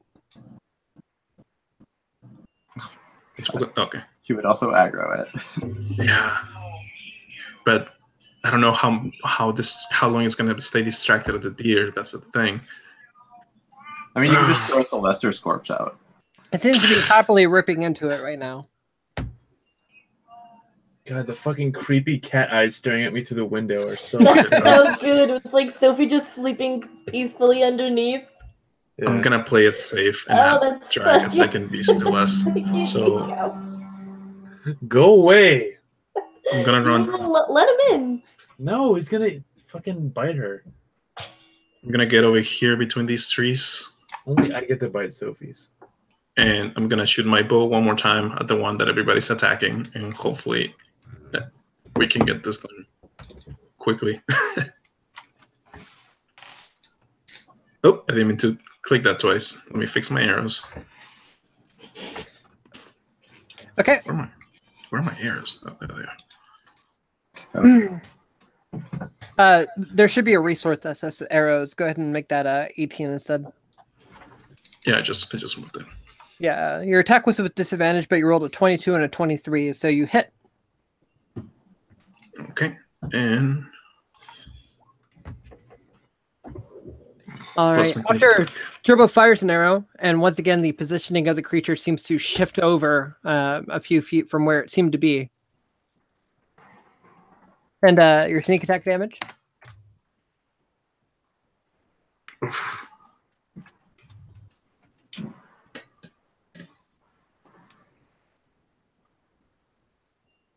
Okay. He would also aggro it. Yeah. But I don't know how long it's gonna stay distracted of the deer. That's the thing. I mean, you can just throw Sylvester's corpse out. It seems to be happily ripping into it right now. God, the fucking creepy cat eyes staring at me through the window are so That's good. so good. It's like Sophie just sleeping peacefully underneath. Yeah. I'm gonna play it safe and Oh, not that's drag a funny. second beast to us. So Go away. I'm gonna run. Let him in. No, he's gonna fucking bite her. I'm gonna get over here between these trees, Only I get to bite Sophie's. and I'm gonna shoot my bow one more time at the one that everybody's attacking, and hopefully that we can get this done quickly. Oh, I didn't mean to click that twice. Let me fix my arrows. Okay. Where are my arrows? Oh, there they are. There should be a resource that says arrows. Go ahead and make that 18 instead. Yeah, I just moved it. Yeah, your attack was with disadvantage, but you rolled a 22 and a 23, so you hit. Okay, and All Plus right. mechanical After Turbo fires an arrow, and once again, the positioning of the creature seems to shift over a few feet from where it seemed to be. And your sneak attack damage. Oof.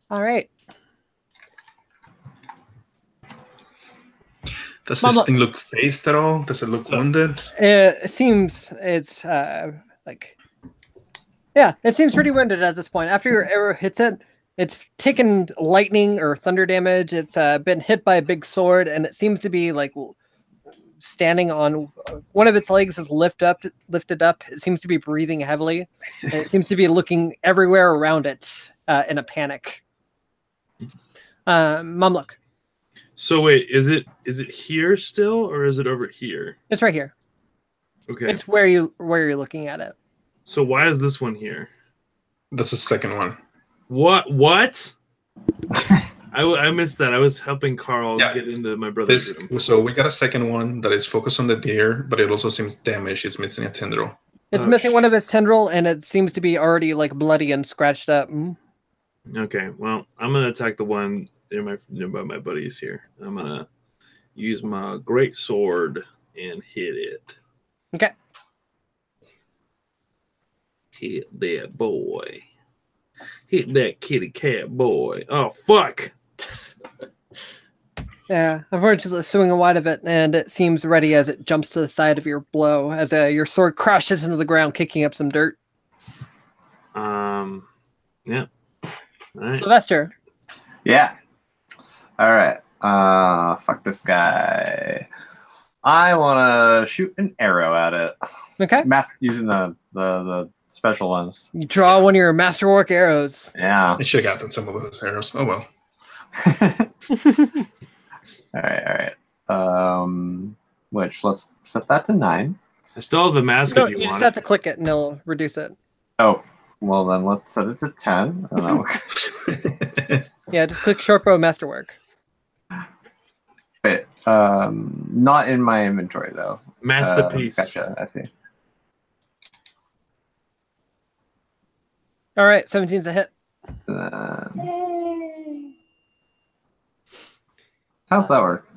All right. Does Mom, this look. thing look phased at all? Does it look wounded? It seems it's like, yeah, it seems pretty wounded at this point. After your arrow hits it, it's taken lightning or thunder damage. It's been hit by a big sword, and it seems to be like standing on one of its legs is lifted up. It seems to be breathing heavily, and it seems to be looking everywhere around it in a panic. Mumluk. So wait, is it here still, or is it over here? It's right here. Okay. It's where you're looking at it. So why is this one here? That's the second one. What? I missed that. I was helping Carl Yeah. get into my brother's room. So we got a second one that is focused on the deer, but it also seems damaged. It's missing a tendril. It's missing one of its tendril, and it seems to be already like bloody and scratched up. Okay, well, I'm gonna attack the one nearby my buddies here. I'm gonna use my great sword and hit it. Okay. Hit that boy. Hit that kitty cat boy. Oh fuck! Yeah, unfortunately, swinging wide of it, and it seems ready as it jumps to the side of your blow as your sword crashes into the ground, kicking up some dirt. Yeah. All right. Sylvester. Yeah. All right. Fuck this guy. I want to shoot an arrow at it. Okay. Using the special ones. You draw one of your masterwork arrows. Yeah. I should have gotten some of those arrows. Oh well. All right. Which let's set that to 9. I still have the mask No, if you you want. just have to click it, and it'll reduce it. Oh, well then let's set it to 10. And then Yeah, just click short bow masterwork. wait, not in my inventory though. Masterpiece. Gotcha. I see. All right, 17's a hit. Yay. How's that work?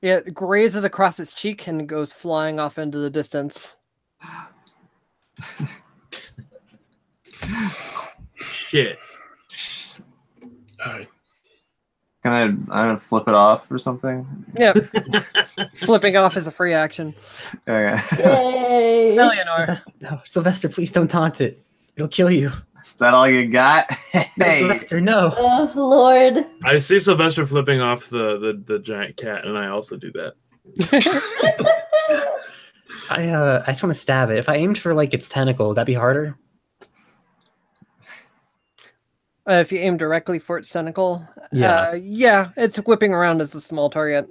Yeah, it grazes across its cheek and goes flying off into the distance. Shit. Can I flip it off or something? Yeah, flipping off is a free action. Okay. Yay. Eleanor. Sylvester, please don't taunt it. It'll kill you. Is that all you got? No, Hey. Sylvester, no. Oh, Lord. I see Sylvester flipping off the giant cat, and I also do that. I just want to stab it. If I aimed for like its tentacle, would that be harder? If you aim directly for its tentacle, Yeah. yeah, it's whipping around as a small target.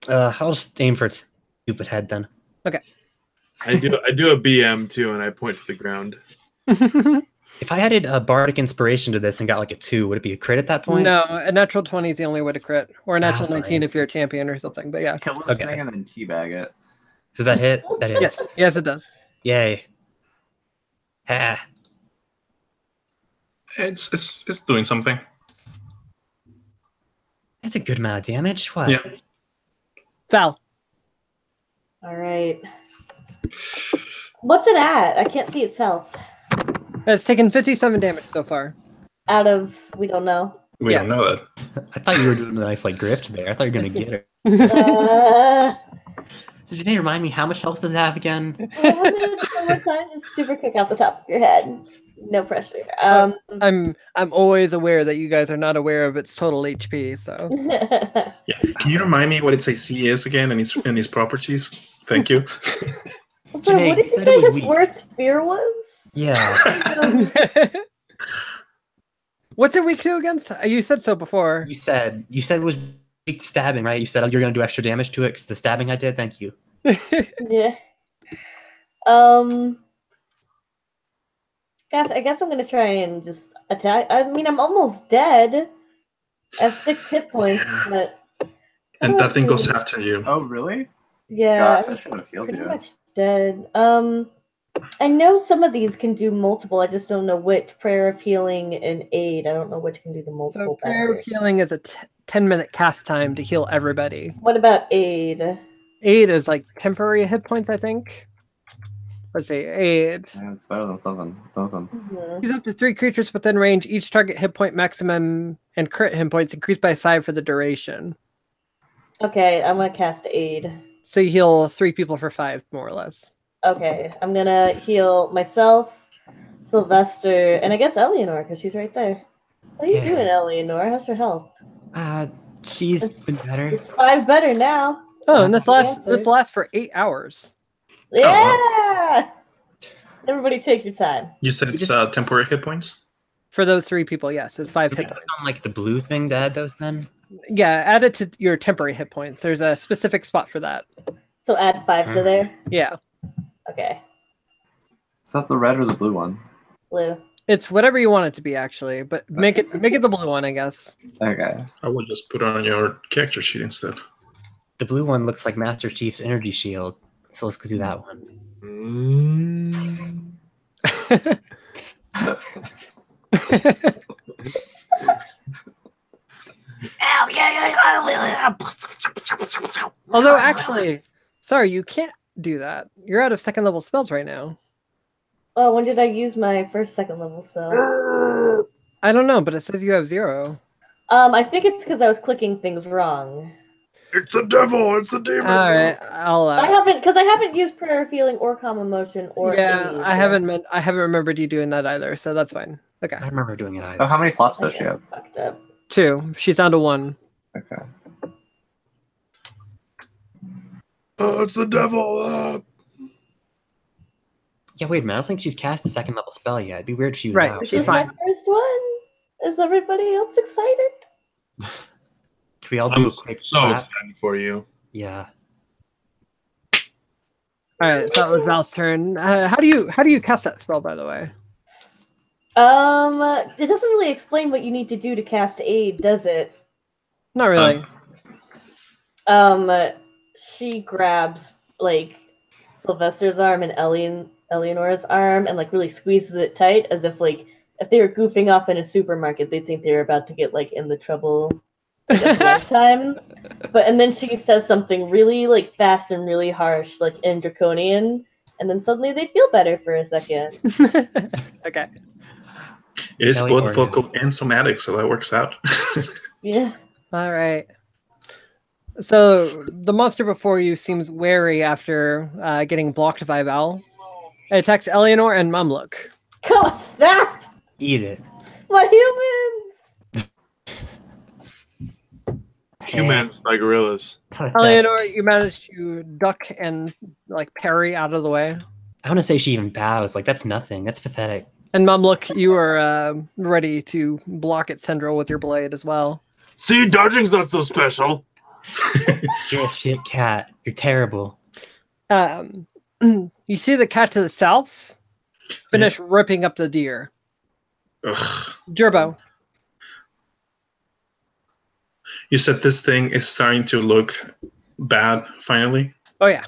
I'll just aim for its stupid head then. I do a BM too, and I point to the ground. If I added a bardic inspiration to this and got like a 2, would it be a crit at that point? No, a natural 20 is the only way to crit, or a natural 19 fine. if you're a champion or something. But yeah, Kill this Okay. thing and then teabag it. Does that hit? That hits. yes, it does. Yay. Ha. It's doing something. That's a good amount of damage. What? Yeah. Val. All right. What's it at? I can't see itself. It's taken 57 damage so far. Out of, we don't know. We Yeah. don't know that. I thought you were doing a nice like grift there. I thought you were gonna get her. So Janae, remind me, how much health does it have again? 100 so much time, just super quick off the top of your head. No pressure. I'm always aware that you guys are not aware of its total HP. So Yeah. Can you remind me what its AC is again and its properties? Thank you. So Janae, what did you you said say it was his weak. worst fear was? Yeah. what's it weak to against? You said so before. You said it was weak stabbing, right? You said you're gonna do extra damage to it because the stabbing I did. Thank you. Yeah. Gosh, I guess I'm gonna try and just attack. I mean, I'm almost dead. I have 6 hit points, but And that thing goes after you. Oh, really? Yeah, Gosh, I should have healed pretty you. much dead. I know some of these can do multiple. I just don't know which. Prayer of Healing and Aid. I don't know which can do the So multiple prayer better. of healing is a 10-minute cast time to heal everybody. What about Aid? Aid is like temporary hit points, I think. Let's see, aid. Yeah, it's better than something. Nothing. Mhm. Use up to 3 creatures within range. Each target hit point maximum and crit hit points increased by 5 for the duration. Okay, I'm gonna cast Aid. So you heal 3 people for 5, more or less. Okay, I'm gonna heal myself, Sylvester, and I guess Eleanor, because she's right there. How are you Yeah. doing, Eleanor? How's your health? She's been better. It's 5 better now. Oh, and this Good lasts answer. for 8 hours. Yeah! Everybody take your time. You said it's temporary hit points? For those 3 people, yes, it's 5 Can we hit put points. on like the blue thing to add those then? Yeah, add it to your temporary hit points. There's a specific spot for that. So add 5 to there? Yeah. Okay, Is that the red or the blue one? blue. It's whatever you want it to be, actually, but make it the blue one, I guess. Okay. I will just put it on your character sheet instead. The blue one looks like Master Chief's energy shield. So let's go do that one. Although, actually, sorry, you can't do that. You're out of 2nd level spells right now. Oh, when did I use my first 2nd level spell? I don't know, but it says you have 0. I think it's because I was clicking things wrong. It's the devil. It's the demon. All right, I'll. I haven't used Prayer of Healing or Calm Emotion or Yeah, Aid. I haven't remembered you doing that either, so that's fine. Okay, I remember doing it Oh, either. how many slots does she have? Fucked up. 2. She's down to 1. Okay. Oh, it's the devil. Yeah, wait a minute. I don't think she's cast a 2nd level spell yet. It'd be weird if she was Right, out. This she's is fine. my first one. Is everybody else excited? Can we all do a I'm quick so clap? excited for you. Yeah. All right, so that was Val's turn. How do you cast that spell, by the way? It doesn't really explain what you need to do to cast Aid, does it? Not really. She grabs like Sylvester's arm and Eleanor's arm and like really squeezes it tight, as if like if they were goofing off in a supermarket, they'd think they were about to get like in the trouble of a lifetime. And then she says something really like fast and really harsh, like in Draconian, and then suddenly they feel better for a second. Okay. It's Hell yeah. both vocal and somatic, so that works out. Yeah. All right. So the monster before you seems wary after getting blocked by Val. It attacks Eleanor and Mumlook. What's that? Eat it. My humans! Humans by gorillas. Pathetic. Eleanor, you managed to duck and like parry out of the way. I want to say she even bows. Like, that's nothing. That's pathetic. And Mumlook, you are ready to block its tendril with your blade as well. See, dodging's not so special. You're a shit cat. You're terrible. You see the cat to the south finish ripping up the deer. Ugh. Gerbo. You said this thing is starting to look bad, finally? Oh, yeah.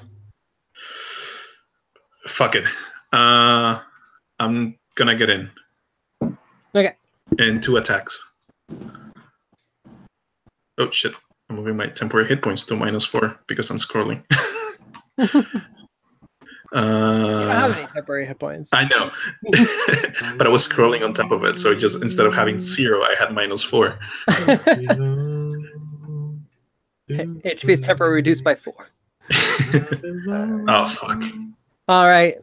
Fuck it. I'm gonna get in. Okay. And 2 attacks. Oh, shit. I'm moving my temporary hit points to -4 because I'm scrolling. You don't have any temporary hit points. I know. But I was scrolling on top of it, so just instead of having 0, I had -4. HP is temporarily reduced by 4. Oh, fuck. All right.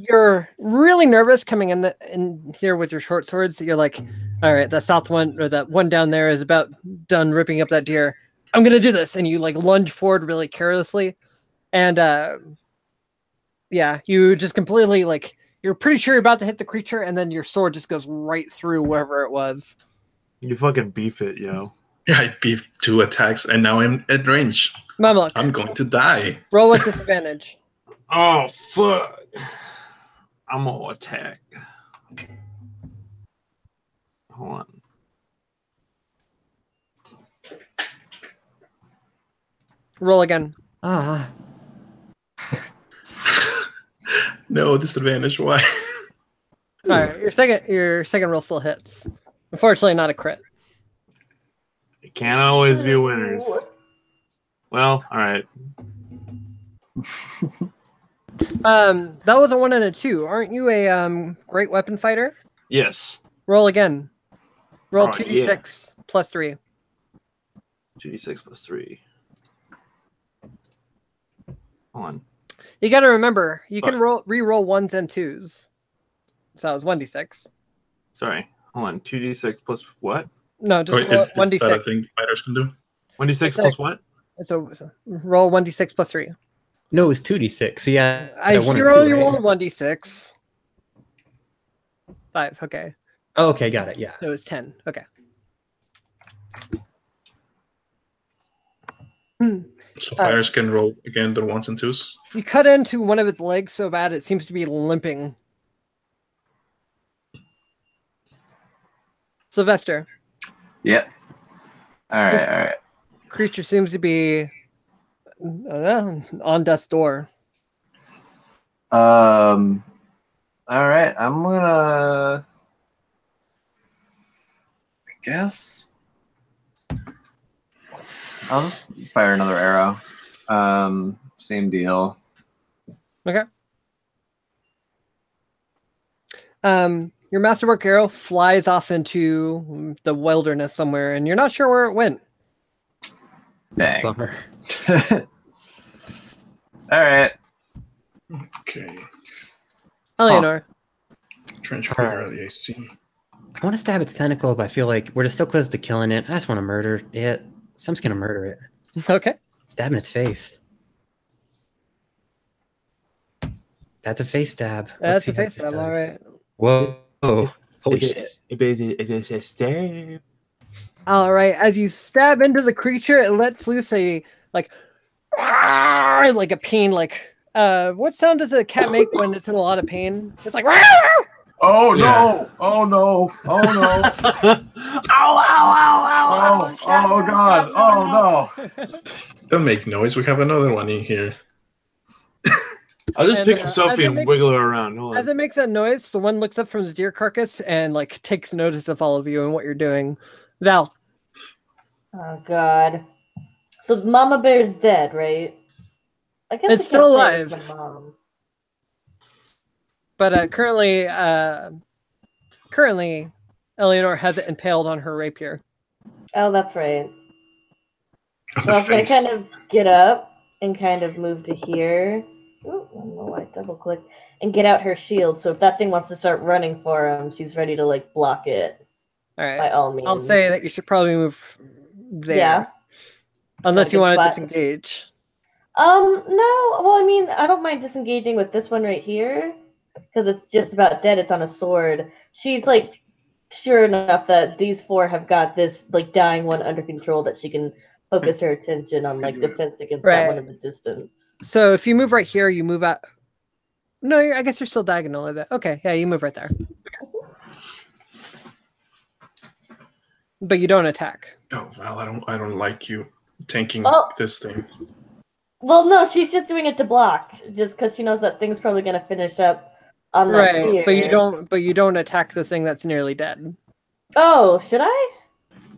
You're really nervous coming in here with your short swords. You're like, all right, that south one or that one down there is about done ripping up that deer. I'm going to do this. And you like lunge forward really carelessly. And yeah, you just completely like, you're pretty sure you're about to hit the creature. And then your sword just goes right through wherever it was. You fucking beef it, yo. Yeah, I beefed 2 attacks, and now I'm at range. Mumlook, I'm going to die. roll with disadvantage. Oh, fuck. I'm gonna attack. Hold on. Roll again. Ah. No disadvantage. Why? All right, your second roll still hits. Unfortunately, not a crit. It can't always be winners. Well, all right. That was a 1 and a 2. Aren't you a great weapon fighter? Yes. Roll again. Roll Oh, 2d6 plus 3. 2d6 plus 3. Hold on. You got to remember, you can re-roll 1s and 2s. So that was 1d6. Sorry. Hold on. 2d6 plus what? No, just Wait, roll is that a 1d6. thing fighters can do? 1d6 plus what? So roll 1d6 plus 3. No, it was 2d6. Yeah. I one you or two, only right? rolled 1d6. 5, okay. Oh, okay, got it. Yeah. So it was 10. Okay. So fighters can roll again the 1s and 2s. You cut into one of its legs so bad it seems to be limping. Sylvester. Yep. All right. Creature seems to be on death's door. All right. I'm gonna. I guess. I'll just fire another arrow. Same deal. Okay. Your masterwork arrow flies off into the wilderness somewhere, and you're not sure where it went. Dang. Bummer. All right. Okay. Eleanor. Trench figure the AC. I want to stab its tentacle, but I feel like we're just so close to killing it. I just want to murder it. Someone's gonna murder it. Okay. Stab in its face. That's a face stab. That's Let's see a what face this stab. All does. right. Whoa. Holy shit. It's a stab. All right. As you stab into the creature, it lets loose a like a pain what sound does a cat make when it's in a lot of pain? It's like Oh no! Yeah. Oh no! Oh no! Ow! Oh God! Oh no! Don't make noise. We have another one in here. I'll just And, pick up as Sophie it and makes- wiggle her around. Hold As on. it makes that noise, the one looks up from the deer carcass and like takes notice of all of you and what you're doing. Val. Oh God. So Mama Bear's dead, right? I guess It's I still can't say it was alive. my mom. But currently, Eleanor has it impaled on her rapier. Oh, that's right. On So the I was gonna face. kind of get up and kind of move to here. Ooh, I don't know why I double click and get out her shield. So if that thing wants to start running for him, she's ready to like block it. All right. By all means. I'll say that you should probably move there. Yeah. Unless you Good want to spot. disengage. No. Well, I mean, I don't mind disengaging with this one right here because it's just about dead. It's on a sword. She's like sure enough that these four have got this like dying one under control that she can focus her attention on like defense against that one in the distance. So if you move right here, you move out. No, I guess you're still diagonal a bit. Okay, yeah, you move right there. But you don't attack. Oh Val, I don't like you tanking this thing. Well, no, she's just doing it to block, just because she knows that thing's probably gonna finish up on that Right, spear. but you don't attack the thing that's nearly dead. Oh, should I?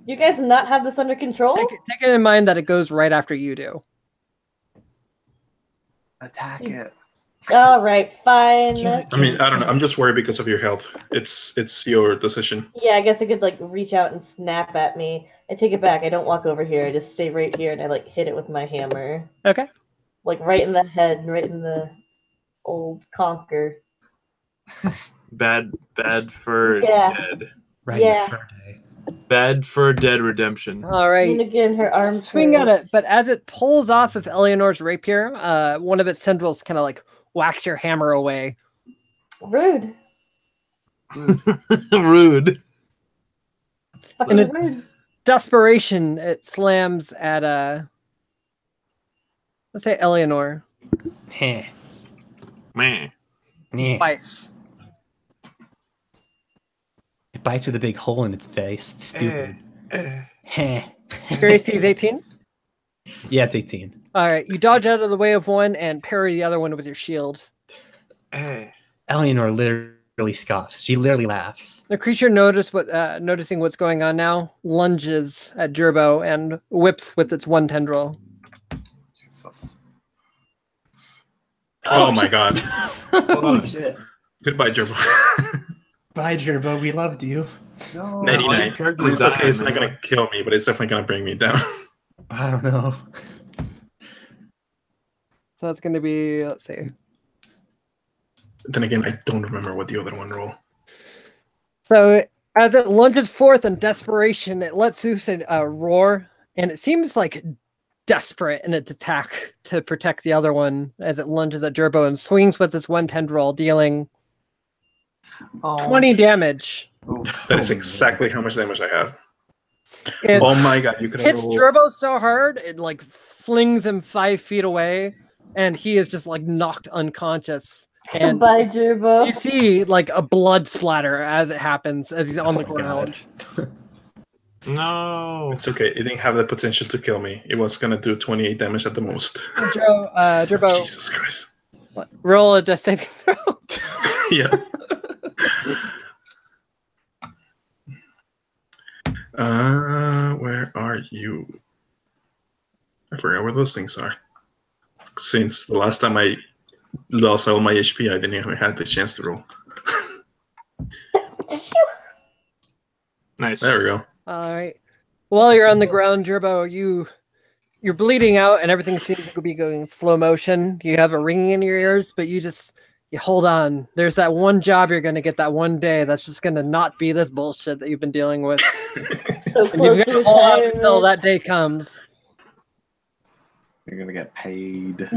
You guys not have this under control? Take it in mind that it goes right after you do. Attack it. All right, fine. I mean, I don't know. I'm just worried because of your health. It's your decision. Yeah, I guess it could like reach out and snap at me. I take it back. I don't walk over here. I just stay right here and I like hit it with my hammer. Okay. Like right in the head, right in the old conker. Bad for Yeah. dead. Right Yeah. in the fur day. Bad for dead redemption. All And right. again, her arms Swing at hurt. it, but as it pulls off of Eleanor's rapier, one of its tendrils kind of like whacks your hammer away. Rude. Rude. Fucking And rude. Desperation, it slams at let's say Eleanor. Heh. Man. Yeah. Twice. It bites with a big hole in its face. It's stupid. Heh. Your AC is 18? Yeah, it's 18. All right, you dodge out of the way of one and parry the other one with your shield. Hey. Eleanor literally scoffs. She literally laughs. The creature noticing what's going on now, lunges at Gerbo and whips with its one tendril. Jesus. Oh my god. Holy shit. Goodbye, Gerbo. Bye, Gerbo. We loved you. No. 99. characters It's okay, die, it's not man. gonna kill me, but it's definitely gonna bring me down. I don't know. So that's going to be, let's see. Then again, I don't remember what the other one rolled. So as it lunges forth in desperation, it lets loose a roar, and it seems like desperate in its attack to protect the other one as it lunges at Gerbo and swings with this one tendril, dealing 20 damage. That is exactly how much damage I have. It Oh my god, you could have hits rolled. Gerbo so hard, it like flings him 5 feet away, and he is just like knocked unconscious. And Goodbye, you Gerbo. see like a blood splatter as it happens, as he's on the my ground. God. No. It's okay, it didn't have the potential to kill me. It was gonna do 28 damage at the most. Gerbo, Jesus Christ. roll a death saving throw. Yeah. Where are you? I forgot where those things are. Since the last time I lost all my HP, I didn't even have the chance to roll. Nice. There we go. All right. While you're on the ground, Gerbo, you're bleeding out, and everything seems to be going in slow motion. You have a ringing in your ears, but you hold on. There's that one job you're going to get that one day that's just going to not be this bullshit that you've been dealing with. So And close you've to got to hold on retirement. until that day comes. You're gonna get paid.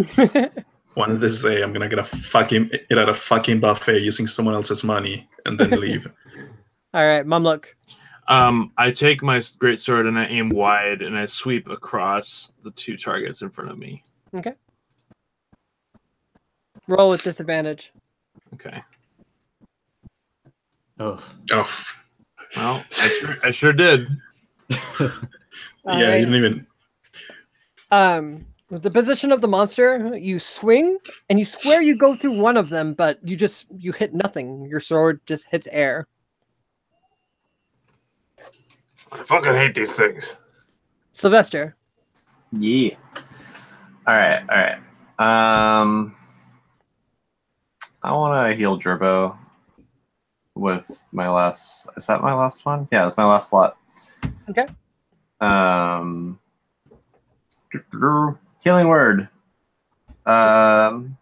One of this day, I'm gonna get it at a fucking buffet using someone else's money and then leave. All right, Mumluk. I take my great sword and I aim wide and I sweep across the 2 targets in front of me. Okay. Roll with disadvantage. Okay. Oh. Oh, Well, I sure did. All yeah, right. you didn't even. With the position of the monster, you swing, and you swear you go through one of them, but you hit nothing. Your sword just hits air. I fucking hate these things. Sylvester. Yeah. All right. I want to heal Gerbo with my last. Is that my last one? Yeah, it's my last slot. Okay. Healing word. Boink.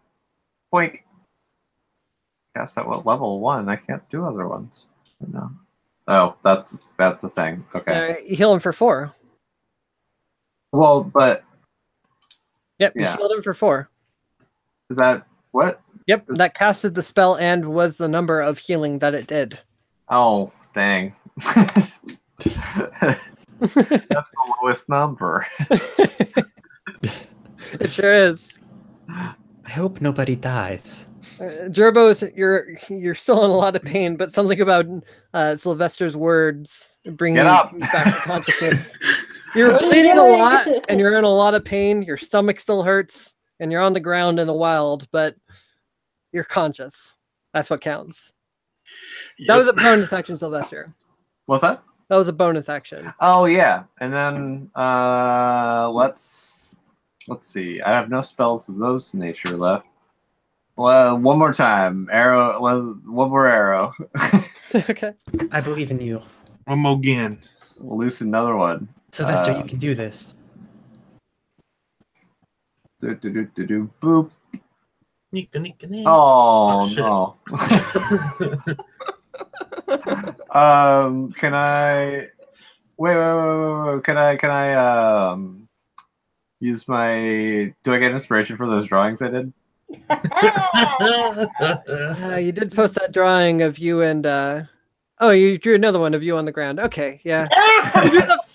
Guess that what level 1? I can't do other ones. No. Oh, that's a thing. Okay. You heal him for 4. Well, but Yep, Yeah. you healed him for 4. is that what? Yep, that casted the spell and was the number of healing that it did. Oh, dang. That's the lowest number. It sure is. I hope nobody dies. Gerbo's, you're still in a lot of pain, but something about Sylvester's words bring Get you up. back to consciousness. You're What are you bleeding a doing? lot, and you're in a lot of pain. Your stomach still hurts, and you're on the ground in the wild, but you're conscious. That's what counts. That was a bonus action, Sylvester. What's that? That was a bonus action. Oh yeah, and then let's see. I have no spells of those nature left. One more time, arrow. One more arrow. Okay. I believe in you. One more again. Loose another one. Sylvester, you can do this. Boop. Oh, Oh no. Can I? Wait. Can I use my? Do I get inspiration for those drawings I did? You did post that drawing of you and oh, you drew another one of you on the ground. Okay, yeah.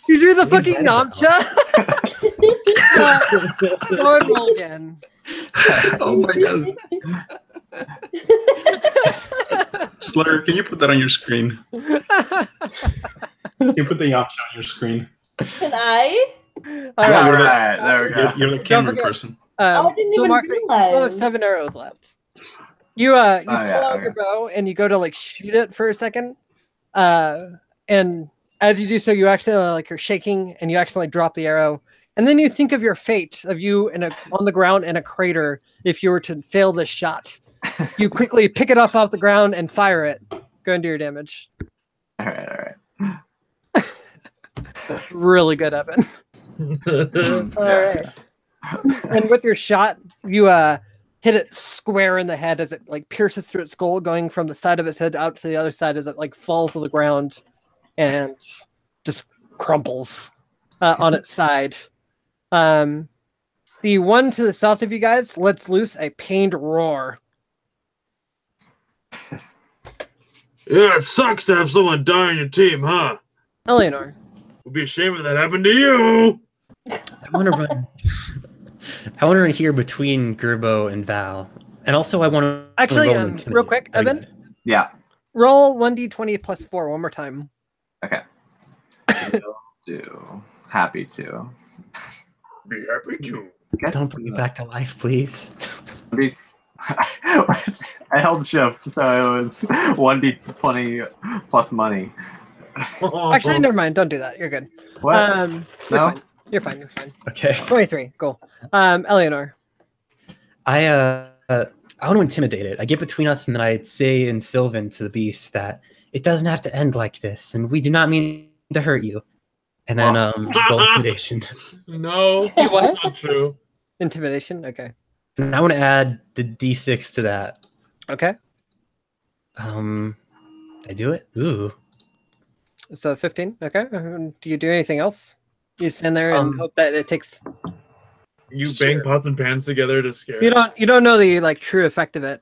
You drew the fucking Yamcha. Go and roll again. Oh my god. Slur, can you put that on your screen? Can you put the Yamcha on your screen? Can I? All Yeah, right. you're the- There we go. You're the Don't camera forget- person. Oh, I didn't even Mark, you still have realize. 7 arrows left. You pull out your okay. bow and you go to like shoot it for a second. And as you do so, you accidentally like you're shaking and you accidentally drop the arrow. And then you think of your fate of you on the ground in a crater if you were to fail this shot. You quickly pick it up off the ground and fire it. Go and do your damage. All right. Really good, Evan. All right. And with your shot, you hit it square in the head as it like pierces through its skull, going from the side of its head out to the other side as it like falls to the ground and just crumples on its side. The one to the south of you guys lets loose a pained roar. Yeah, it sucks to have someone die on your team, huh? Eleanor. Would be a shame if that happened to you. I want to run. I want to run here between Gerbo and Val, and also I want to Actually, roll real intimidate. quick, Oh, Evan, Yeah. roll 1d20 plus 4 one more time. Okay. Will do. Happy to. Be happy to. Don't bring me back to life, please. I held shift, so it was 1d20 plus money. Actually, never mind. Don't do that. You're good. What? No? You're fine. You're fine. Okay. 23. Cool. Eleanor. I want to intimidate it. I get between us, and then I say in Sylvan to the beast that it doesn't have to end like this, and we do not mean to hurt you. And then roll intimidation. No, What? that's not true. Intimidation. Okay. And I want to add the D6 to that. Okay. I do it. Ooh. So 15. Okay. Do you do anything else? You stand there and hope that it takes. You bang pots and pans together to scare. You don't know the like true effect of it.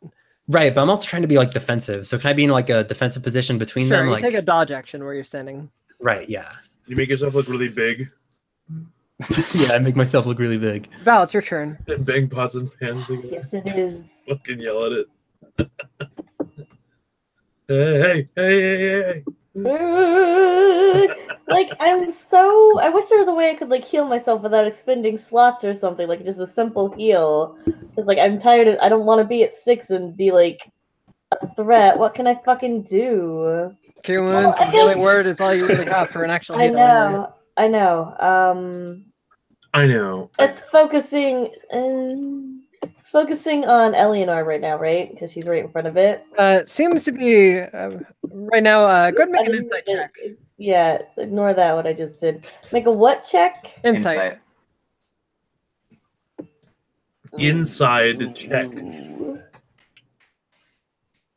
Right, but I'm also trying to be like defensive. So can I be in like a defensive position between Sure. them? You Like, take a dodge action where you're standing. right, yeah. You make yourself look really big Yeah, I make myself look really big. Val, it's your turn. and bang pots and pans together. Yes, it is. Fucking yell at it. Hey. Like, I wish there was a way I could like heal myself without expending slots or something, like just a simple heal. Cause like I'm tired I don't want to be at 6 and be like a threat. What can I fucking do? Cure wounds and healing word is all you really have for an actual healing. I know. I know. It's focusing on Eleanor right now, right? Because she's right in front of it. Seems to be right now. Go ahead and make an insight check. Yeah, ignore that, what I just did. Make a what check? Insight. Inside check.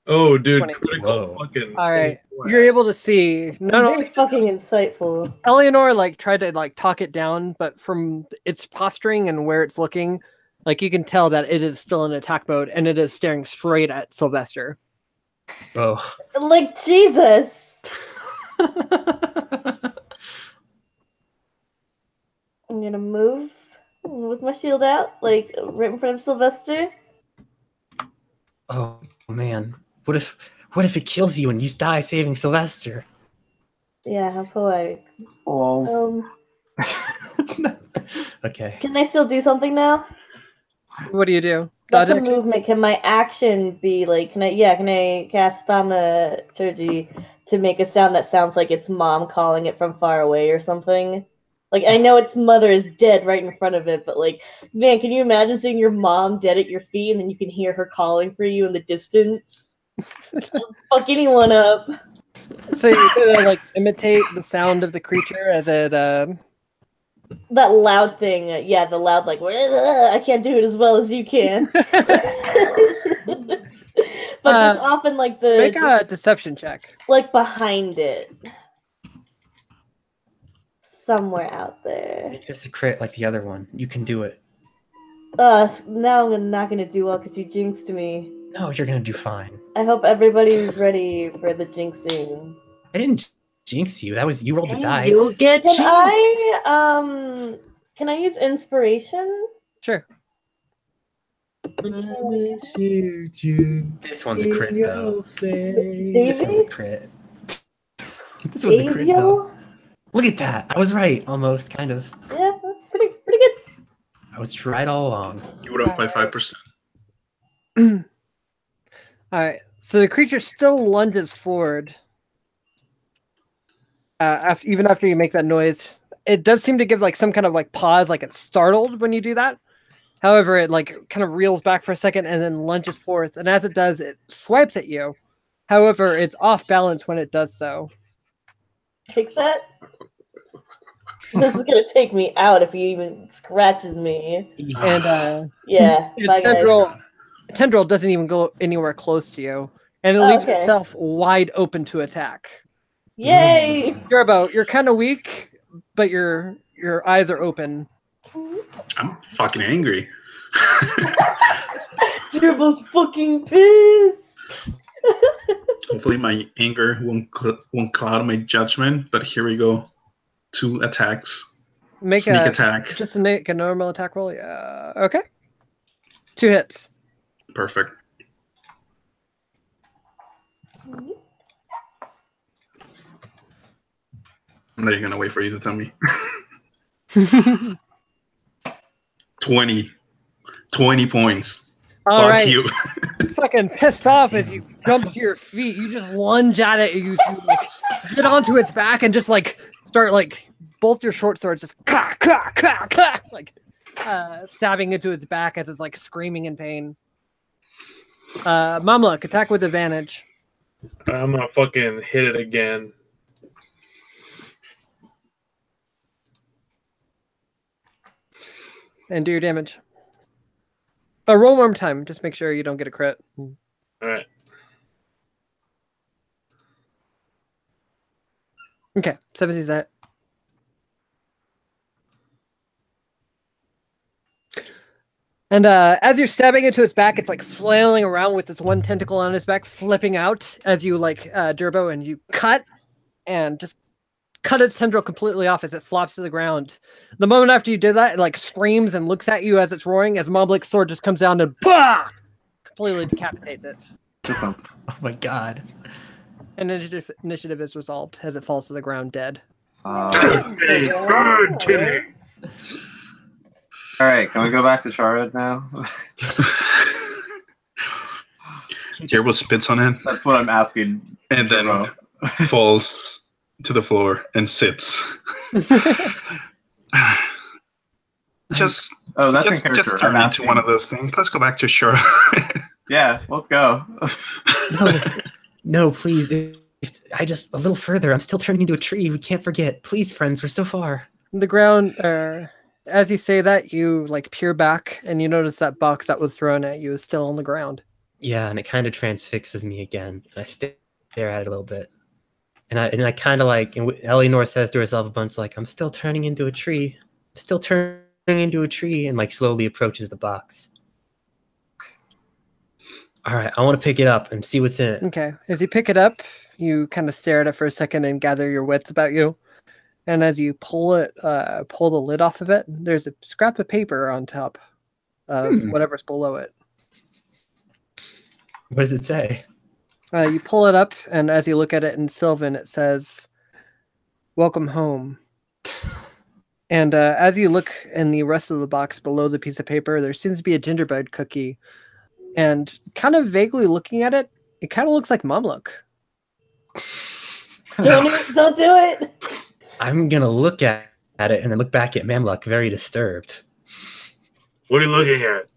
Oh, dude, 20. critical Whoa. fucking. All right, you're able to see. Not Very only fucking insightful. Eleanor like tried to like talk it down, but from its posturing and where it's looking, like you can tell that it is still in attack mode and it is staring straight at Sylvester. Oh. Like, Jesus! I'm gonna move with my shield out, like right in front of Sylvester. Oh man. What if it kills you and you die saving Sylvester? Yeah, how poetic. Balls. It's not... Okay. Can I still do something now? What do you do? That's a Dodge movement. Can my action be like? Can I cast thaumaturgy to make a sound that sounds like its mom calling it from far away or something? Like, I know its mother is dead right in front of it, but like, man, can you imagine seeing your mom dead at your feet and then you can hear her calling for you in the distance? Fuck anyone up. So you could like imitate the sound of the creature as it. That loud thing, yeah, the loud like, I can't do it as well as you can. But just often like Make a deception check. like behind it. Somewhere out there. Make this a crit like the other one. You can do it. Now I'm not gonna do well because you jinxed me. No, you're gonna do fine. I hope everybody's ready for the jinxing. I didn't jinx you. That was you rolled the dice. You'll get Can I use inspiration? Sure. This one's a crit though. This one's a Davey? crit. This one's a crit though. Aviel? Look at that. I was right, almost, kind of. Yeah, that's pretty I was right all along. You were off by 5%. All right. So the creature still lunges forward. Even after you make that noise, it does seem to give like some kind of like pause, like it's startled when you do that. However, it like kind of reels back for a second and then lunges forth. And as it does, it swipes at you. However, it's off balance when it does so. Takes that? This is gonna take me out if he even scratches me. And Yeah, bye guys. tendril doesn't even go anywhere close to you, and it leaves itself wide open to attack. Yay! Gerbo, you're kind of weak, but your eyes are open. I'm fucking angry. Gerbo's fucking pissed. Hopefully my anger won't cloud my judgment, but here we go. 2 attacks. Make Sneak attack. Just make a normal attack roll. Yeah. Okay. 2 hits. Perfect. I'm not even gonna wait for you to tell me. 20 points. All Fuck right. you. Fucking pissed off as you jump to your feet. You just lunge at it. You like, get onto its back and just like start like both your short swords just like stabbing into its back as it's like screaming in pain. Mamluk, attack with advantage. I'm gonna fucking hit it again. And do your damage. Roll one more time. Just make sure you don't get a crit. All right. Okay, 17's that. And as you're stabbing into its back, it's like flailing around with this one tentacle on its back, flipping out as you like Durbo, and you cut and just cut its tendril completely off as it flops to the ground. The moment after you do that, it like screams and looks at you as it's roaring, as Momlik's sword just comes down and bah! Completely decapitates it. Oh my god. And initiative is resolved as it falls to the ground dead. Hey, good kidding. All right, can we go back to Charlotte now? Gerbo spits on him. That's what I'm asking. And then falls to the floor and sits. Just turn into one of those things. Let's go back to Charlotte. Yeah, let's go. No, please. I just a little further. I'm still turning into a tree. We can't forget. Please, friends, we're so far. The ground, as you say that, you like peer back and you notice that box that was thrown at you is still on the ground. Yeah, and it kind of transfixes me again. And I stare at it a little bit. And I kind of like, and Eleanor says to herself a bunch like, I'm still turning into a tree. I'm still turning into a tree, and like slowly approaches the box. All right, I want to pick it up and see what's in it. Okay. As you pick it up, you kind of stare at it for a second and gather your wits about you. And as you pull the lid off of it, there's a scrap of paper on top of whatever's below it. What does it say? You pull it up, and as you look at it in Sylvan, it says, "Welcome home." And as you look in the rest of the box below the piece of paper, there seems to be a gingerbread cookie. And kind of vaguely looking at it, it kind of looks like Mamluk. Don't do it. I'm going to look at it and then look back at Mamluk, very disturbed. What are you looking at?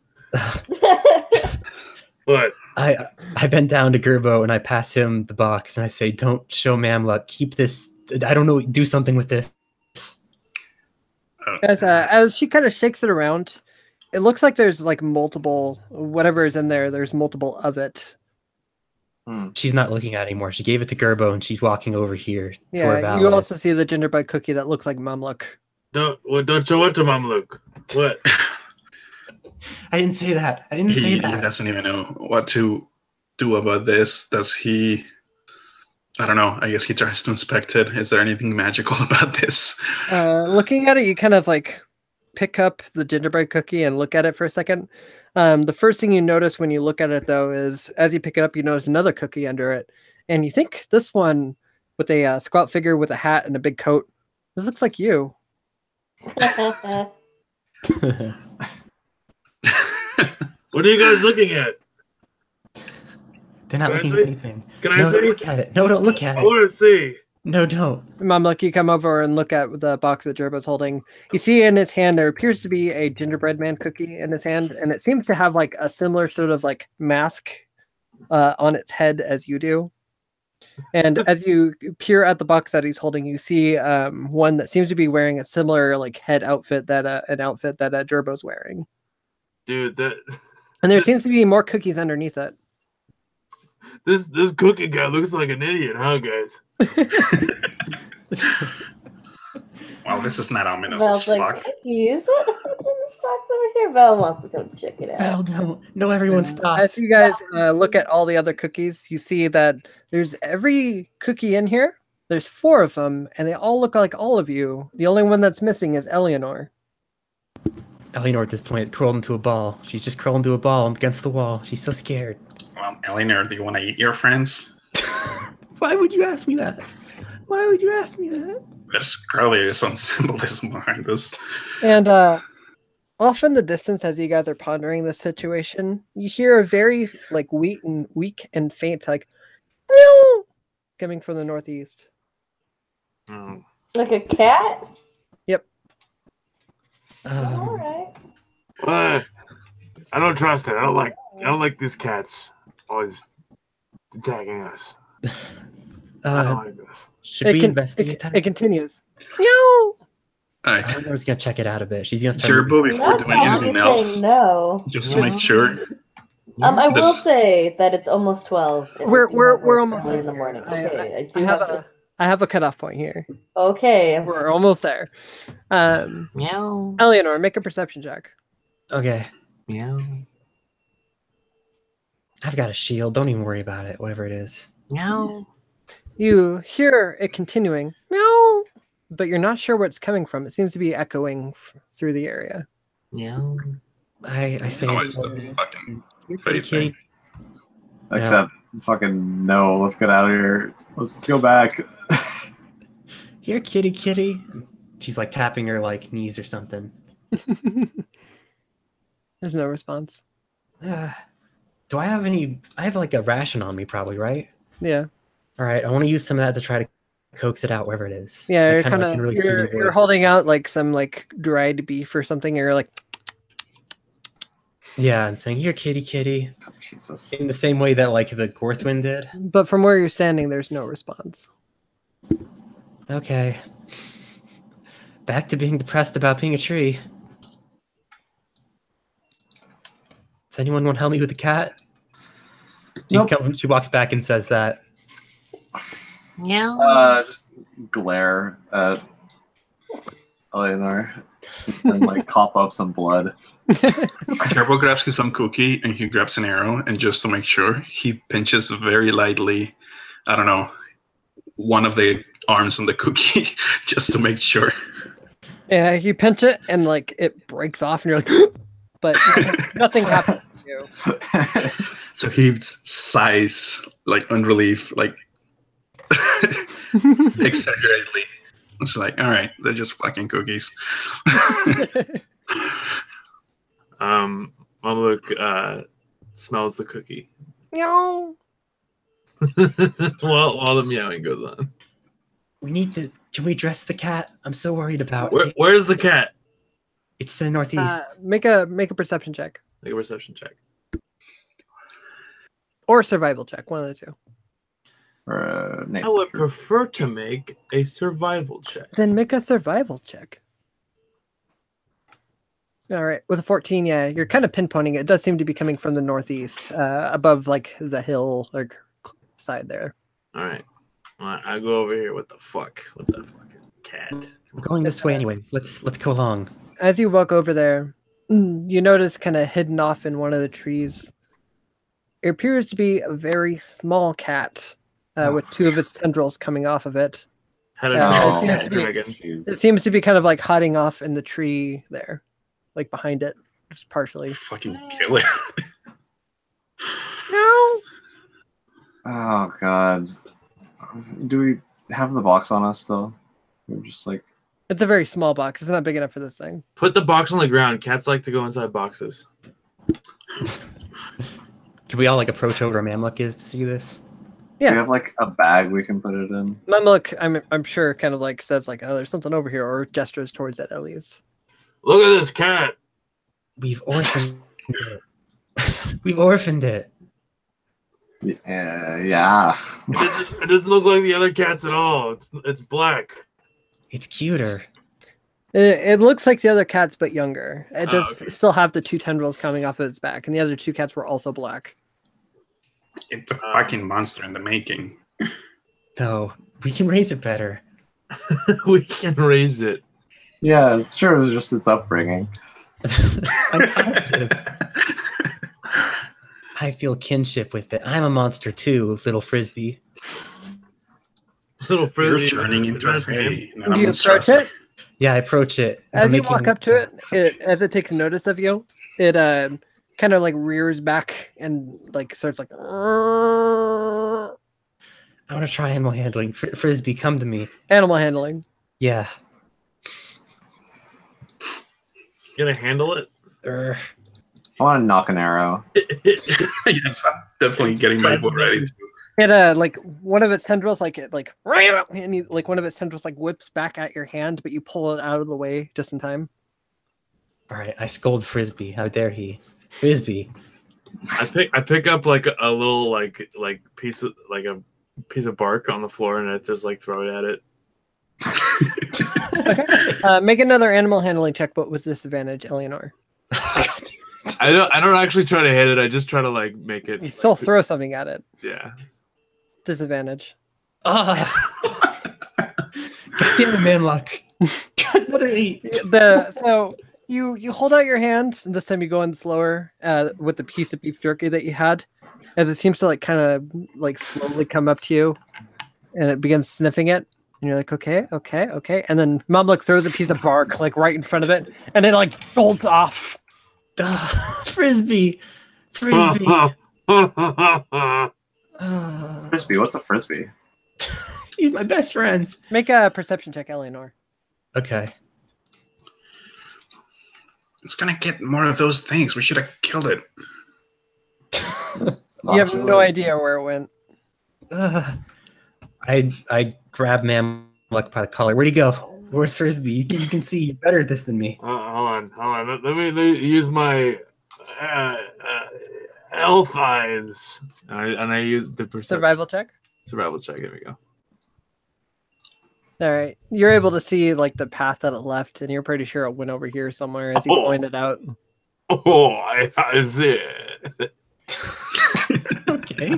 What? I bend down to Gerbo and I pass him the box and I say, don't show Mamluk. Keep this. I don't know. Do something with this. As she kind of shakes it around, it looks like there's like multiple, whatever is in there, there's multiple of it. She's not looking at it anymore. She gave it to Gerbo and she's walking over here. Yeah, you also see the gingerbread cookie that looks like Mamluk. Don't show it to Mamluk. What? I didn't say that. I didn't say that. He doesn't even know what to do about this. Does he? I don't know. I guess he tries to inspect it. Is there anything magical about this? Looking at it, you kind of like pick up the gingerbread cookie and look at it for a second. The first thing you notice when you look at it, though, is as you pick it up, you notice another cookie under it. And you think this one with a squat figure with a hat and a big coat, this looks like you. What are you guys looking at? They're not Can I looking see? at anything. Can I No, see? don't look at it. No, don't look at I it. want to see. No, don't. Mamluk, you come over and look at the box that Gerbo's holding. You see in his hand there appears to be a gingerbread man cookie in his hand, and it seems to have like a similar sort of like mask on its head as you do. And as you peer at the box that he's holding, you see one that seems to be wearing a similar like head outfit that an outfit that Gerbo's wearing. Dude, And there seems to be more cookies underneath it. this cookie guy looks like an idiot, huh, guys? Well, this is not ominous Val's as like, fuck. cookies? What's in this box over here? Val wants to come check it out. Val, don't. No, everyone stop. As you guys look at all the other cookies, you see that there's every cookie in here. There's 4 of them, and they all look like all of you. The only one that's missing is Eleanor. Eleanor at this point is curled into a ball. She's just curled into a ball against the wall. She's so scared. Well, Eleanor, do you want to eat your friends? Why would you ask me that? Why would you ask me that? There's clearly some symbolism behind this. And off in the distance, as you guys are pondering this situation, you hear a very like weak and faint like meow coming from the northeast. Oh. Like a cat? Um, Alright. I don't trust it. I don't like these cats always attacking us. I don't like this. should we investigate It that? continues. Meow. Alright, Eleanor's gonna check it out a bit. She's gonna start. Gerbo, before Not doing anything saying else, no. just to make sure. I will This- say that it's almost 12. and We're we do have work almost early in the there. morning. I- Okay, I I do have have I have a cutoff point here. Okay. We're almost there. Meow. Eleanor, make a perception check. Okay, Meow. I've got a shield. Don't even worry about it. Whatever it is. Meow. You hear it continuing, meow, but you're not sure where it's coming from. It seems to be echoing through the area. Meow. I say Oh, it's it's the fucking You're fate kitty. thing. Except fucking no. Let's get out of here. Let's go back. Here, kitty, kitty. She's like tapping her like knees or something. There's no response. Do I have any? I have like a ration on me, probably, right? Yeah. All right, I want to use some of that to try to coax it out wherever it is. Yeah, Like, you're kinda kind like of in a really soothing you're voice. holding out like some like dried beef or something, and you're like, Yeah, and saying, "Here, kitty, kitty," Jesus. in the same way that like the Gorthwin did. but from where you're standing, there's no response. Okay. Back to being depressed about being a tree. Does anyone want to help me with the cat? Nope. She walks back and says that. Just glare at Eleanor and like cough up some blood. Gerbo grabs you some cookie and he grabs an arrow, and just to make sure, he pinches very lightly, I don't know, one of the arms on the cookie, just to make sure. Yeah, you pinch it and like it breaks off, and you're like, but nothing happens to you. So he sighs, like unrelief, like exaggeratedly. It's like, all right, they're just fucking cookies. Mamluk smells the cookie Meow. while the meowing goes on. We need to. Can we dress the cat? I'm so worried about it. Where's the cat? It's in the northeast. Make a perception check Make a perception check. or survival check, one of the two. Or, name, I would sure. prefer to make a survival check. Then make a survival check. All right, with a 14, yeah, you're kind of pinpointing it. It does seem to be coming from the northeast, above like the hill or side there. All right. I go over here. What the fuck? What the fucking cat? We're going this way anyways. Let's go along. As you walk over there, you notice kind of hidden off in one of the trees. It appears to be a very small cat with 2 of its tendrils coming off of it. How did Yeah, you it seems to be- dragon? Jeez. It seems to be kind of like hiding off in the tree there, like behind it, just partially. Fucking kill it. No. Oh god. Do we have the box on us still? We're just like It's a very small box. It's not big enough for this thing. Put the box on the ground. Cats like to go inside boxes. Can we all like approach over where Mamluck is to see this? Do Yeah. we have like a bag we can put it in? Mamluk, I'm sure, kind of like says like, "Oh, there's something over here," or gestures towards it at least. Look at this cat. We've orphaned it. We've orphaned it. Yeah. It doesn't look like the other cats at all. It's black. It's cuter. It looks like the other cats, but younger. It does okay. still have the 2 tendrils coming off of its back, and the other 2 cats were also black. It's a fucking monster in the making. No, we can raise it better. We can raise it. Yeah, it's sure it was just its upbringing. I'm positive. I feel kinship with it. I'm a monster too, little frisbee. Little You're frisbee. turning into a That's him. fairy. and Do I'm you approach it? Yeah, I approach it. As I'm you making- walk up to it, as it takes notice of you, it kind of like rears back and like starts like. I want to try animal handling. Frisbee, come to me. Animal handling. Yeah. Gonna handle it? Urgh. I want to knock an arrow. Yes, I'm definitely getting my bow ready to. It like one of its tendrils like it like and you, like one of its tendrils like whips back at your hand, but you pull it out of the way just in time. All right, I scold Frisbee. How dare he? Frisbee. I pick up like a little like piece of like a piece of bark on the floor and I just like throw it at it. Okay. Make another animal handling check, but with disadvantage, Eleanor. I don't actually try to hit it. I just try to like make it. You still throw something at it. Yeah. Disadvantage. Goddamn it, Mamluck. Another 8. So you hold out your hand, and this time you go in slower with the piece of beef jerky that you had, as it seems to like kind of like slowly come up to you, and it begins sniffing it, and you're like, okay, and then Mamluck throws a piece of bark like right in front of it, and it like bolts off. Frisbee. Frisbee? What's a frisbee? He's my best friends. Make a perception check, Eleanor. Okay. It's gonna get more of those things. We should have killed it. You have no idea where it went. I grab Mamluck by the collar. Where'd he go? Where's Frisbee? You can see you're better at this than me. Hold on. Let me use my elf eyes. And I use the Survival check. Survival check. Here we go. All right, you're able to see like the path that it left, and you're pretty sure it went over here somewhere as you pointed out. Oh, I see it. Okay.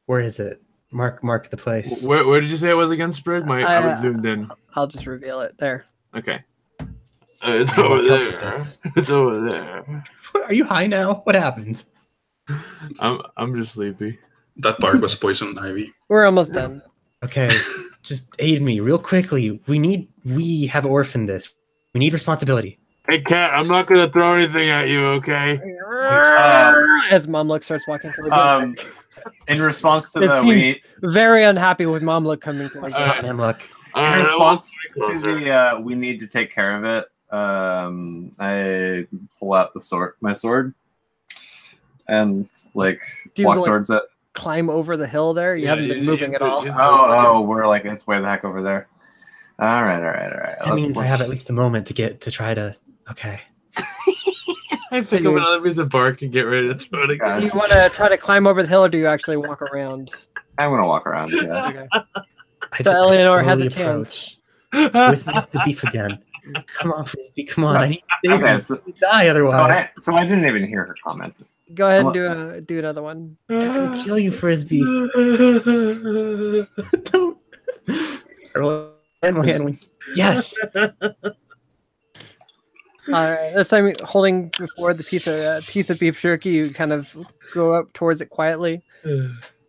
Where is it? Mark the place. Where did you say it was again, Sprig? I was zoomed in. I'll just reveal it there. Okay. It's I over need help there. with this. It's over there. Are you high now? What happened? I'm just sleepy. That bark was poison ivy. We're almost done. Okay, just aid me real quickly. We have orphaned this. We need responsibility. Hey, cat, I'm not gonna throw anything at you, okay? As Mamluck starts walking towards it. In response to It the seems very unhappy with Mamluck coming towards it. Stop, Mamluck. in Alright, response I won't to be closer. the we need to take care of it. I pull out my sword, and like Do you, walk like, towards it. Climb over the hill there. You Yeah, haven't been moving at all. Oh, we're like it's way the heck over there. All right. That means I have at least a moment to try to. Okay. I pick up another piece of bark and get ready to throw it Do again. you want to try to climb over the hill, or do you actually walk around? I'm gonna walk around. Yeah. Okay. I So Eleanor has a slowly chance. approach with the beef again. Come on, Frisbee. Come on. I need to save Okay, you. so, You die otherwise. so I didn't even hear her comment. Go ahead and do another one. I'm gonna kill you, Frisbee. Don't. Animal handling. Yes. All right. This time, holding before the piece of beef jerky, you kind of go up towards it quietly,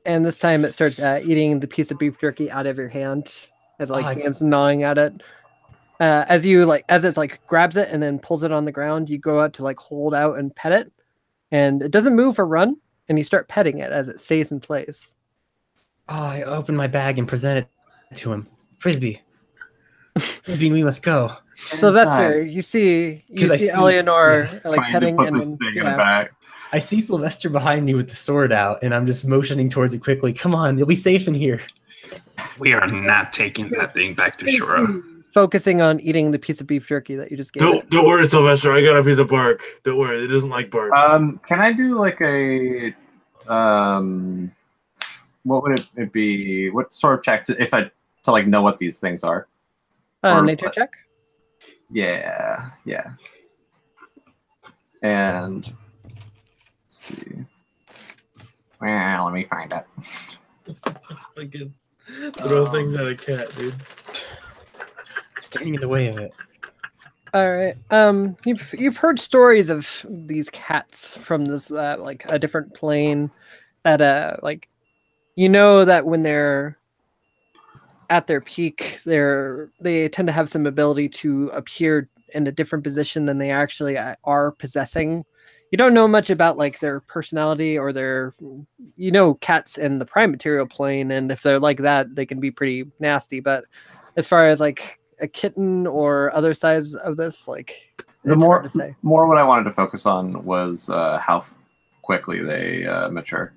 and this time it starts eating the piece of beef jerky out of your hand as like begins gnawing at it. As it's like grabs it and then pulls it on the ground, you go out to like hold out and pet it, and it doesn't move or run, and you start petting it as it stays in place. Oh, I open my bag and present it to him. Frisbee. Frisbee, we must go. Sylvester, you see Eleanor like Trying to petting put and this then, thing in the back. I see Sylvester behind me with the sword out, and I'm just motioning towards it quickly. Come on, you'll be safe in here. We are not taking that thing back to shore. focusing on eating the piece of beef jerky that you just gave it. Don't worry, Sylvester. I got a piece of bark. Don't worry, it doesn't like bark. Can I do like a what would it be? What sort of check to like know what these things are? Nature check. Yeah. And let's see. Well, let me find it. Fucking throw things at a cat, dude. Standing in the way of it. All right. You've heard stories of these cats from this like a different plane that like you know that when they're at their peak, they tend to have some ability to appear in a different position than they actually are possessing. You don't know much about like their personality or their, cats in the prime material plane, and if they're like that, they can be pretty nasty. But as far as like a kitten or other size of this, like the more what I wanted to focus on was how quickly they mature.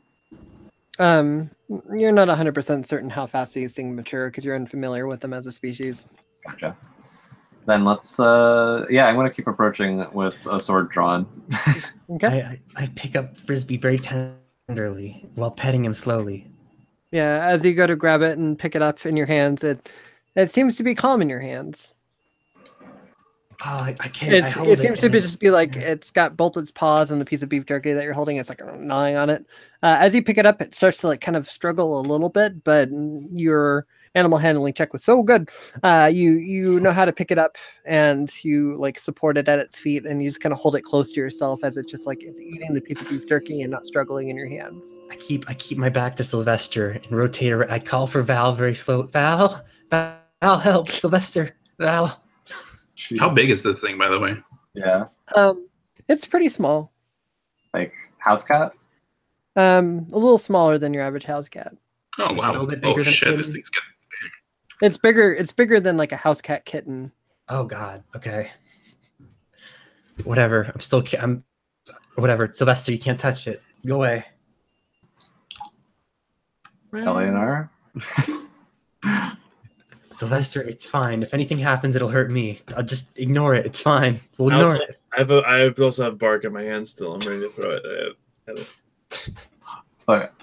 You're not 100% certain how fast these things mature because you're unfamiliar with them as a species. Gotcha. Then let's I'm gonna keep approaching with a sword drawn. Okay. I pick up Frisbee very tenderly while petting him slowly. Yeah, as you go to grab it and pick it up in your hands, it seems to be calm in your hands. Oh, I can't. It seems to just be like it's got both its paws and the piece of beef jerky that you're holding. It's like gnawing on it. As you pick it up, it starts to like kind of struggle a little bit, but your animal handling check was so good. You know how to pick it up, and you like support it at its feet, and you just kind of hold it close to yourself as it just like it's eating the piece of beef jerky and not struggling in your hands. I keep my back to Sylvester and rotate. I call for Val very slow. Val, help, Sylvester, Val. Jeez. How big is this thing, by the way? Yeah. It's pretty small. Like house cat? A little smaller than your average house cat. Oh wow! A little bit bigger Oh than shit! a This thing's getting big. It's bigger. It's bigger than like a house cat kitten. Oh God. Okay. Whatever. I'm. Whatever. Sylvester, you can't touch it. Go away. Eleanor? Sylvester, it's fine. If anything happens, it'll hurt me. I'll just ignore it. It's fine. We'll ignore it. I also have bark in my hand still. I'm ready to throw it. Look,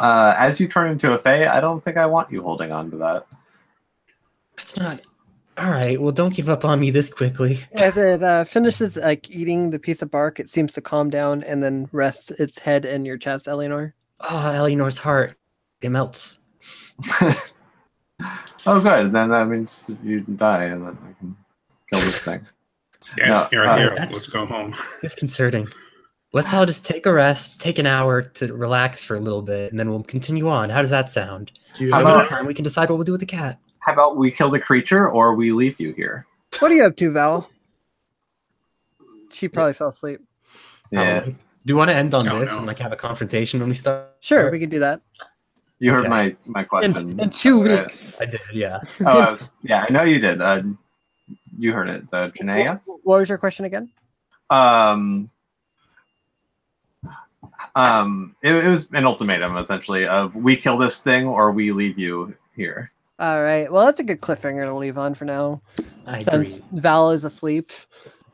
as you turn into a Fey, I don't think I want you holding on to that. It's not. All right. Well, don't give up on me this quickly. As it finishes like eating the piece of bark, it seems to calm down and then rests its head in your chest, Eleanor. Oh, Eleanor's heart. It melts. Oh, good. Then that means you die, and then I can kill this thing. Yeah, No, you're a hero. that's- Let's go home. Disconcerting. Let's all just take a rest, take an hour to relax for a little bit, and then we'll continue on. How does that sound? Do you How have about- a- Time we can decide what we'll do with the cat. How about we kill the creature, or we leave you here? What are you up to, Val? She probably fell asleep. Yeah, Do you want to end on Oh, this no. and like have a confrontation when we start? Sure, we can do that. you heard Okay. my question. In 2 Right. weeks. I did, yeah. Oh, I know you did. You heard it. Janae, yes? What was your question again? It was an ultimatum essentially of we kill this thing or we leave you here. All right. Well, that's a good cliffhanger to leave on for now. I agree. Since Val is asleep.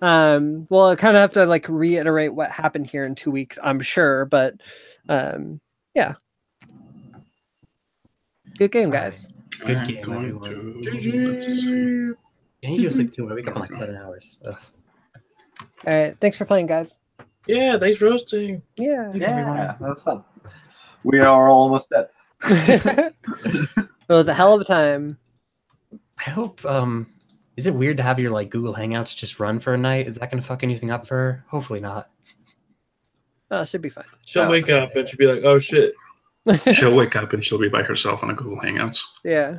Well, I kind of have to like reiterate what happened here in 2 weeks, I'm sure, but yeah. Good game, guys. Good I'm game, going everyone. GG. I need to go sleep too. I wake up in like 7 hours. Ugh. All right. Thanks for playing, guys. Yeah, thanks for hosting. Yeah. Yeah, that was fun. We are almost dead. It was a hell of a time. I hope. Is it weird to have your like Google Hangouts just run for a night? Is that gonna fuck anything up for her? Hopefully not. Oh, it should be fine. She'll Oh. wake up and she'll be like, "Oh shit." She'll wake up and she'll be by herself on a Google Hangouts. Yeah.